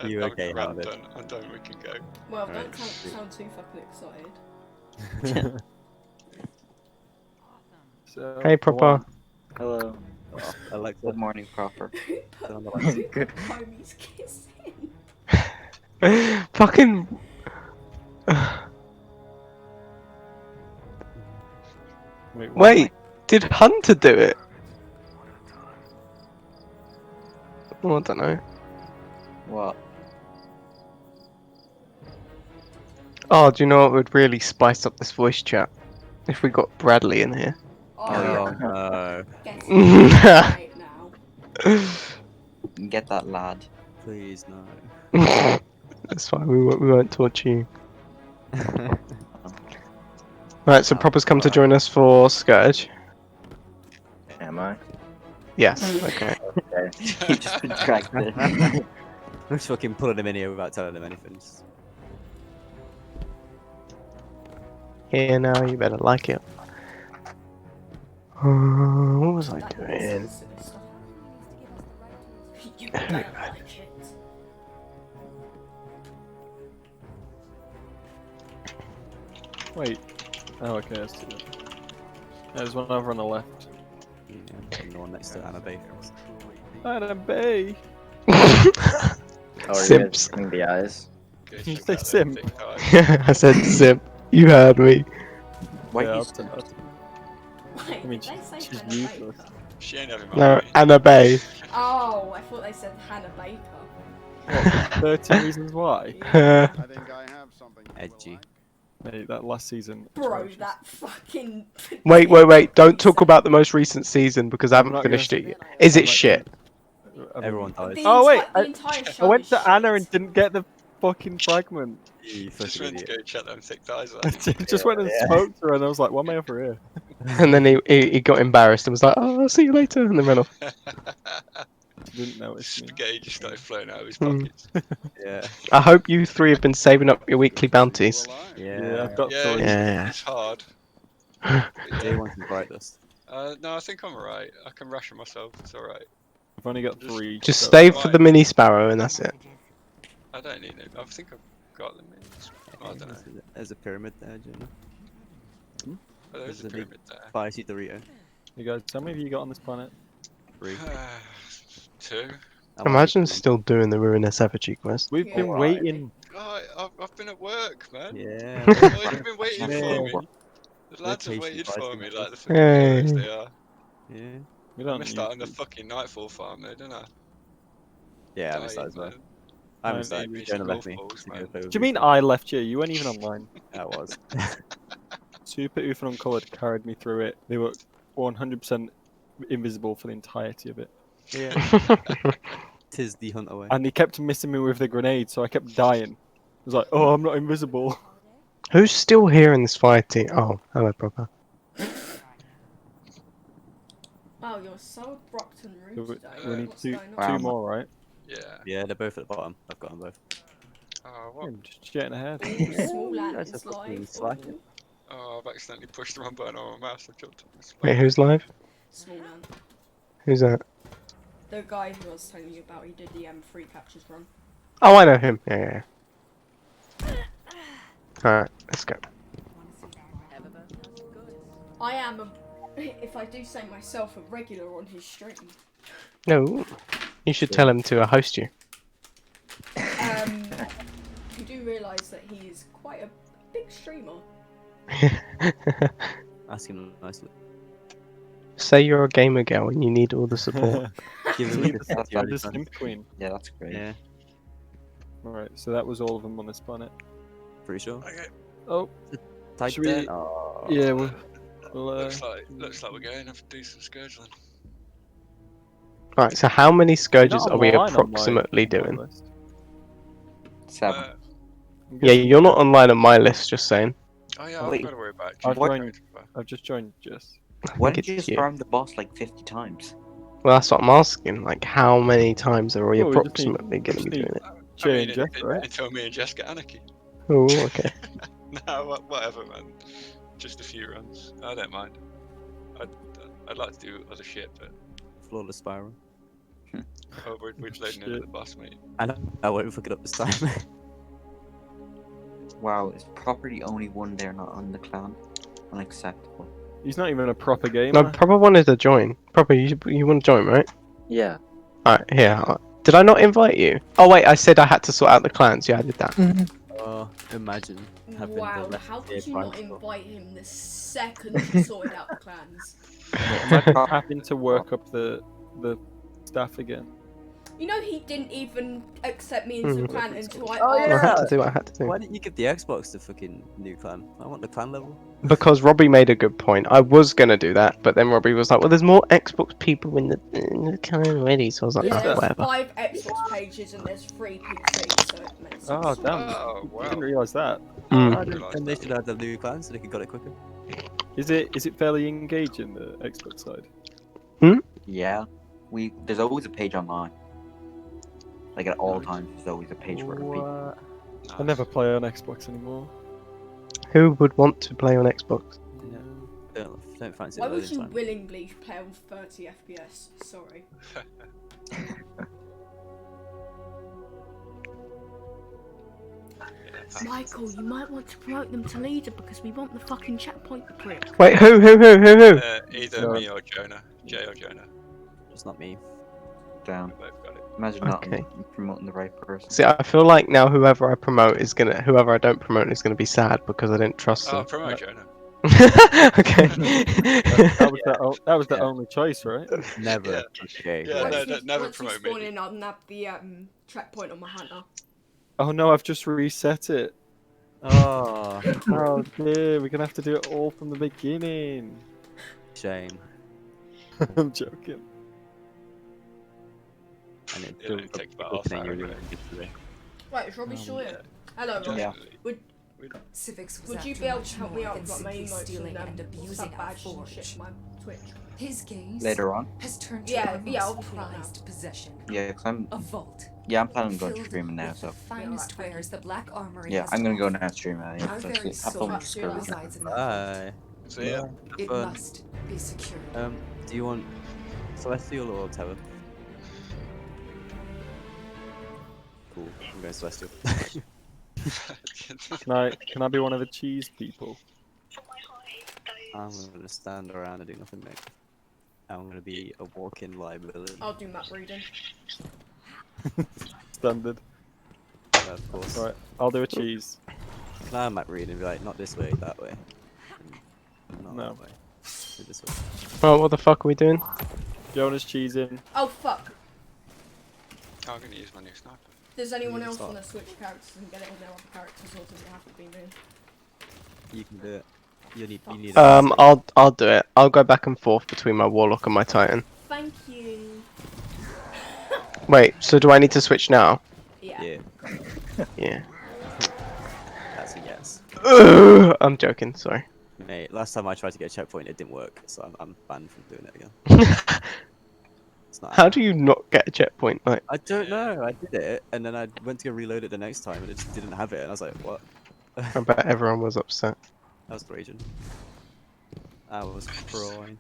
You No, okay, right, Hamid? I'm done, we can go. Well, Alright. don't sound too fucking excited. So, Hey, go Proper. on. Hello. Alexa. Good morning, Proper. turn on the lights. Good. Homies kissing. Fucking. Wait, what? Wait, did Hunter do it? Oh, I don't know. What? Oh, do you know what would really spice up this voice chat? If we got Bradley in here. Oh, yeah. no. Get it right now. Get that lad. Please, no. That's fine, we won't torture you. Right, so Proper's come to join us for Scourge. Am I? Yes, okay. He just been dragged in. I'm just fucking pulling him in here without telling him anything. Here now, you better like it. What was I That doing? silly stuff. You better like it. Wait. Oh, okay, that's two. There's one over on the left. Yeah, and the one next to Anna Bay. Anna Bay! Oh, are you Simps. guys giving the eyes? Did you say simp? I said simp. You heard me. Why Yeah, you I'll still tell her. Wait, I mean, did they say she's Hannah useless. Baker? She ain't having my No, money. Anna Bay. Oh, I thought they said Hannah Baker. What, 13 Reasons Why? Yeah. I think I have something you will Edgy. like. Mate, that last season. Bro, atrocious. that fucking. Wait. Don't talk about the most recent season because I I'm haven't not finished gonna- it yet. Is I'm it not shit? Everyone dies. Oh, wait, The entire I show went is to Anna shit. and didn't get the fucking fragment. You Just fucking went to idiot. go check them thick thighs I out. just went and spoke to her and I was like, why am I over here? And then he got embarrassed and was like, "Oh, I'll see you later," and then ran off. She didn't notice me. Spaghetti just started flowing out of his Hmm. pockets. Yeah. I hope you three have been saving up your weekly bounties. Yeah, I've got Yeah, three. Yeah. it's hard. Day one from Bright Dust. No, I think I'm alright. I can ration myself. It's alright. I've only got three. Just so- stay for the mini sparrow and that's it. I don't need it. I think I've got them. I don't know. There's a pyramid there, Jonah. Oh, there's a a big pyramid there. Spicy Dorito. You guys, how many have you got on this planet? 3. 2. Imagine still doing the Ruinous Effigy quest. We've Yeah. been waiting. Oh, I've been at work, man. Yeah. Oh, you've been waiting Yeah. for me. The lads have patient waited for biting me us. like the fucking heroes they are. Yeah. We I don't missed need out on the to. fucking Nightfall farm though, didn't I? Yeah, I missed that Dying, as well. man. I missed that. Missed Jonah golf left me. balls, to man. go play with Do you mean you. I left you? You weren't even online. That was. Super Oof and Uncoloured carried me through it. They were 100% invisible for the entirety of it. Yeah. Tis the hunt away. And they kept missing me with the grenade, so I kept dying. I was like, oh, I'm not invisible. Who's still here in this fighting? Oh, hello, Proper. Wow, you're so abrupt and So rude we, today. we need What's two, going on? two more, right? Yeah. Yeah, they're both at the bottom. I've got them both. Oh, Yeah, what? I'm just getting ahead. Ooh, small land Guys are is fucking live. slacking. Ooh, Oh, I've accidentally pushed the wrong button on my mouse. I've jumped on this. Wait, who's live? small land. Who's that? The guy who I was telling you about, he did the free captures run. Oh, I know him. Yeah. Alright, let's go. I am, if I do say myself, a regular on his stream. No, you should tell him to host you. You do realise that he is quite a big streamer. Ask him nicely. Say you're a gamer girl and you need all the support. Give him Leave the the sexy I'm the OnlyFans. Simp Queen. Yeah, that's great. Yeah, Alright, so that was all of them on this planet. pretty sure. Okay. Oh, Type should there. we- Oh. yeah, we'll Looks like we're going to do some scourge then. Right, so how many scourges not are we online on my- approximately on my doing? list. 7. Uh, I'm Yeah, guessing- you're not online on my list, just saying. oh yeah, I've Wait. got to worry about I've June. joined- I've just joined Jess. I Why think did you it's just farm the boss like 50 times? Well, that's what I'm asking. Like, how many times are we Well, we just need- approximately going to just be need- doing it? Jay and Jess, right? Until me and Jess get anarchy. Oh, okay. No, whatever, man. Just a few runs. I don't mind. I'd like to do other shit, but Flawless spiral. we're loading into the boss, mate. I know. I won't fuck it up this time. Wow, is property only one there not on the clan? Unacceptable. He's not even a proper gamer. No, Proper wanted to join. Proper, you want to join, right? Yeah. Alright, here. Did I not invite you? Oh, wait, I said I had to sort out the clans. Yeah, I did that. Oh, imagine having Wow, the how left could you ear not prime spot. invite him the second you sorted out the clans? Imagine having to work up the staff again. You know he didn't even accept me into the clan until I Oh, asked yeah. I had him. to do what I had to do. Why didn't you give the Xbox to fucking new clan? I want the clan level. Because Robbie made a good point. I was gonna do that, but then Robbie was like, "Well, there's more Xbox people in the clan already," so I was like, Yeah, "Oh, there's whatever." 5 Xbox pages and there's 3 PC, so it makes Oh sense. damn! Oh, I didn't wow. realise that. Mm. I I didn't, realised and they that. should have the new clan so they could got it quicker. Is it fairly engaging, the Xbox side? Yeah. There's always a page online. Like at all Nice. times, there's always a page for people. What? Nice. I never play on Xbox anymore. Who would want to play on Xbox? Yeah. Don't fancy Why the would loading you time. willingly play on 30 FPS? Sorry. Michael, you might want to promote them to leader because we want the fucking checkpoint, prick. Wait, who? Either me or Jonah. Jay or Jonah. It's not me. Damn. We both got it. Imagine not Okay. promoting the right person. See, I feel like now whoever I don't promote is gonna be sad because I didn't trust Oh, them. promote Jonah. Okay. That was the Yeah. only choice, right? Never. Yeah. Okay. Yeah, right. no, never once you promote spawn me. in, I'll nab the checkpoint on my hunter. Oh no, I've just reset it. Oh, Oh dear, we're gonna have to do it all from the beginning. shame. I'm joking. And it Yeah, it takes about half an hour anyway. Wait, is Robbie still here? Hello, Robbie. Yeah. Civics was Would you after be able much to help more me out than with like, my simply emotes stealing and abusing sub our badges and forge. shit for my Twitch? His gaze Later on. has turned to Yeah, our yeah, most I'll do that now. prized possession. Yeah, cause I'm. A vault. Yeah, I'm planning on going filled streaming now, with so. the finest wares the Black Armory Yeah, has I'm to gonna go offer. now stream now. Yeah, Our so very have fun soul with the scurvy. resides in that vault. Bye. So yeah. It Fun. must be secured. Do you want Celestial or Tether? Cool. I'm going Celestial. Can I be one of the cheese people? I'm gonna stand around and do nothing, mate. I'm gonna be a walk-in liability. I'll do map reading. Standard. Of course. Right, I'll do a cheese. Can I map read and be like, not this way, that way? And not No. that way. Do this way. Oh, what the fuck are we doing? Jonah's cheesing. Oh fuck. I'm gonna use my new sniper. Does anyone else start. want to switch characters and get it on their other characters, or does it have to be me? You can do it. You need I'll do it. I'll go back and forth between my Warlock and my Titan. Thank you. Wait, so do I need to switch now? Yeah. Yeah, Yeah. that's a yes. I'm joking, sorry. Mate, last time I tried to get a checkpoint, it didn't work, so I'm banned from doing it again. It's not How do you not get a checkpoint? Like, I don't know. I did it, and then I went to go reload it the next time, and it just didn't have it. And I was like, "What?" I bet everyone was upset. I was raging. I was crying.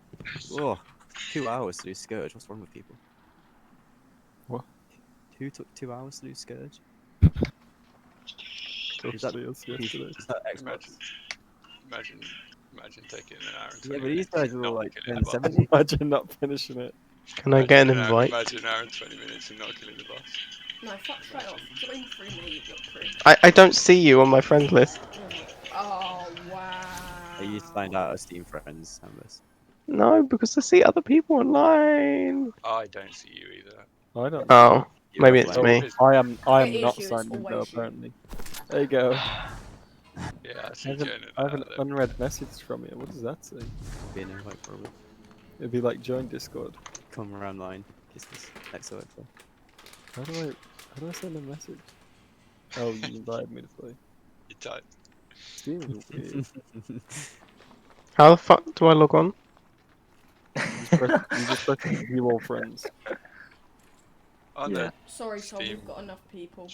Oh, 2 hours to do Scourge. What's wrong with people? What? Who took 2 hours to do Scourge? Yesterday. Is that Xbox? Imagine taking an hour and 20 Yeah, but these minutes guys and are all not like killing the boss. 70. Imagine not finishing it. Can I get an invite? Imagine an hour and 20 minutes and not killing the boss. No, fuck straight off. Join through me, you little prick. I don't see you on my friend list. Oh wow. You find out as Steam friends, Ambers. No, because I see other people online. I don't see you either. I don't. Oh, You're maybe it's offline. me. I am It not is you, it's signed in though, always you. apparently. There you go. Yeah, I I see have an, Jonah. I have an unread message from you. What does that say? Be an invite probably. It'd be like join Discord. Come around line. Kisses. XOXO. How do I send a message? Oh, you invited me to play. You type. Steam is weird. How the fuck do I log on? You just press view all friends. On Yeah. the Sorry, Tom, Steam. we've got enough people.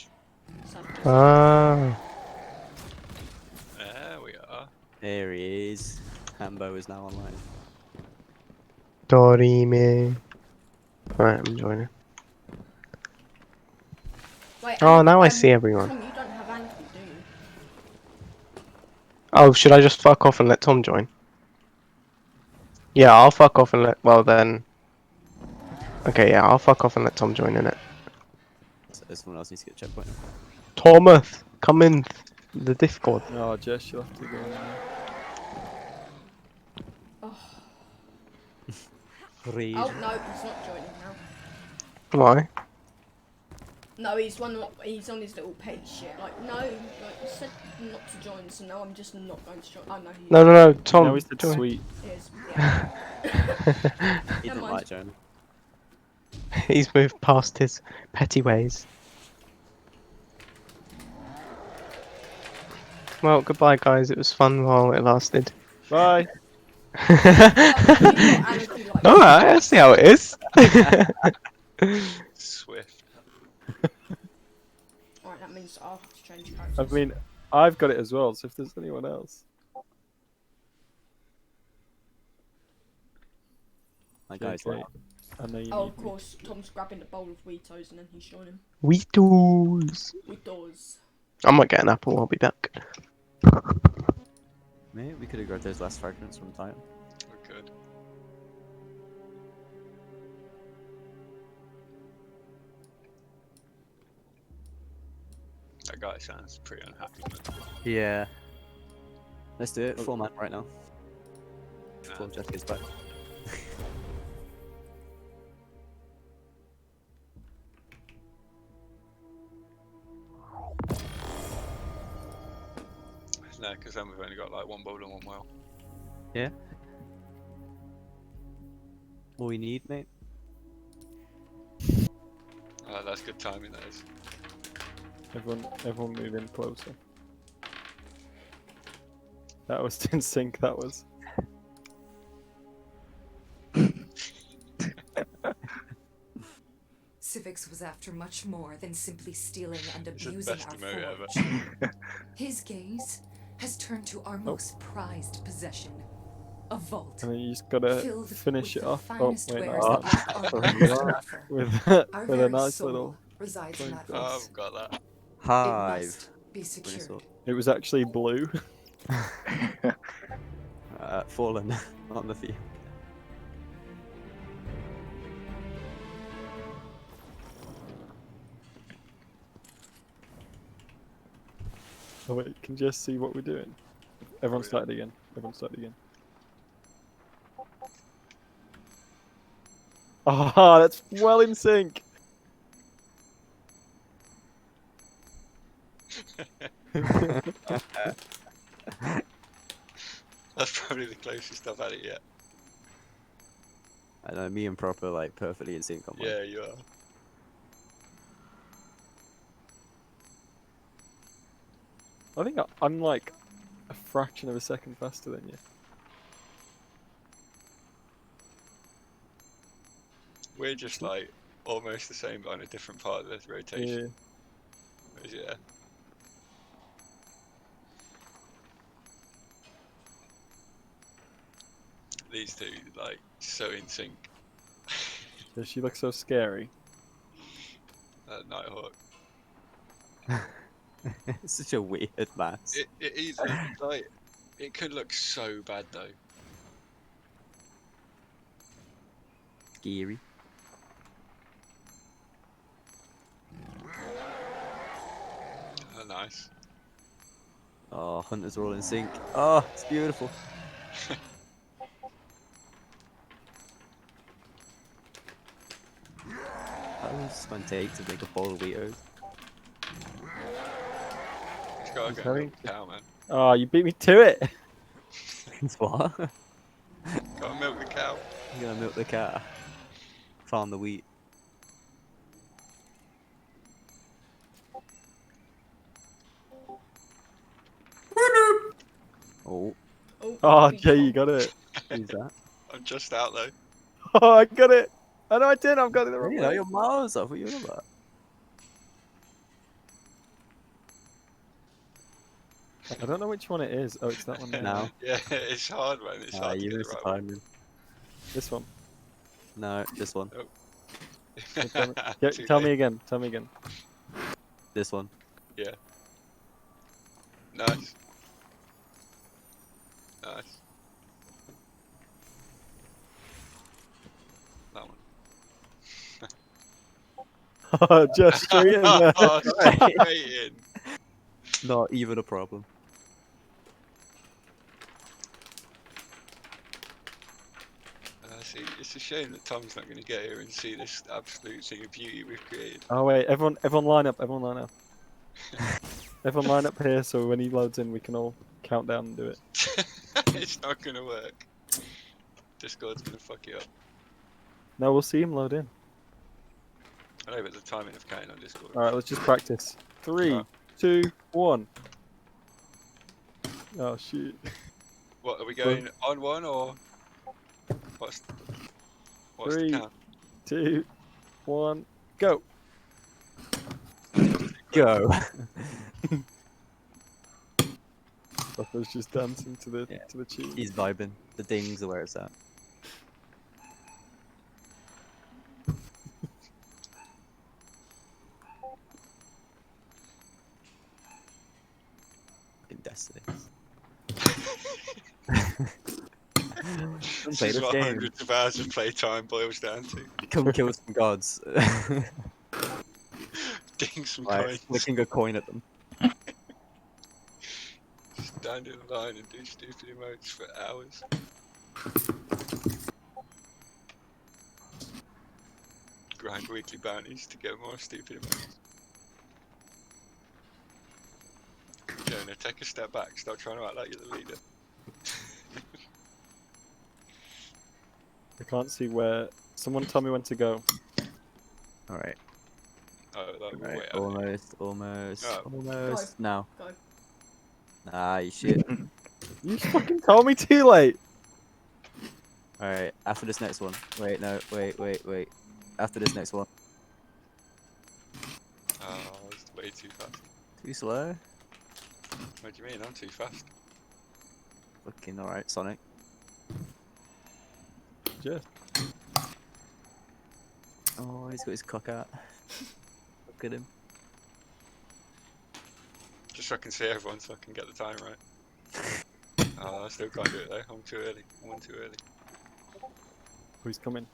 Ah. There we are. There he is. Hambo is now online. Dorime. Alright, I'm joining. Wait, Oh, and, now I see everyone. Tom, you don't have ankle, do you? Oh, should I just fuck off and let Tom join? Yeah, I'll fuck off and let. Well then. Okay, yeah, I'll fuck off and let Tom join in it. So someone else needs to get a checkpoint. Thomas, come in the Discord. Oh, Jess, you'll have to go in there. Read. Oh no, he's not joining now. Why? No, he's he's on his little page shit. Like, no, like, you said not to join, so no, I'm just not going to join. Oh no, he No, Tom. Now he's the join. sweet. is. Yeah. He Never didn't mind. like Jonah. He's moved past his petty ways. Well, goodbye, guys. It was fun while it lasted. Bye. Alright, I see how it is. Swift. Alright, that means I'll have to change I characters. mean, I've got it as well, so if there's anyone else. My guy's Okay. like, I know you Oh, need of me. course, Tom's grabbing a bowl of Weetos and then he's joining. Weetos. Weetos. I might get an apple. I'll be back. mate, we could have grabbed those last fragments from Titan. We could. That guy sounds pretty unhappy. Yeah. Let's do it. 4 man right now. Nah. Before Jeff gets back. No, because then we've only got like one bowl and one well. Yeah. All we need, mate. Oh, that's good timing, that is. Everyone move in closer. That was in sync, that was. Civics was after much more than simply stealing and It's the abusing best our emote ever. forge. His gaze has turned to our most prized possession, a vault. And then you just gotta filled finish with it the off. Oh, finest wait, wares no. that black armor has to offer. with Our with a very nice soul little. resides in that Oh, vault. I've got that. It Hive. must be secured. It was actually blue. Fallen on the field. Oh wait, can you just see what we're doing? Everyone started again. Everyone started again. Ah, that's well in sync. That's probably the closest I've had it yet. I know, me and Proper like perfectly in sync on mine. Yeah, you are. I think I'm like a fraction of a second faster than you. We're just like almost the same, but on a different part of the rotation. Yeah. These two, like, so in sync. Does she look so scary? Nighthawk. It's such a weird mask. It is like, it could look so bad though. Scary. Oh, nice. Oh, hunters are all in sync. Oh, it's beautiful. How long does this take to make a bowl of Weetos? Just gotta He's go having milk the cow, man. Oh, you beat me to it. What? Gotta milk the cow. You gotta milk the cat. Farm the wheat. Oh. Oh, Jay, you got it. Who's that? I'm just out though. Oh, I got it. Oh no, I didn't. I've got it the wrong You way. know, you're miles off. What are you on about? I don't know which one it is. Oh, it's that one there. Now. Yeah, it's hard, man. It's hard to you get missed the the right one. timing. This one. No, this one. Yeah, Too tell late. me again. Tell me again. This one. Yeah. Nice. Nice. That one. Oh, just straight in there. Oh, straight in. Not even a problem. See, this a shame that Tom's not going to get here and see this absolute thing of beauty we've created. Oh wait, everyone line up, everyone line up. Everyone line up here so when he loads in we can all count down and do it. It's not going to work. Discord's going to fuck it up. No, we'll see him load in. I know, but the timing of counting on Discord. Alright, let's just practice. 3, 2, 1. Oh shoot. What, are we going on one or what's 3, the count? 2, 1, go! Go. Buffalo's just dancing to the tune. He's vibing. The dings are where it's at. Fucking Destiny. This Play is this what game. hundreds of hours of playtime boils down to. Come kill some gods. Ding some Like, coins. flicking a coin at them. Stand in line and do stupid emotes for hours. Grind weekly bounties to get more stupid emotes. Jonah, take a step back. Stop trying to act like you're the leader. I can't see where. Someone tell me when to go. Alright. Oh, that will Right, wait. almost. Oh. Almost. Now. Go. Ah, you shit. You fucking told me too late! Alright, after this next one. Wait, no, wait. After this next one. Oh, it's way too fast. Too slow? What do you mean? I'm too fast. Fucking alright, Sonic. Just. Oh, he's got his cock out. Look at him. Just so I can see everyone so I can get the time right. Oh, I still can't do it though. I'm too early. I'm one too early. Who's coming?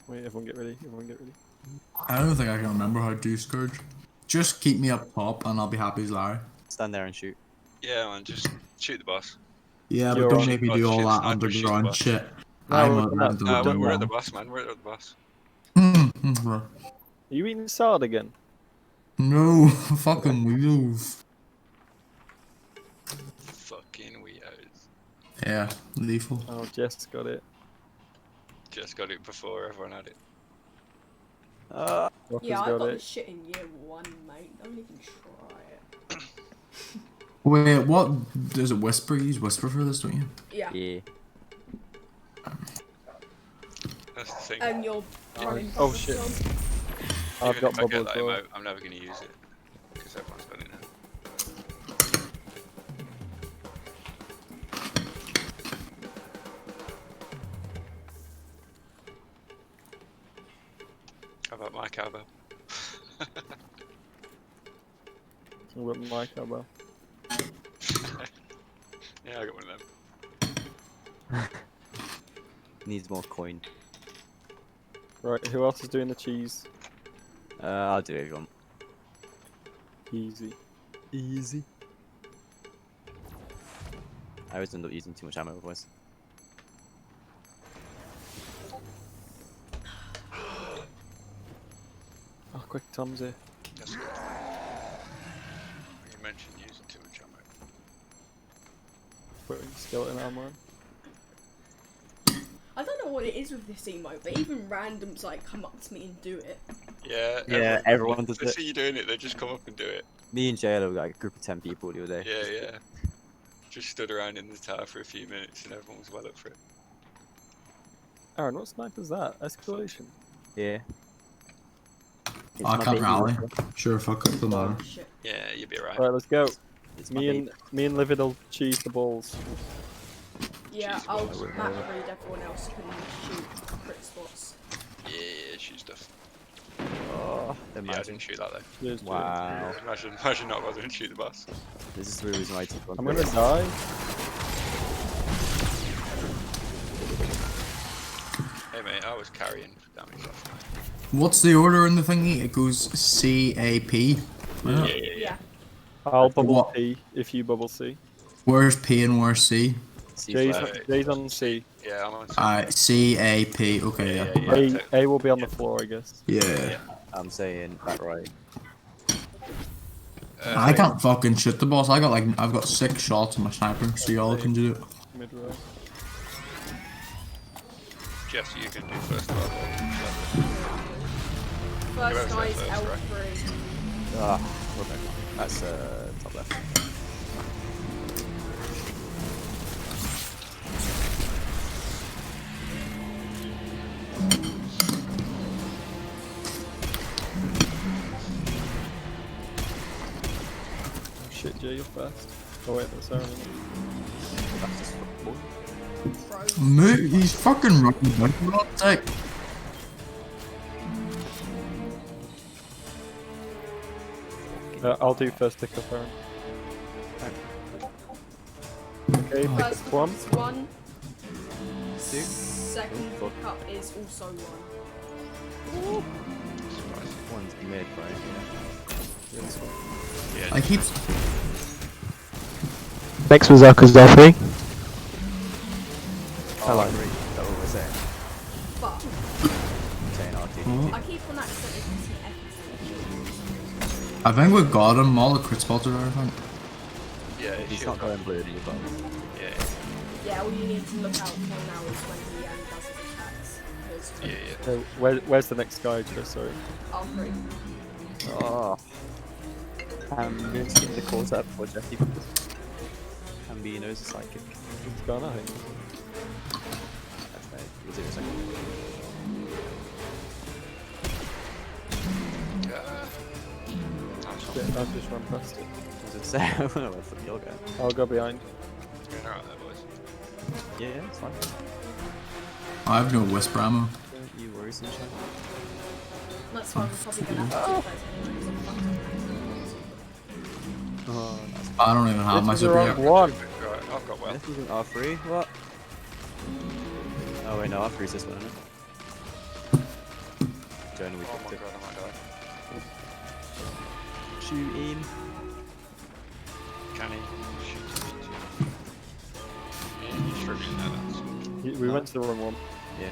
Wait, everyone get ready. Everyone get ready. I don't think I can remember how to do Scourge. Just keep me up top and I'll be happy as Larry. Stand there and shoot. Yeah, man, just shoot the boss. Yeah, You're but don't on. make me Oh, do all shit, that sniper, shoot the underground boss. shit. No, I'm we're not not. We're at the done. boss, man. We're at the boss. Are you eating salad again? No, fucking wheels. Fucking weirdos. Yeah, lethal. Oh, Jess got it. Just got it before everyone had it. Rockers Yeah, I got got it. this shit in year 1, mate. Don't even try it. Wait, what? Does it whisper? You use whisper for this, don't you? Yeah. Yeah. That's the thing. And you're running Oh, bubbles, shit. John. I've Even got if I get bubble that as well. emote, I'm never going to use it. Because everyone's got it now. How about my cowbell? What my cowbell? Yeah, I got one of them. Needs more coin. Right, who else is doing the cheese? I'll do it if you want. Easy. Easy. I always end up using too much ammo otherwise. Oh, quick, Tom's here. That's good. You mentioned using too much ammo. Putting skeleton armor on. I don't know what it is with this emote, but even randoms like come up to me and do it. Yeah, everyone does they it. see you doing it, they just come up and do it. Me and JLo got like a group of 10 people the other day. Yeah. Just stood around in the tower for a few minutes and everyone was well up for it. Aaron, what sniper's that? Escalation. Yeah. It's I my can't baby rally. Whisper. Sure, fuck up the matter. Oh, shit. Yeah, you'd be alright. Alright, let's go. It's my Me and Livid will cheese the balls. Yeah, Jeez, I'll balls. map read everyone else who can shoot crit spots. Yeah, shoot stuff. Oh, Yeah, I imagine. didn't shoot that though. Cheers, Wow. Imagine not bothering to shoot the boss. This is the reason why I took one. I'm gonna die. Hey mate, I was carrying damage last night. What's the order in the thingy? It goes CAP. Yeah. I'll bubble What? P if you bubble C. Where's P and where's C? Jay's on C. Yeah, I'm on C. Alright, C-A-P. Okay, yeah. A will be on the floor, I guess. Yeah. I'm saying back right. I can't fucking shoot the boss. I've got 6 shots on my sniper, so y'all can do it. Mid right. Jess, you can do first level. First guy's L3. Ah, okay. That's top left. Oh shit, Jay, you're fast. Oh wait, that's Aaron. Fastest football. Mate, he's fucking running back for God's sake. I'll do first pick up, Aaron. Okay, pick First up one. is 1. Second pick up is also 1. One's mid, right? Yeah. Yeah. I keep. Next was L3. Hello. Is that what we're saying? But Saying RT. I keep on accidentally pressing F. I think we got him. All the crit spots are there, I think. Yeah, He's not going blue, do you, but... Yeah. Yeah, all you need to look out for now is when he does his attacks. Yeah. So where's the next guy, Jay? Sorry. R3. Oh. I'm going to get the calls up before Jesse. Ambino's a psychic. He's gone, I think. That's right. We'll do a second. Yeah, I've just run past it. What does it say? I don't know where the fuck you're going. I'll go behind. Going alright there, boys. Yeah, it's fine. I have no whisper ammo. Don't you worry, sunshine. That's why we're probably gonna have to do those anyways. Oh, that's I don't even have my This is the super wrong yet. one. Right, I've got well. This isn't R3, what? Oh wait, no, R3's this one, isn't it? Jonah, we Oh picked my it. god, I might die. Shoot in. Can he shoot me too? Yeah, he's struggling now. We went to the wrong one. Yeah.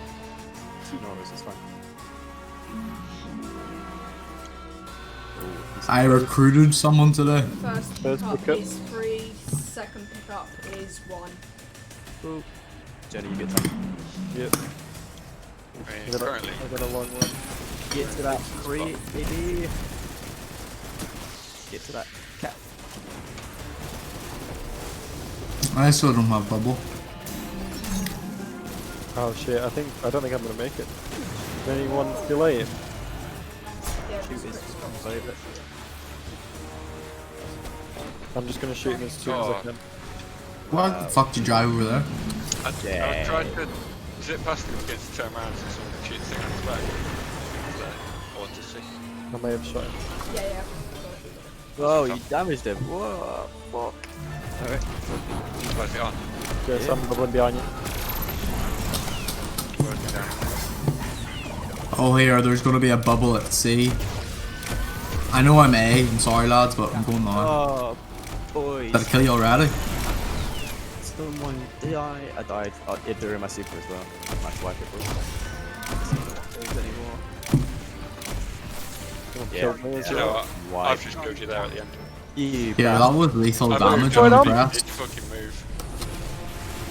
No worries, it's fine. Oh, I recruited someone today. First First pick up pickup. is 3, second pick up is 1. Cool. Jenny, you get time. Yep. I I got currently. I got a long one. Get to that tree, baby. Get to that cat. I still don't have bubble. Oh shit, I don't think I'm gonna make it. Did anyone delay it? Yeah, Shoot just is critical. save it. I'm just gonna shoot him as soon as I can. What the fuck did you drive over there? I tried to zip past him against to turn around so someone could shoot the thing on his back. I want to see. I may have shot him. Yeah. Whoa, you damaged him. Whoa, fuck. Alright. Where's it on? Yes, Yeah. I'm bubbling behind you. Where's it down? Oh, here, there's gonna be a bubble at C. I know I'm A. I'm sorry, lads, but I'm going now. Oh, boys. Did I kill you already? Someone did I died during my super as well. My swipe it was. Anymore. Kill me as You know well. what? I've just killed you there at the end. You Yeah, that was lethal I damage. moved. I'm on. impressed. Did you fucking move?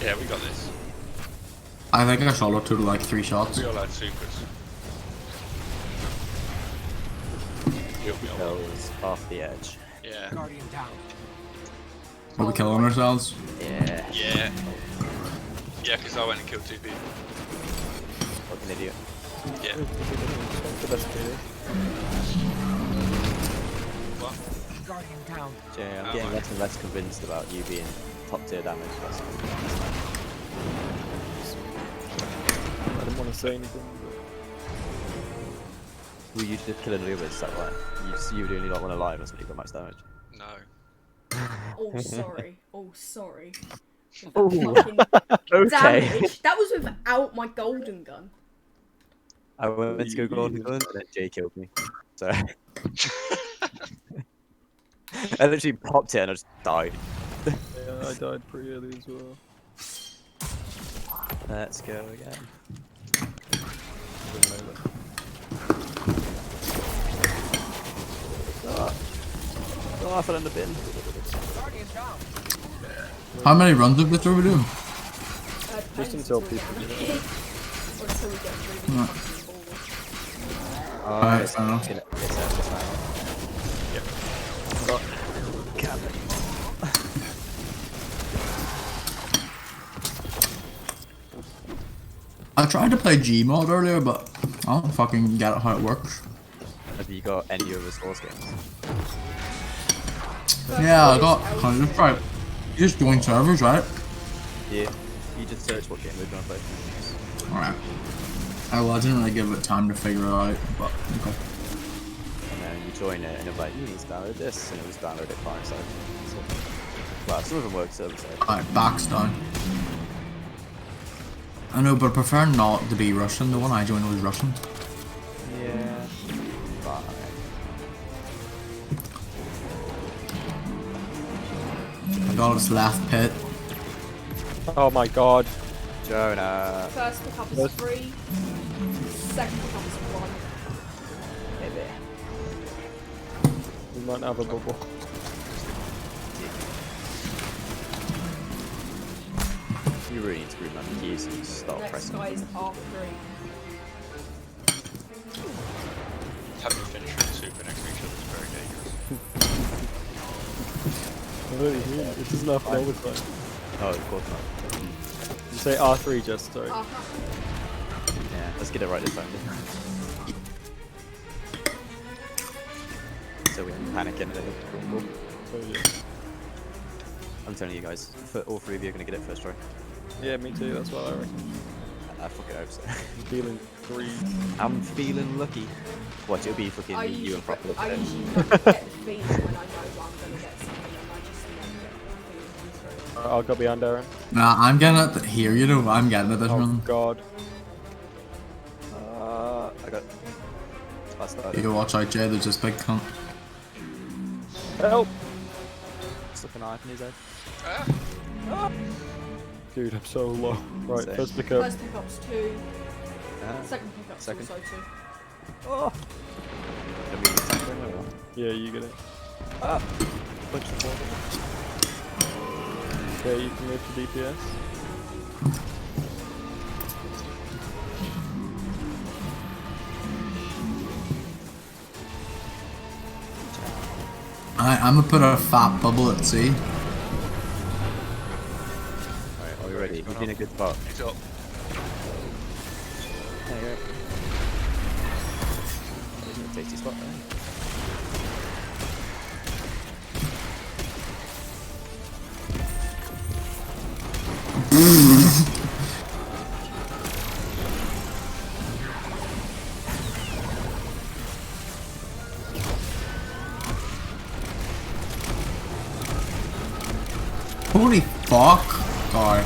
Yeah, we got this. I think I shot her to like 3 shots. We all had supers. Killed me all. Kills off the edge. Yeah. Are we killing ourselves? Yeah. Yeah. Yeah, because I went and killed 2 people. Fucking idiot. Yeah. The best player. What? Jay, I'm Oh, getting my. less and less convinced about you being top tier damage. That's I didn't want to say anything. Were you just killing the others? Is that why? You really not want to lie, must you got max damage. No. Oh, sorry. Oh, sorry. Oh, Fucking okay. damage. That was without my golden gun. I went to go golden gun and then Jay killed me. So I literally popped it and I just died. Yeah, I died pretty early as well. Let's go again. Oh, I fell in the bin. How many runs of this are we doing? Just until people get it. Or until we get really Right. fucking bored. Alright, fair enough. I tried to play Gmod earlier, but I don't fucking get it how it works. Have you got any of the Source games? Yeah, I got. I just tried. You just join servers, right? Yeah. You just search what game we're gonna play. Alright. I didn't really give it time to figure it out, but okay. And then you join it and it's like, you need to download this, and it was download it client side. So, well, some of them work server side. Alright, backs down. I know, but I prefer not to be Russian. The one I joined was Russian. Yeah. Fine. I got his left pit. Oh my god. Jonah. First pickup is 3. Second pickup is 1. Maybe. We might have a bubble. You really need to remember the keys and start Next pressing. guy is R3. Having finished with super next to each other is very dangerous. What do you mean? It doesn't happen all the time. Oh, of course not. You say R3 just, sorry. Yeah, let's get it right this time. So we don't panic in it. So, yeah. I'm telling you guys, all three of you are gonna get it first try. Yeah, me too, that's what I reckon. I fucking hope so. I'm feeling 3. I'm feeling lucky. Watch, it'll be fucking you and proper I usually don't get the feeling when I know I'm gonna get something and I just never get the feeling through. Alright, I'll go behind Aaron. Nah, I'm getting it here, you know. I'm getting it this Oh run. god. I got... I started. You go watch out, Jay. There's this big cunt. Help! Stuck a knife in his head. Dude, I'm so low. Right, Same. first pickup. First pickup's 2. Ah. Second pickup's Second. also 2. Oh! Can we attack him or what? Yeah, you get it. Ah! Bunch of water. Okay, you can move to DPS. I'm gonna put a fat bubble at sea. Alright, are you ready? You've been in a good spot. It's up. There you go. There's a tasty spot there. Holy fuck! Sorry.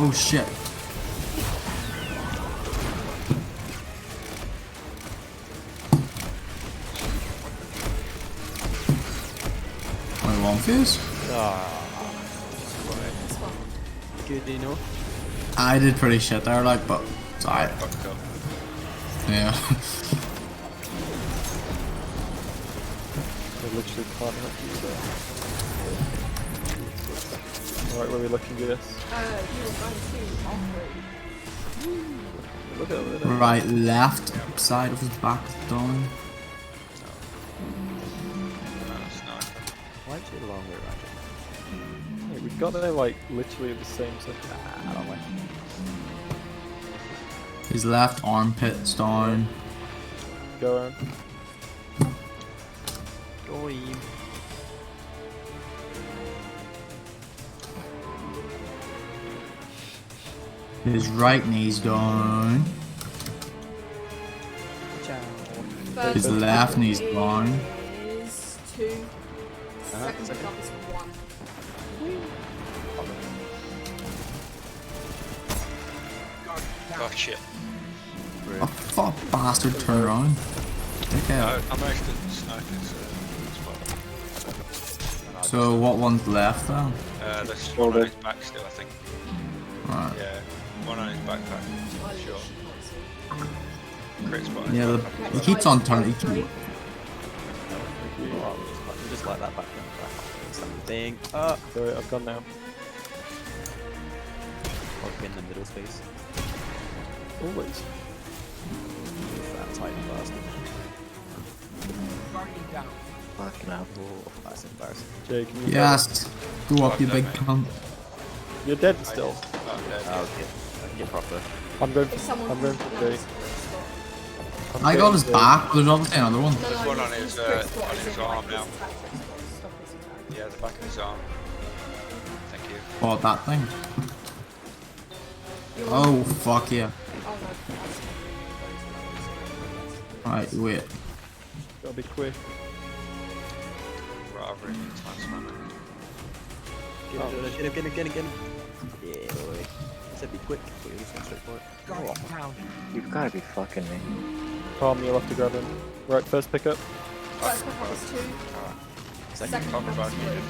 Oh shit. My long fuse? Good enough. I did pretty shit there, like, but it's alright. Fucked up. Yeah. I literally can't help you there. Alright, where are we looking at this? You were going to R3. Look over there. Right, left side of his back is down. That's nice. Why'd you the long way around it? Hey, we got there like literally at the same second. Nah, long way. His left armpit's down. Go around. Go in. His right knee's down. First His pickup left knee's down. is 2. Second pickup is 1. Oh shit. Oh fuck, bastard, turn around. Okay. No, I'm actually sniping, so it's fine. So what one's left then? There's one Shoulder. on his back still, I think. Right. Yeah, one on his backpack. I Sure. literally Crit spot. Yeah, he keeps on turning. Just like that back then. Something. Sorry, I've gone now. I'll in the middle space. Always. That Titan bastard. Fucking hell. Oh, that's embarrassing. Jay, can you Yes. Go up, you big cunt. You're dead still. Oh, okay. Get proper. I'm going If for someone I'm going for no, Jay. it's not. I got his back, but there's obviously another one. No, There's no, one on he's his crit spot, on as his in, like, arm now. his attack crit spot. Stop his attack. Yeah, the back of his arm. Thank you. Oh, that thing. You're- Oh, fuck yeah. Oh no, that's Alright, wait. Gotta be quick. Rather than time spamming. Get him. Yeah, boy. Said be quick, but you're just going straight for it. Oh. You've gotta be fucking me. Calm, you'll have to grab him. Right, first pickup. First pick up was 2. Second pick Cover up back was 3. needed.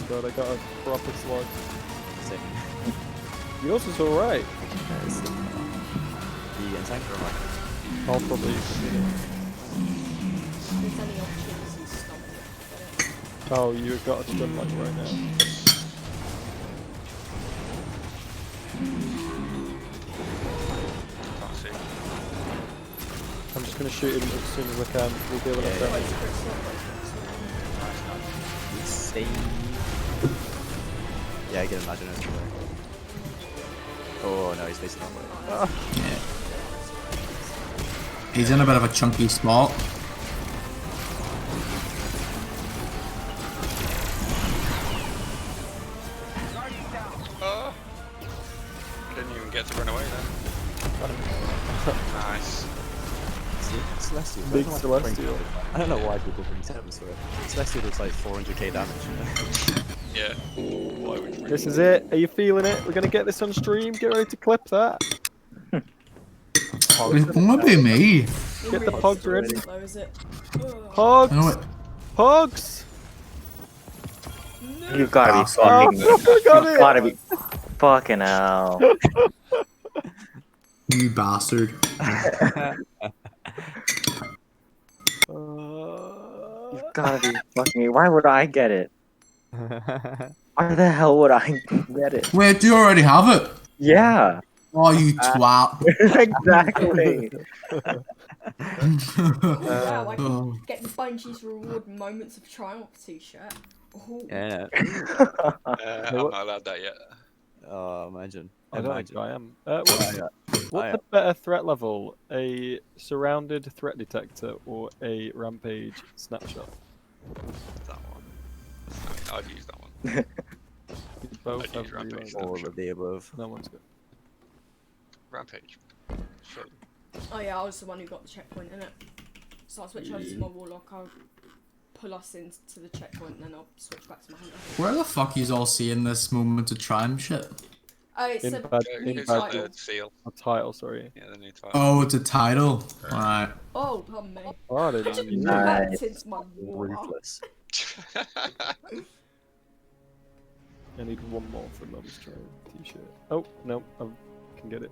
God, I got a proper slug. Second. Yours is alright. You getting tanked or am I? I'll probably. If there's any opportunities, stop it. Oh, you've got a stun like right now. Can't see. I'm just gonna shoot him as soon as I can. We'll deal with Yeah, it. Save. Yeah, I can imagine it. Oh no, he's facing that way. Yeah. He's in a bit of a chunky spot. Oh. Didn't even get to run away then. Nice. See, Celestial. Big I don't know why Celestial. I don't know why people bring sevens for it. Celestial does like 400k damage. Yeah. Why would you This is it. Are you feeling it? We're gonna get this on stream. Get ready to clip that. It's gonna be me. Get the pogs ready. Though, is it? I know Pogs! it. Pogs! You've gotta be Oh, fucking me. I got You've it! gotta be fucking hell. You bastard. You've gotta be fucking me. Why would I get it? Why the hell would I get it? Wait, do you already have it? Yeah. Oh, you twat. Exactly. Wow, I Oh. can get the Bungie's Reward Moments of Triumph t-shirt. Ooh. Yeah. I'm not allowed that yet. Oh, imagine. I don't Imagine. think I am. What's I the better threat level? A surrounded threat detector or a rampage snapshot? That one. I'd use that one. Both I'd have use Rampage reload. snapshot. All of the above. No one's good. Rampage. Sure. Oh yeah, I was the one who got the checkpoint in it. So I'll switch over to my warlock. I'll pull us into the checkpoint, and then I'll switch back to my hunter. Where the fuck is all seeing this moment of triumph shit? Oh, it's In a bad, new in It's bad title. the seal. a title, sorry. Yeah, the new title. Oh, it's a title. Alright. Oh, pardon me. Oh, I I didn't just even know. Nice. backed into my warlock. Ruthless. I need one more for Mum's Trial t-shirt. Oh, no, I can get it.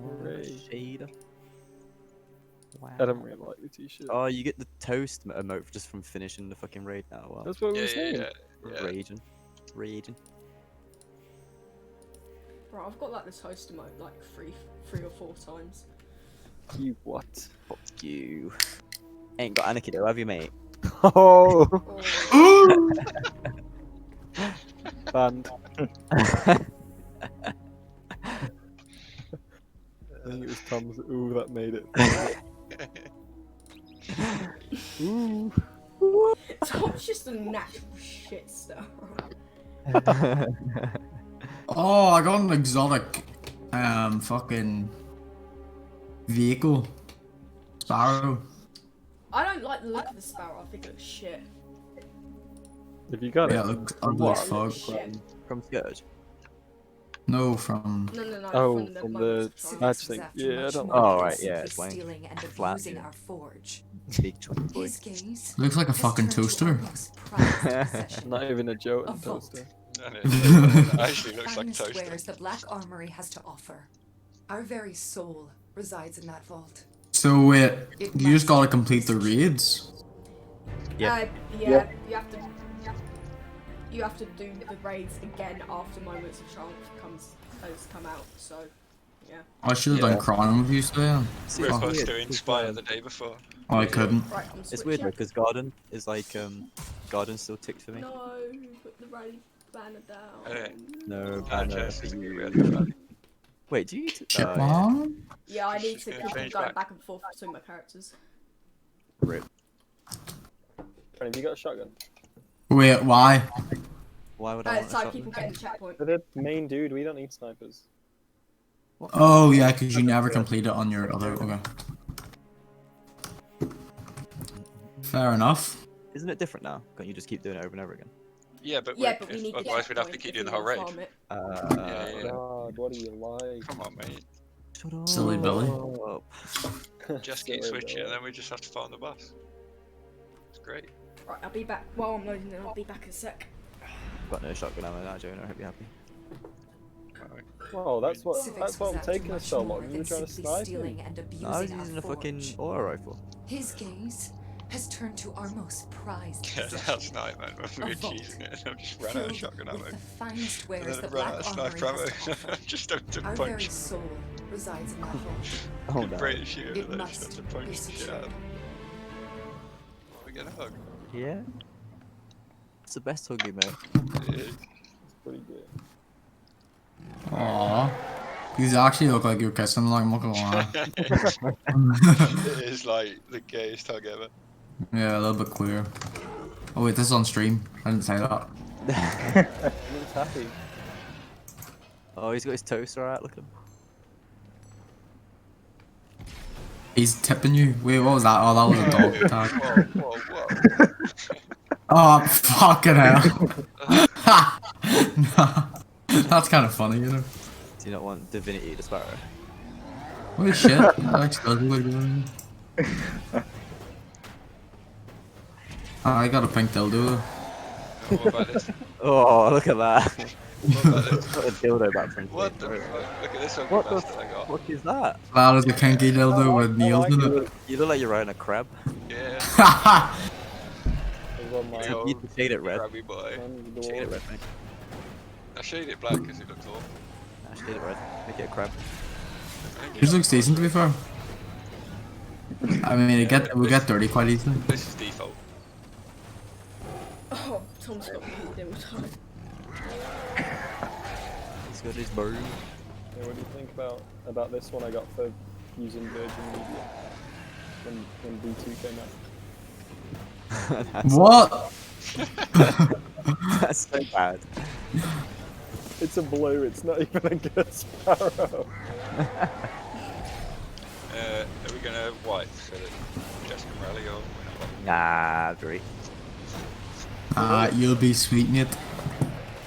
Hooray. Shade. Wow. I don't really like the t-shirt. Oh, you get the toast emote just from finishing the fucking raid now. Wow. That's what we Yeah, were saying. yeah. Raging. Raging. Bro, I've got like this host emote like three or four times. You what? Fuck you. Ain't got Anarchy though, have you, mate? Oh! Oh, Banned. I think it was Tom's. Ooh, that made it. Ooh. Tom's just a natural shit star. Oh, I got an exotic fucking vehicle. Sparrow. I don't like the look of the sparrow. I think it looks shit. Have you got Yeah, it? it looks ugly as It looks fuck. shit. From Scourge. No, from. No, Oh, from from moments the of match This was thing. after Yeah, I much don't more know. Oh, than right, yeah, simply it's wank. stealing and Flat, abusing yeah. our forge. Big chunky boy. His gaze Looks like a has fucking turned to our toaster. most prized possession. Not even a joke A and vault. toaster. And it actually looks like a Finest toaster. wares the Black Armory has to offer. Our very soul resides in that vault. So wait, It you just must gotta be complete the secured. raids. Yeah, Yeah. you have to do the raids again after Moments of Triumph has come out. So, yeah. I should have done Chrono with you today. We're Fuck. supposed to inspire the day before. I couldn't. Right, I'm It's weird switching. though, because Garden is like, Garden still ticks for me. No, put the rally banner down. Okay. No, And banner Jess for is gonna be you. ready for that. Wait, do you? Chipmunk? Yeah, I need to gonna keep change going back. back and forth between my characters. Rip. Have you got a shotgun? Wait, why? Why would I want a So shotgun? people get the checkpoint. For the main dude, we don't need snipers. Oh yeah, because you never complete it on your other. Okay. Fair enough. Isn't it different now? Can't you just keep doing it over and over again? Yeah, but, Yeah, but we need the otherwise we'd have to checkpoint keep if doing the we whole wanna raid. farm it. Yeah. God, what are you like? Come on, mate. Shut up. Silly Billy. Just keep Sorry, switching, bro. and then we just have to farm the boss. It's great. Right, I'll be back. While I'm loading it, I'll be back in a sec. Got no shotgun ammo now, Jonah. I hope you're happy. Well, that's what Civics I'm was after taking us much so more long. You were than trying to simply snipe stealing me. and abusing No, I was our using a fucking forge. auto rifle. His gaze has turned to our most prized Yeah, possession. last night, man, when we A were vault cheesing it, and I just ran out of filled shotgun with ammo. the finest And wares then the I ran out Black of Armory sniper ammo. has to offer. Just don't to Our punch. very soul resides in that vault. Oh no. British you, It and I must just had to punch be the shit secured. out of them. We get a hug. Yeah. It's the best huggy, mate. It is. It's pretty good. Aww. These actually look like you're kissing, like, I'm not gonna lie. It is like the gayest hug ever. Yeah, a little bit queer. Oh wait, this is on stream. I didn't say that. He's happy. Oh, he's got his toaster out. Look at him. He's tipping you. Wait, what was that? Oh, that was a dog tag. Whoa, whoa, whoa. Oh, fucking hell. No. That's kind of funny, you know. Do you not want Divinity the Sparrow? Holy shit. That actually does look good. I got a pink dildo. What about this? Oh, look at that. What about this? Got a dildo back from What the fuck? Look at this ugly What the bastard I got. fuck is that? That is a kinky dildo with nails in it. You look like you're riding a crab. Yeah. There's one The You old need to shade it red. grabby boy. Shade it red, mate. I shaded it black because it looks awful. Nah, shade it red. Make it a crab. Yours looks decent, to be fair. I mean, we get dirty quite easily. This is default. Oh, Tom's got me the whole time. He's got his bird. Yeah, what do you think about this one I got for using Virgin Media when V2 came out? What? That's so bad. It's a blue, it's not even a good sparrow. Are we gonna white so that Jess can rally or Nah, great. You'll be sweet, mate.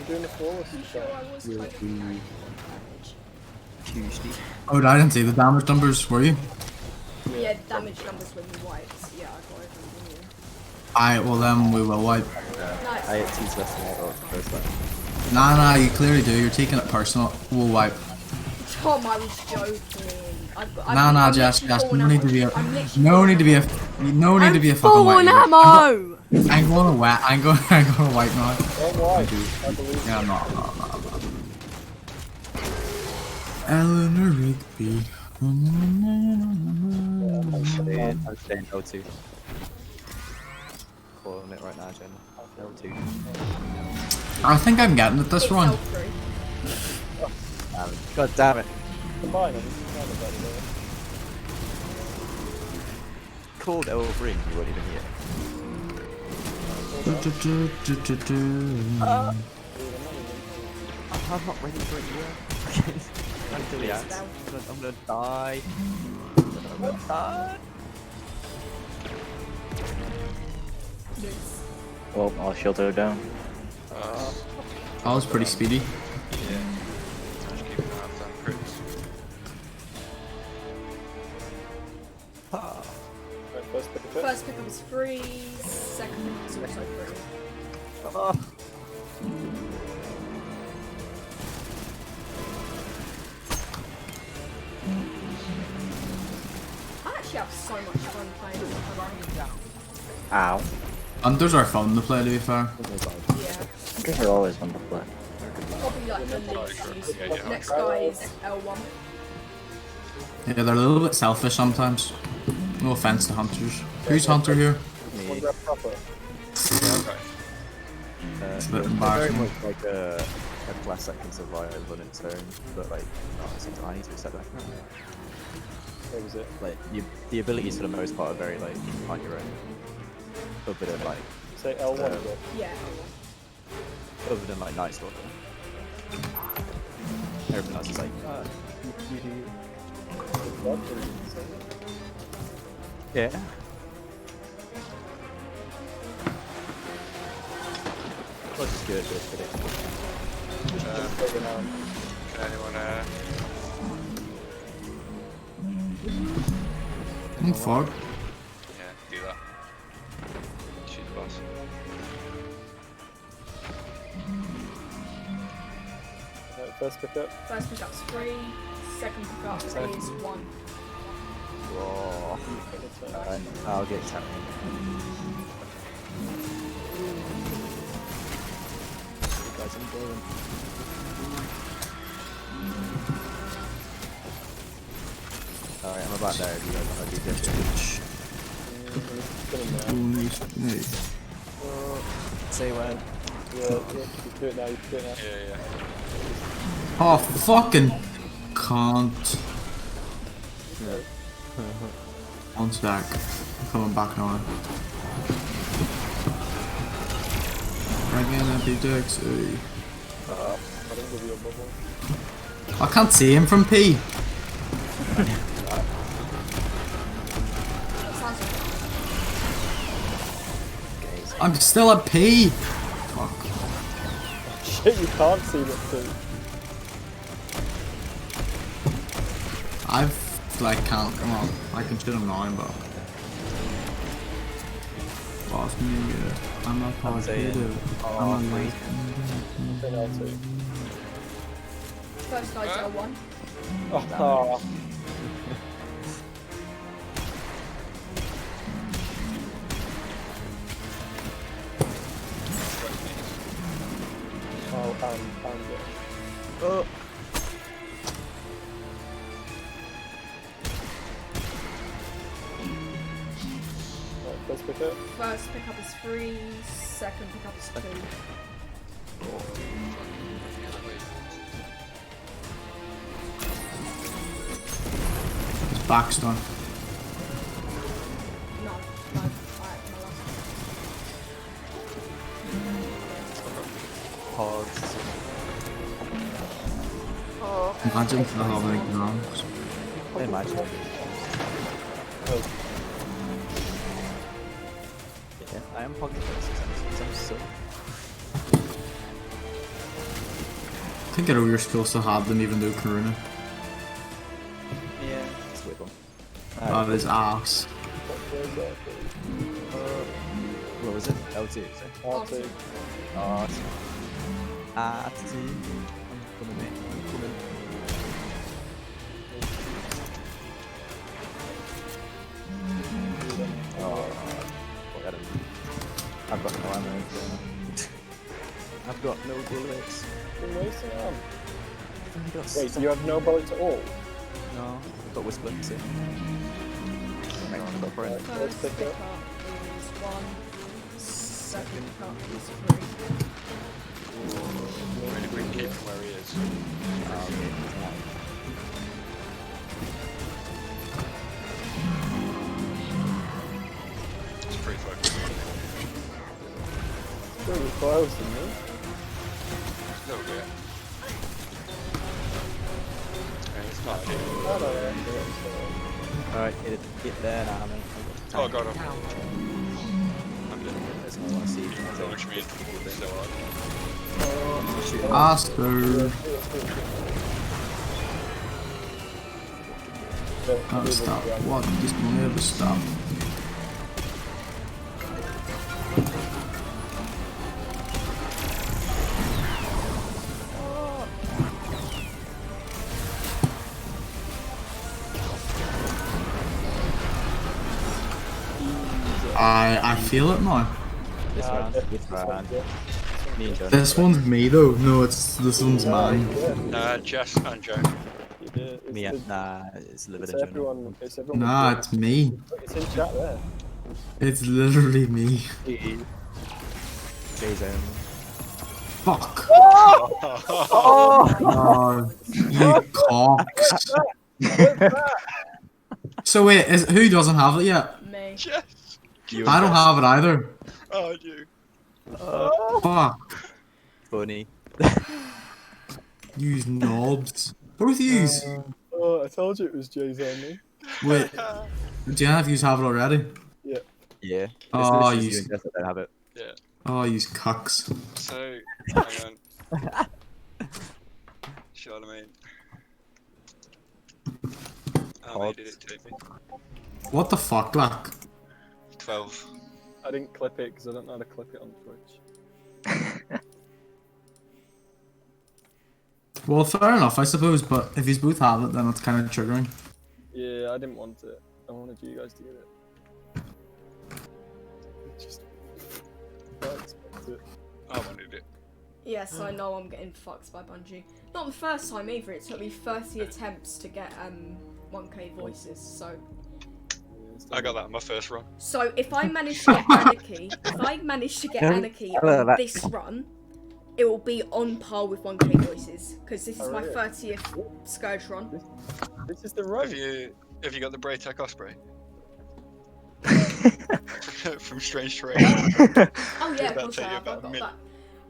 We're doing the flawless Sure, I was kind of Tuesday. Oh, I didn't see the damage numbers, were you? Yeah, damage numbers when you wiped. Yeah, I got everything. Alright, well then we will wipe. Nice. I hit 2 less than I got first time. Nah, you clearly do. You're taking it personal. We'll wipe. Tom, I was joking. Nah, Jess, no need to be a, no need to be a fucking full white. on either. ammo! I'm going to wet. I'm going to wipe now. Don't lie, I believe Yeah, I'm not. Eleanor Rigby. I'm staying L2. Calling it right now, Jenna. L2. I think I'm getting it this run. God damn it. Combine them, combine them better there. Called L3, you weren't even here. I'm not ready for it yet. I'm still yet. I'm gonna die. I'm gonna die. Well, I'll shield her down. That was pretty speedy. Yeah. Right, first pick up. First pickup is free, second pickup is also free. I actually have so much fun playing with Pokemon. Ow. Hunters are fun to play, to be fair. Yeah. Hunters are always fun to play. Probably like the least useful. Next guy is L1. Yeah, they're a little bit selfish sometimes. No offense to hunters. Who's hunter here? One grab proper. It's a bit Very embarrassing. much like a class that can survive on its own, but like, sometimes I need to set back now. What was it? Like, the abilities for the most part are very like on your own. Other than like, Say L1 again. Yeah, other than like Night Stalker. Everything else is like, you do. Yeah. Well, just good, good. Can anyone I'm fuck. yeah, do that. Shoot the boss. Right, first pick up. first pickup's free, second pickup is 1. Whoa. Alright, I'll get tapping. Guys, I'm going. Alright, I'm about there if you guys want to do this. Say when. Yeah, you can do it now, you can do it now. Yeah. Oh, fucking can't. One's back. I'm coming back now. Again, empty dicks. I didn't give you a bubble. I can't see him from P. I'm still at P. Fuck. Shit, you can't see them too. I've like can't. Come on, I can shoot him now, but. Boss me, I'm a positive. I'm a late. First guy's L1. Oh. Oh. First pickup. First pickup is free, second pickup is 2. His back's done. No, alright, Pogs. Imagine for how many grams. Imagine. Yeah, I am pogging this. I'm so. I think you're supposed to have them even though Karuna. Yeah, it's a weird one. That is ass. What was it? L2, is it? R2. R2. R2. I'm coming in. I'm coming. I've got no ammo. I've got no bullets. You're wasting them. I've got Wait, so you have no bullets at all? No, I've got whisper. That's it. Right, I've got friend. First pickup is 1, second pickup is 3. Really bring keep from where he is. It's pretty fucking Pretty close, isn't it? a little bit. And it's not Oh, no, Alright, get there now, mate. Oh god, I'm dead. There's no one to see. Which means it's so hard. Aster. Never stop. What? Just never stop. I feel it now. This round. Me and Joe. This one's me though. No, this one's mine. Jess and Joe. Me, nah, it's Livid It's and Joe. everyone. It's everyone. Nah, it's me. It's in chat there. It's literally me. J-Zone. Fuck. Oh! Oh, you cocks. So wait, who doesn't have it yet? Me. Jess. I don't have it either. Oh, you. Fuck. Funny. Yous knobs. Both yous. Oh, I told you it was Jay's on me. Wait. Do you have yous have it already? Yeah. Yeah. Oh, you yous. and Jess that don't have it. Yeah. Oh, yous cucks. So, hang on. Charlemagne. How many did it take me? What the fuck, like? 12. I didn't clip it because I don't know how to clip it on Twitch. Well, fair enough, I suppose, but if you both have it, then it's kind of triggering. Yeah, I didn't want it. I wanted you guys to get it. Just. I expect it. I wanted it. Yes, I know I'm getting fucked by Bungie. Not the first time either. It took me 30 attempts to get 1k voices. So. I got that on my first run. So if I manage to get Anarchy, on this run, it will be on par with 1k voices because this is my 30th Scourge run. This is the run. Have you got the Braytech Osprey? From Strange Terrain. Oh yeah, of course I have. I've got that.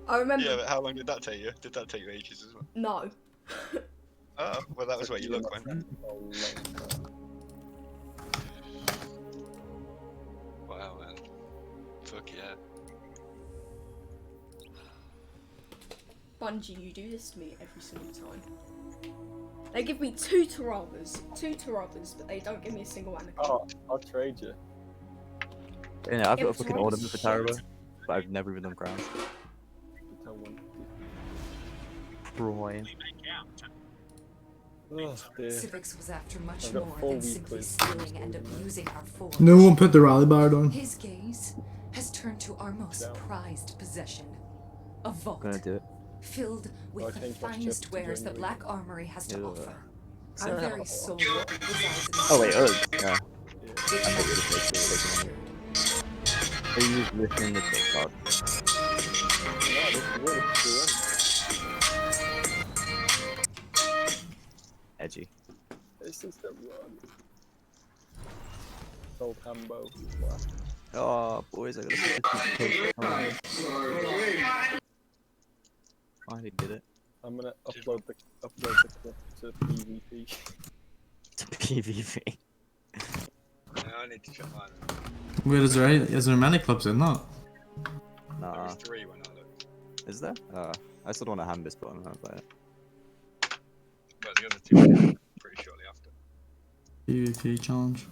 I remember. Yeah, but how long did that take you? Did that take you ages as well? No. Oh, well, that was where you look went. Wow, man. Fuck yeah. Bungie, you do this to me every single time. They give me two Tarabas, but they don't give me a single Anarchy. Oh, I'll trade you. Yeah, I've got a It's fucking wrong ornament for shit. Tarabo, but I've never even done crowns. Roy. Oh, dear. Civics was after much I've got more 4 than simply weeklies. stealing and abusing our force. No one put the rally bar down. His gaze has turned to our most prized possession, a vault Gonna do it. filled with I the changed my finest shift to wares the January. Black Armory has to Yeah. offer. Our very soul resides in Oh wait, yeah. It I think must it's be just secured. Are you just listening to TikTok? Yeah, this is really cool. Edgy. This is the run. Old Hambo. Oh, boys, I gotta take Finally did it. I'm gonna upload the clip to PvP. To PvP. Yeah, I need to check mine. Wait, is there many clips in that? There Nah. was 3 when I looked. Is there? I still don't want a Hambus, but I'm not like it. But the other 2 were pretty shortly after. PvP challenge.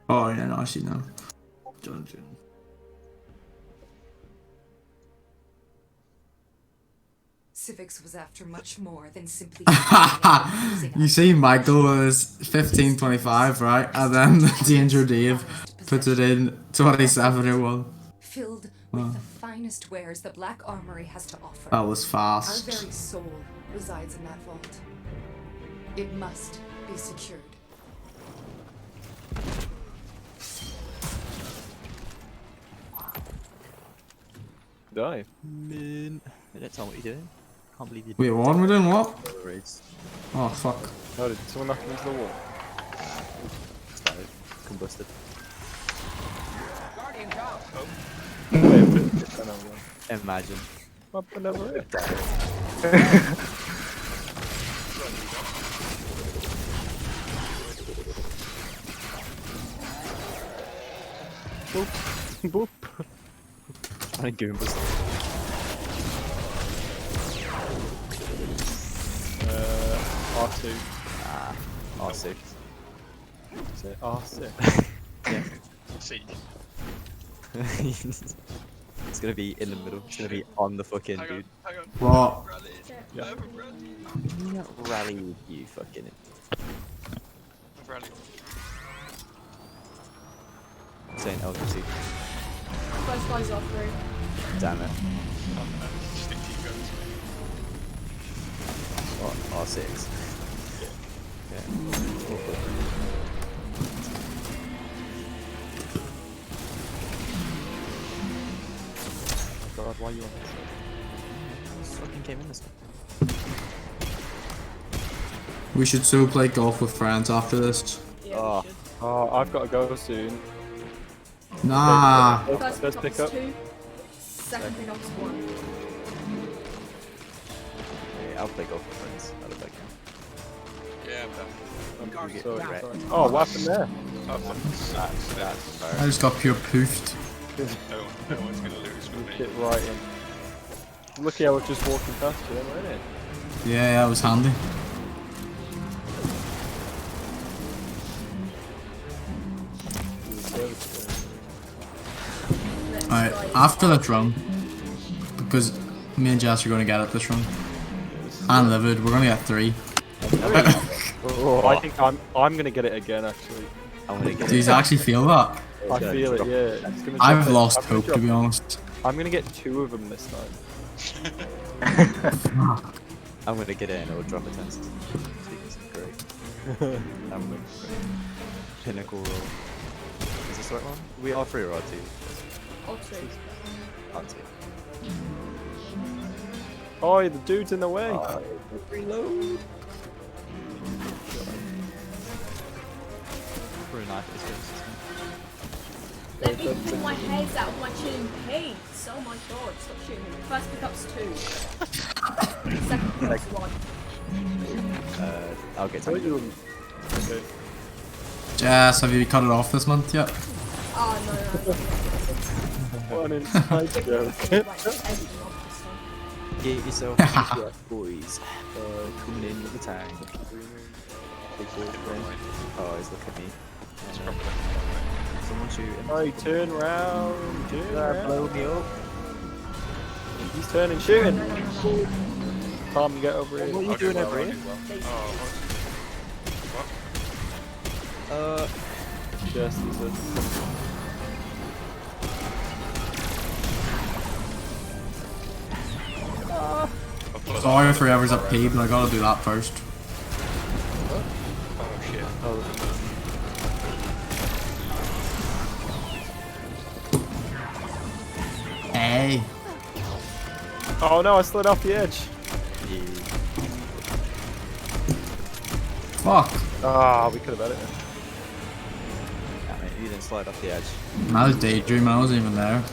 Oh yeah, no, I see now. Dungeon. Civics was after much more than simply You see, Michael is 1525, right? And then Danger Dave puts it in 2701. filled with the finest wares the Black Armory has to offer. That was Our fast. very soul resides in that vault. It must be secured. Die. Man, you don't tell me what you're doing. Can't believe you. Wait, what? We're doing what? Raids. Oh fuck. Oh, did someone knock him into the wall? Started. Combusted. Imagine. What whatever it. Boop. Boop. I think Goombas. R2. R6. Is it R6? Yeah. See. It's gonna be in the middle. It's gonna be on the fucking dude. Hang on. What? Rally. Yeah. I have a rally. Not rally, you fucking. I've rallied. Saying LGC. First guy's off through. Damn it. Oh no, stick to your guns. What? R6. Yeah. Awful. God, why are you on this? Just fucking came in this one. We should so play golf with friends after this. Yeah, Oh. we should. Oh, I've got to go soon. Nah. First pick pickup's up. 2. Second pickup's 1. Yeah, I'll play golf with friends. I love that game. Yeah, I'm done. We get Sorry, wrecked. sorry. Oh, what happened there? That's I just got pure poofed. No one's gonna lose with me. Get right in. Lucky I was just walking past you then, wasn't it? Yeah, that was handy. Alright, after that run, because me and Jess are going to get it this run, and Livid, we're going to get 3. Oh, I think I'm gonna get it again actually. I'm gonna get Do you actually feel that? I feel it, yeah. It's gonna I've drop it. lost I'm gonna hope, to be honest. I'm gonna get 2 of them this time. I'm gonna get it and it'll drop a test. It's great. I'm gonna pinnacle roll. Is this the right one? We R3 or R2? R2. R2. Oh, the dude's in the way. Reload. Pretty nice this Let me pull my heads out of my chilling paints. Oh my god, stop shooting me. First pickup's 2. Second pickup's 1. I'll get time. Okay. Jess, have you cut it off this month yet? Oh no. What an inside joke. Get yourself your boys coming in with the tank. Big boy friend. Oh, he's looking at me. Someone shooting. Oh, turn round. Turn round. Blow me up. He's turning, shooting. Tom, get over here. What are you doing over here? Just as a... Sorry for whoever's at P, but I gotta do that first. Oh shit. Hey. Oh no, I slid off the edge. Fuck. Ah, we could have had it. Yeah, mate, you didn't slide off the edge. I was daydreaming, I wasn't even there.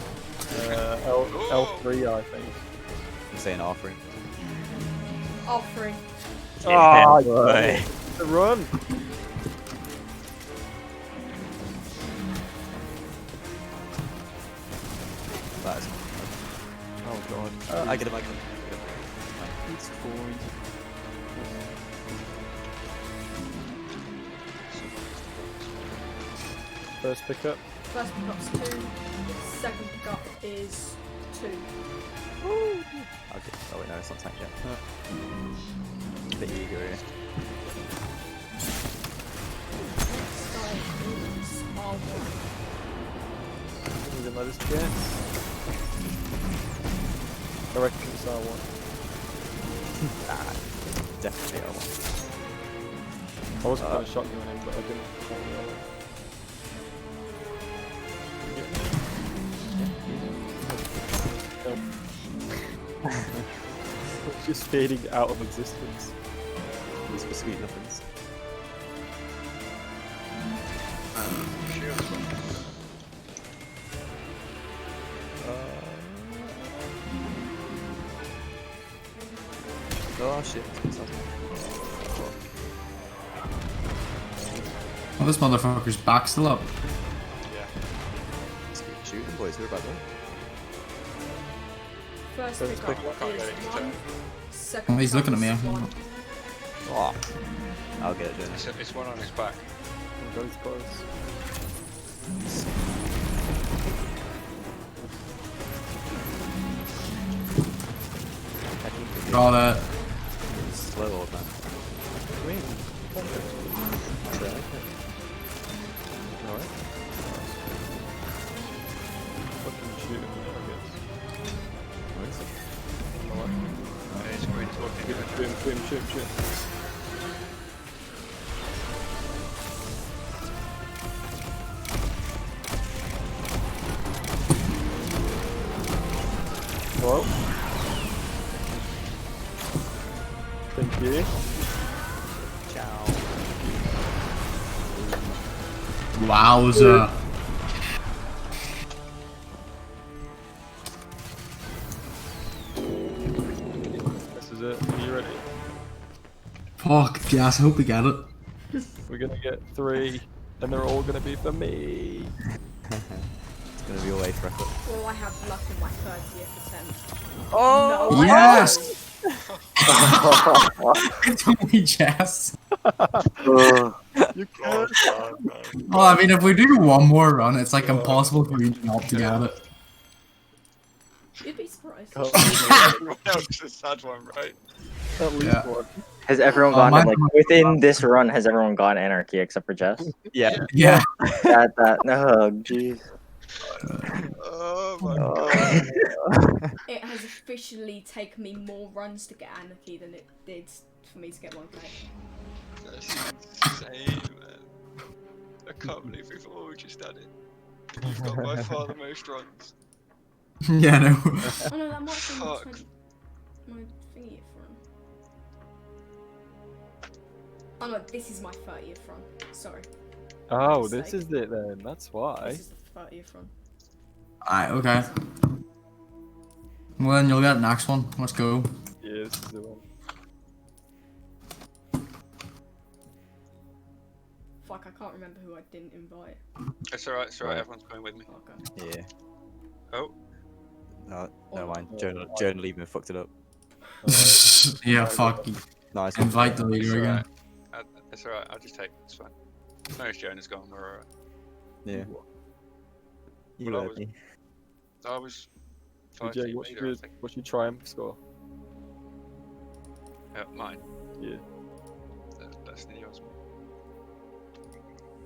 L3, I think. I'm saying offering. R3. Ah, boy. The run. That is. Oh god. I get him, I get him. It's fine. First pickup. First pickup's 2. Second pickup is 2. Okay. Oh wait, no, it's not tank yet. A bit eager here. Next guy is R1. Let us guess. I reckon it's R1. Nah, definitely R1. I was going to shotgun him, but I didn't. Just fading out of existence. These were sweet nothings. Oh shit. Well, this motherfucker's back still up. Yeah. Let's keep shooting, boys. We're about to. First First pickup pickup. Can't get is any 1. turn. Second Oh, he's looking at me. pickup is 1. Oh. I'll get it, Journey. It's one on his back. Oh god, he's close. Got it. Slow old man. Green. Alright. Fucking shoot him, I guess. Where is it? He's walking. Shoot. Hello? Thank you. Ciao. Wowza. This is it. Are you ready? Fuck, yes, I hope we get it. We're gonna get 3, and they're all gonna be for me. It's gonna be a waste for effort. Well, I have luck in my 30th attempt. Oh, no, yes! It's only Jess. You could. Well, I mean, if we do one more run, it's like impossible for you not to get it. You'd be surprised. Everyone else is a sad one, right? At least Yeah. one. Has everyone Oh, gone mine- like within this run? Has everyone gone anarchy except for Jess? Yeah. Yeah. No, jeez. Oh my god. It has officially taken me more runs to get Anarchy than it did for me to get 1K. That's insane, man. I can't believe we've all just done it. You've got by far the most runs. Yeah, no. Oh no, that might be my Fuck. 20 my thingy run. Oh no, this is my 30th run. Sorry. Oh, Mistake. this is it then. That's why. This is the 30th run. Alright, okay. Well, then you'll get the next one. Let's go. Yeah, this is the one. Fuck, I can't remember who I didn't invite. It's alright, Right. everyone's going with me. Okay. Yeah. Oh. No, never mind. Journal even fucked it up. Yeah, fuck. Nice. Invite the leader again. It's alright, I'll just take it, it's fine. As long as Jonah's gone, we're alright. Yeah. You Well, heard me. I was DJ, what's your triumph score? Mine. Yeah. That's near yours.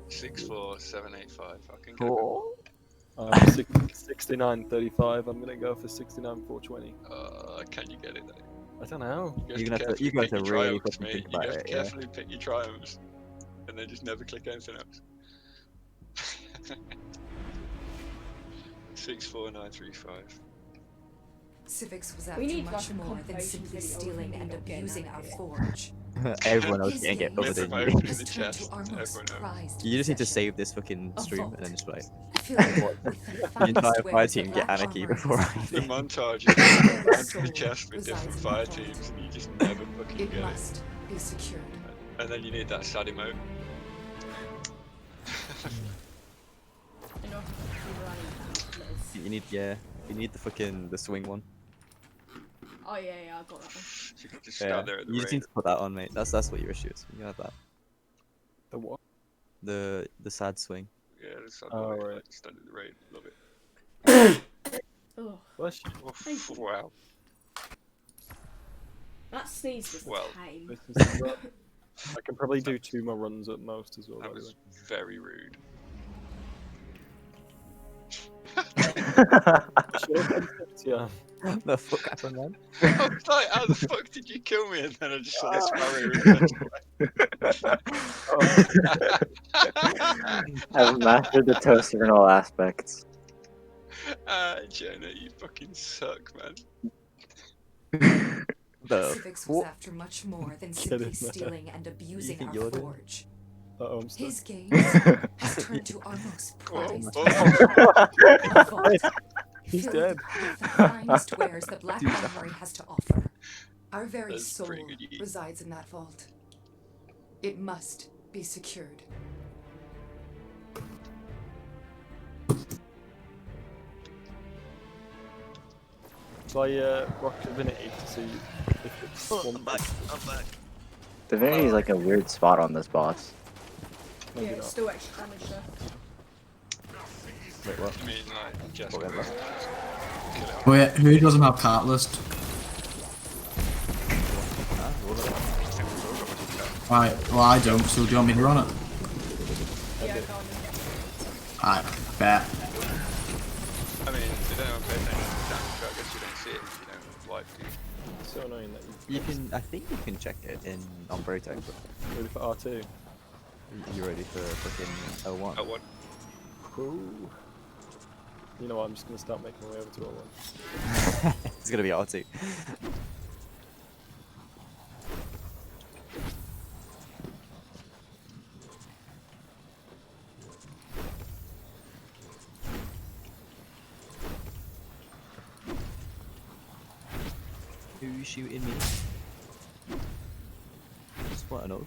64785. I can Cool. go. 69.35. I'm gonna go for 69.420. Can you get it though? I don't know. You're gonna have to really triumphs, fucking mate. think You about have to it, yeah. carefully pick your triumphs, and then just never click anything else. 64935. Civics was We after need, much like, a more than confirmation simply video of stealing me and not getting abusing out our of here. forge. Everyone else His can get gaze covered in Never you. opened has the turned chest. to our most Everyone else. prized You just need to possession. save this fucking A stream vault and then just like filled with the the finest entire fire wares team the get Black anarchy Armory before has I The do. montage is going around Soul the chest with resides different in fire the vault. teams, and you just never fucking It get must be secured. it. And then you need that sad emote. You know, we're running out, Liz. You need the fucking the swing one. Oh yeah, I got that one. You can just Yeah. stand there at the You just rain. need to put that on, mate. That's what your issue is. You can have that. The what? The sad swing. Yeah, it's sad. Oh, Like, right. stand at the rain. Love it. Oh, Bless you. Thank you. Wow. that sneeze was Well, a pain. This is I can probably do 2 more runs at most as well. That by the was way. very rude. Yeah. The fuck happened, man? I was like, how the fuck did you kill me? And then I just saw this sparrow return. I've mastered the toaster in all aspects. Jonah, you fucking suck, man. Civics was after much more than simply stealing and abusing think our you're the- forge. Uh-oh, I'm stuck. His gaze has turned to our most prized Oh, possession. A vault He's filled dead. with the finest wares that Black Armory has to offer. Our very That's soul pretty good, you- resides in that vault. It must be secured. Try Rock Divinity to see if it's one. I'm back. Divinity is like a weird spot on this boss. Yeah, it's still extra damage though. Wait, what? I mean, like, just What, kill it off. Wait, who doesn't have Catalyst? Right, well I don't, so do you want me to run it? Yeah, go on. Alright, bet. I mean, if you don't pay attention to the damage, I guess you don't see it if you don't like to. It's so annoying that You can, I think you can check it in on Brotec, but ready for R2. you ready for fucking L1? At what? Ooh. You know what? I'm just gonna start making my way over to R1. It's gonna be R2. Who's shooting me? Just one oak.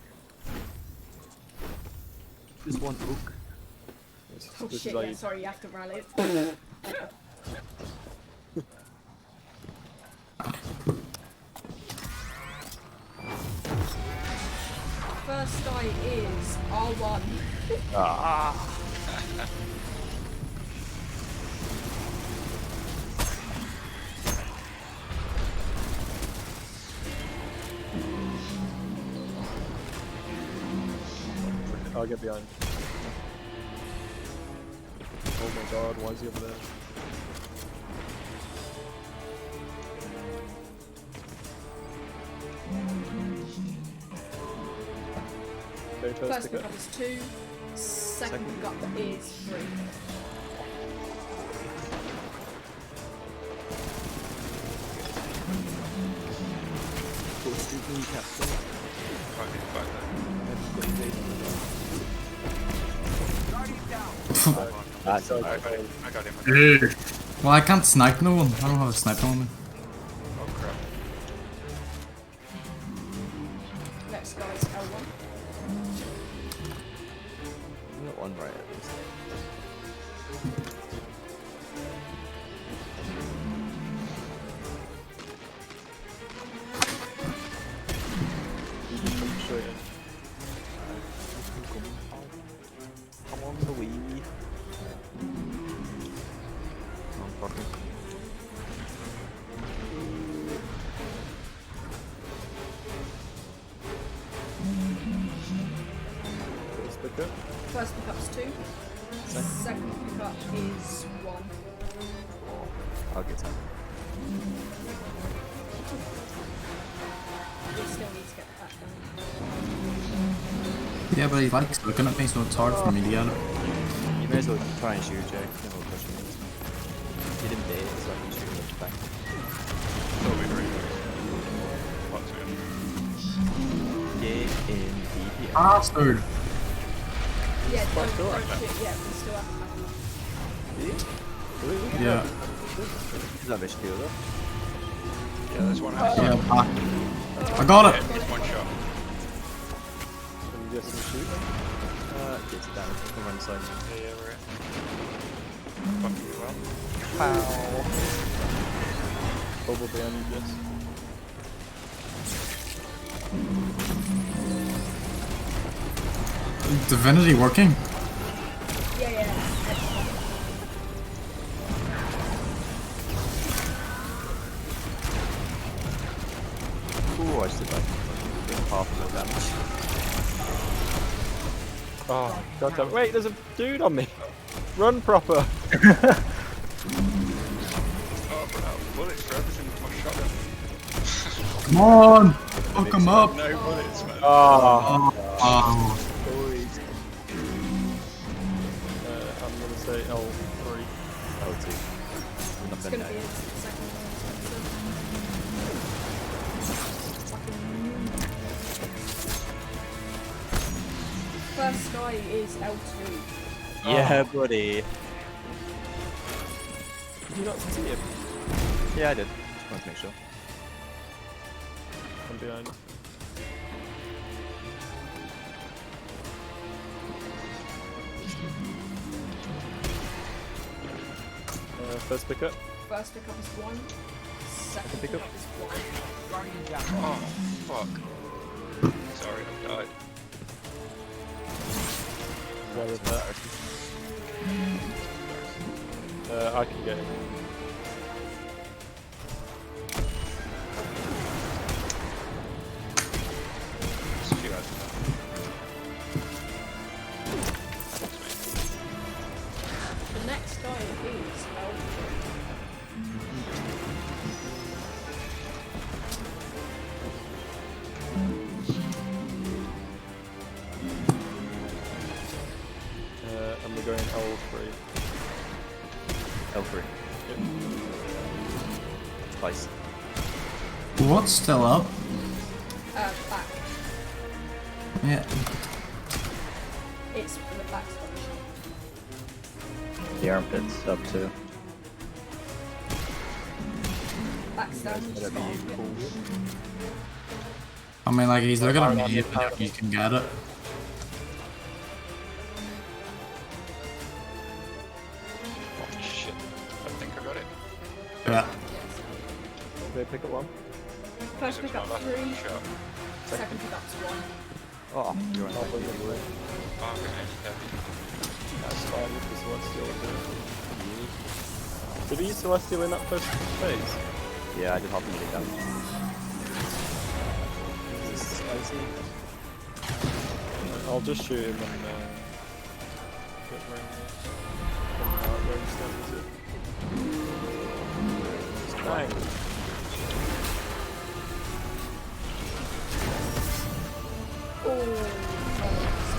Just one oak. Oh shit, yeah, sorry, you have to rally. First guy is R1. Ah. I'll get behind. Oh my god, why is he over there? Okay, First pickup is 2, second pickup is 3. That's I got him. Dude. Well, I can't snipe no one. I don't have a sniper on me. Oh crap. Next guy is L1. We got one right at least. Straight in. Come on, the wee. Oh, fuck it. First pickup. First pickup is 2, second pickup is 1. I'll get time. We still need to get that done. Yeah, but he likes looking at me, so it's hard for me to get it. You may as well try and shoot, Jake. Then we'll push him. Get him dead so I can shoot him back. That'll be very good. What's it? Get in DPS. Bastard! Yeah, don't still shoot, active. yeah, we still have Yeah. Is that mission kill though? Yeah, there's one Yeah, outside. I got it! It's one shot. Can you get some shoot? Get it down. I can run inside. Yeah, we're in. Fucking well. Pow. Bubble behind you, yes. Divinity working? Yeah, yeah. Ooh, I just did like half of the damage. Oh, god damn it. Wait, there's a dude on me! Run proper! Oh, but bullets for everything with my shotgun. Come on! Fuck him up! No bullets, man. Oh. I'm gonna say L3. L2. It's Nothing gonna now. be a second one. First guy is L2. Yeah, buddy. Did you not see him? Yeah, I did. Just wanted to make sure. I'm behind. First pickup. First pickup is 1. Second Pickup. pickup is 1. Oh, fuck. Sorry, I've died. Where is that? I can get him. The next guy is And we're going L3. L3. Yep. Twice. What's still up? back. Yeah. It's the back sponge. The armpit's up too. Back's down. Just got on. I mean, like, he's looking at me if you can get it. Oh shit. I think I got it. Yeah. They pick up one. First pick up 3. Shot. Second pick up's 1. Oh, you're on I'll bring it away. Oh, I'm gonna handicap you. That's fine with the Celestial. Did he use Celestial in that first phase? Yeah, I did half a million damage. Is this spicy? I'll just shoot him and get range damage. Bang!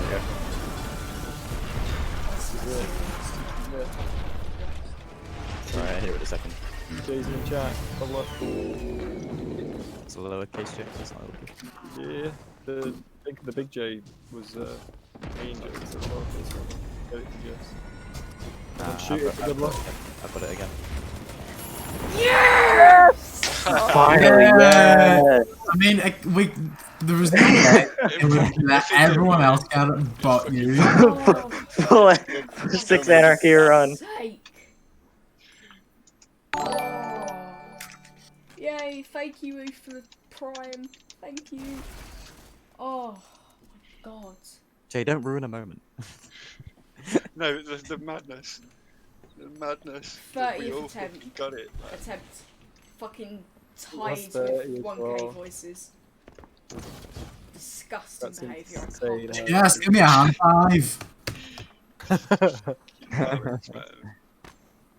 Okay. Alright, I hit it with a second. Jay's in chat. Good luck. It's a lowercase J, that's not okay. Yeah, the big J was mean J, so the lowercase one. Get it to Jess. And shoot it, good luck. I've got it again. Yes! Finally, yes! I mean, there was no way it would let everyone else get it but you. Full 6 anarchy run. Sake. Yay, thank you for the prime. Thank you. Oh my god. Jay, don't ruin a moment. No, the madness. The madness. that we 30th all attempt. fucking got it. Man. Attempt. Fucking That's tied 30 with as 1k well. voices. Disgusting That's behaviour. I can't insane, believe it. Yes, give me a hand five.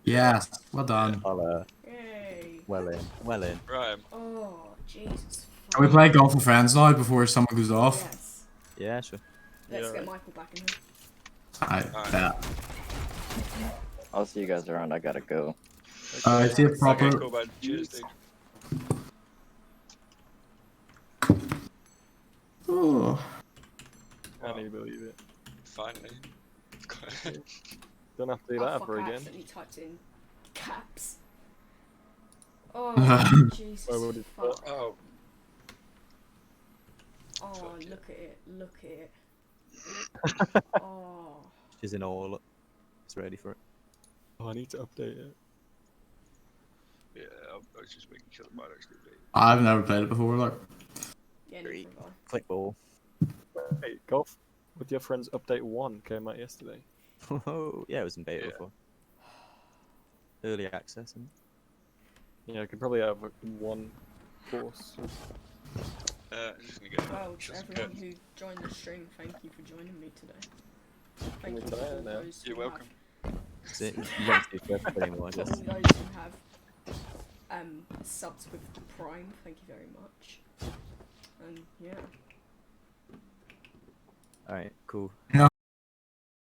Yes, well done. I'll, Yay. well in. Right. Oh, Jesus. Can we play golf with friends now before someone goes off? Yes. Yeah, sure. Let's Yeah, get right. Michael back in here. I bet. I'll see you guys around. I gotta go. See a proper. Okay, cool, man. Cheers, dude. Oh. Can't even believe it. Finally. Don't have to do Oh, that fuck, ever I again. accidentally typed in caps. Oh, Jesus. Where would it put? Fuck. Oh. Oh, look at it. Look at it. Oh. She's in all. It's ready for it. Oh, I need to update it. Yeah, I was just making sure the might actually be. I've never played it before. Like, Yeah, Great. neither have I. Click ball. Hey, Golf with your friends update 1 came out yesterday. Oh, yeah, it was in beta Yeah. before. Early access. And... Yeah, I could probably have 1 course. I'm just gonna get Well, to just everyone good. who joined the stream, thank you for joining me today. Thank We're you for tired all now. those You're who welcome. That's it. You don't see it anymore, I for all guess. those who have subs with the Prime. Thank you very much. And yeah. Alright, cool. you know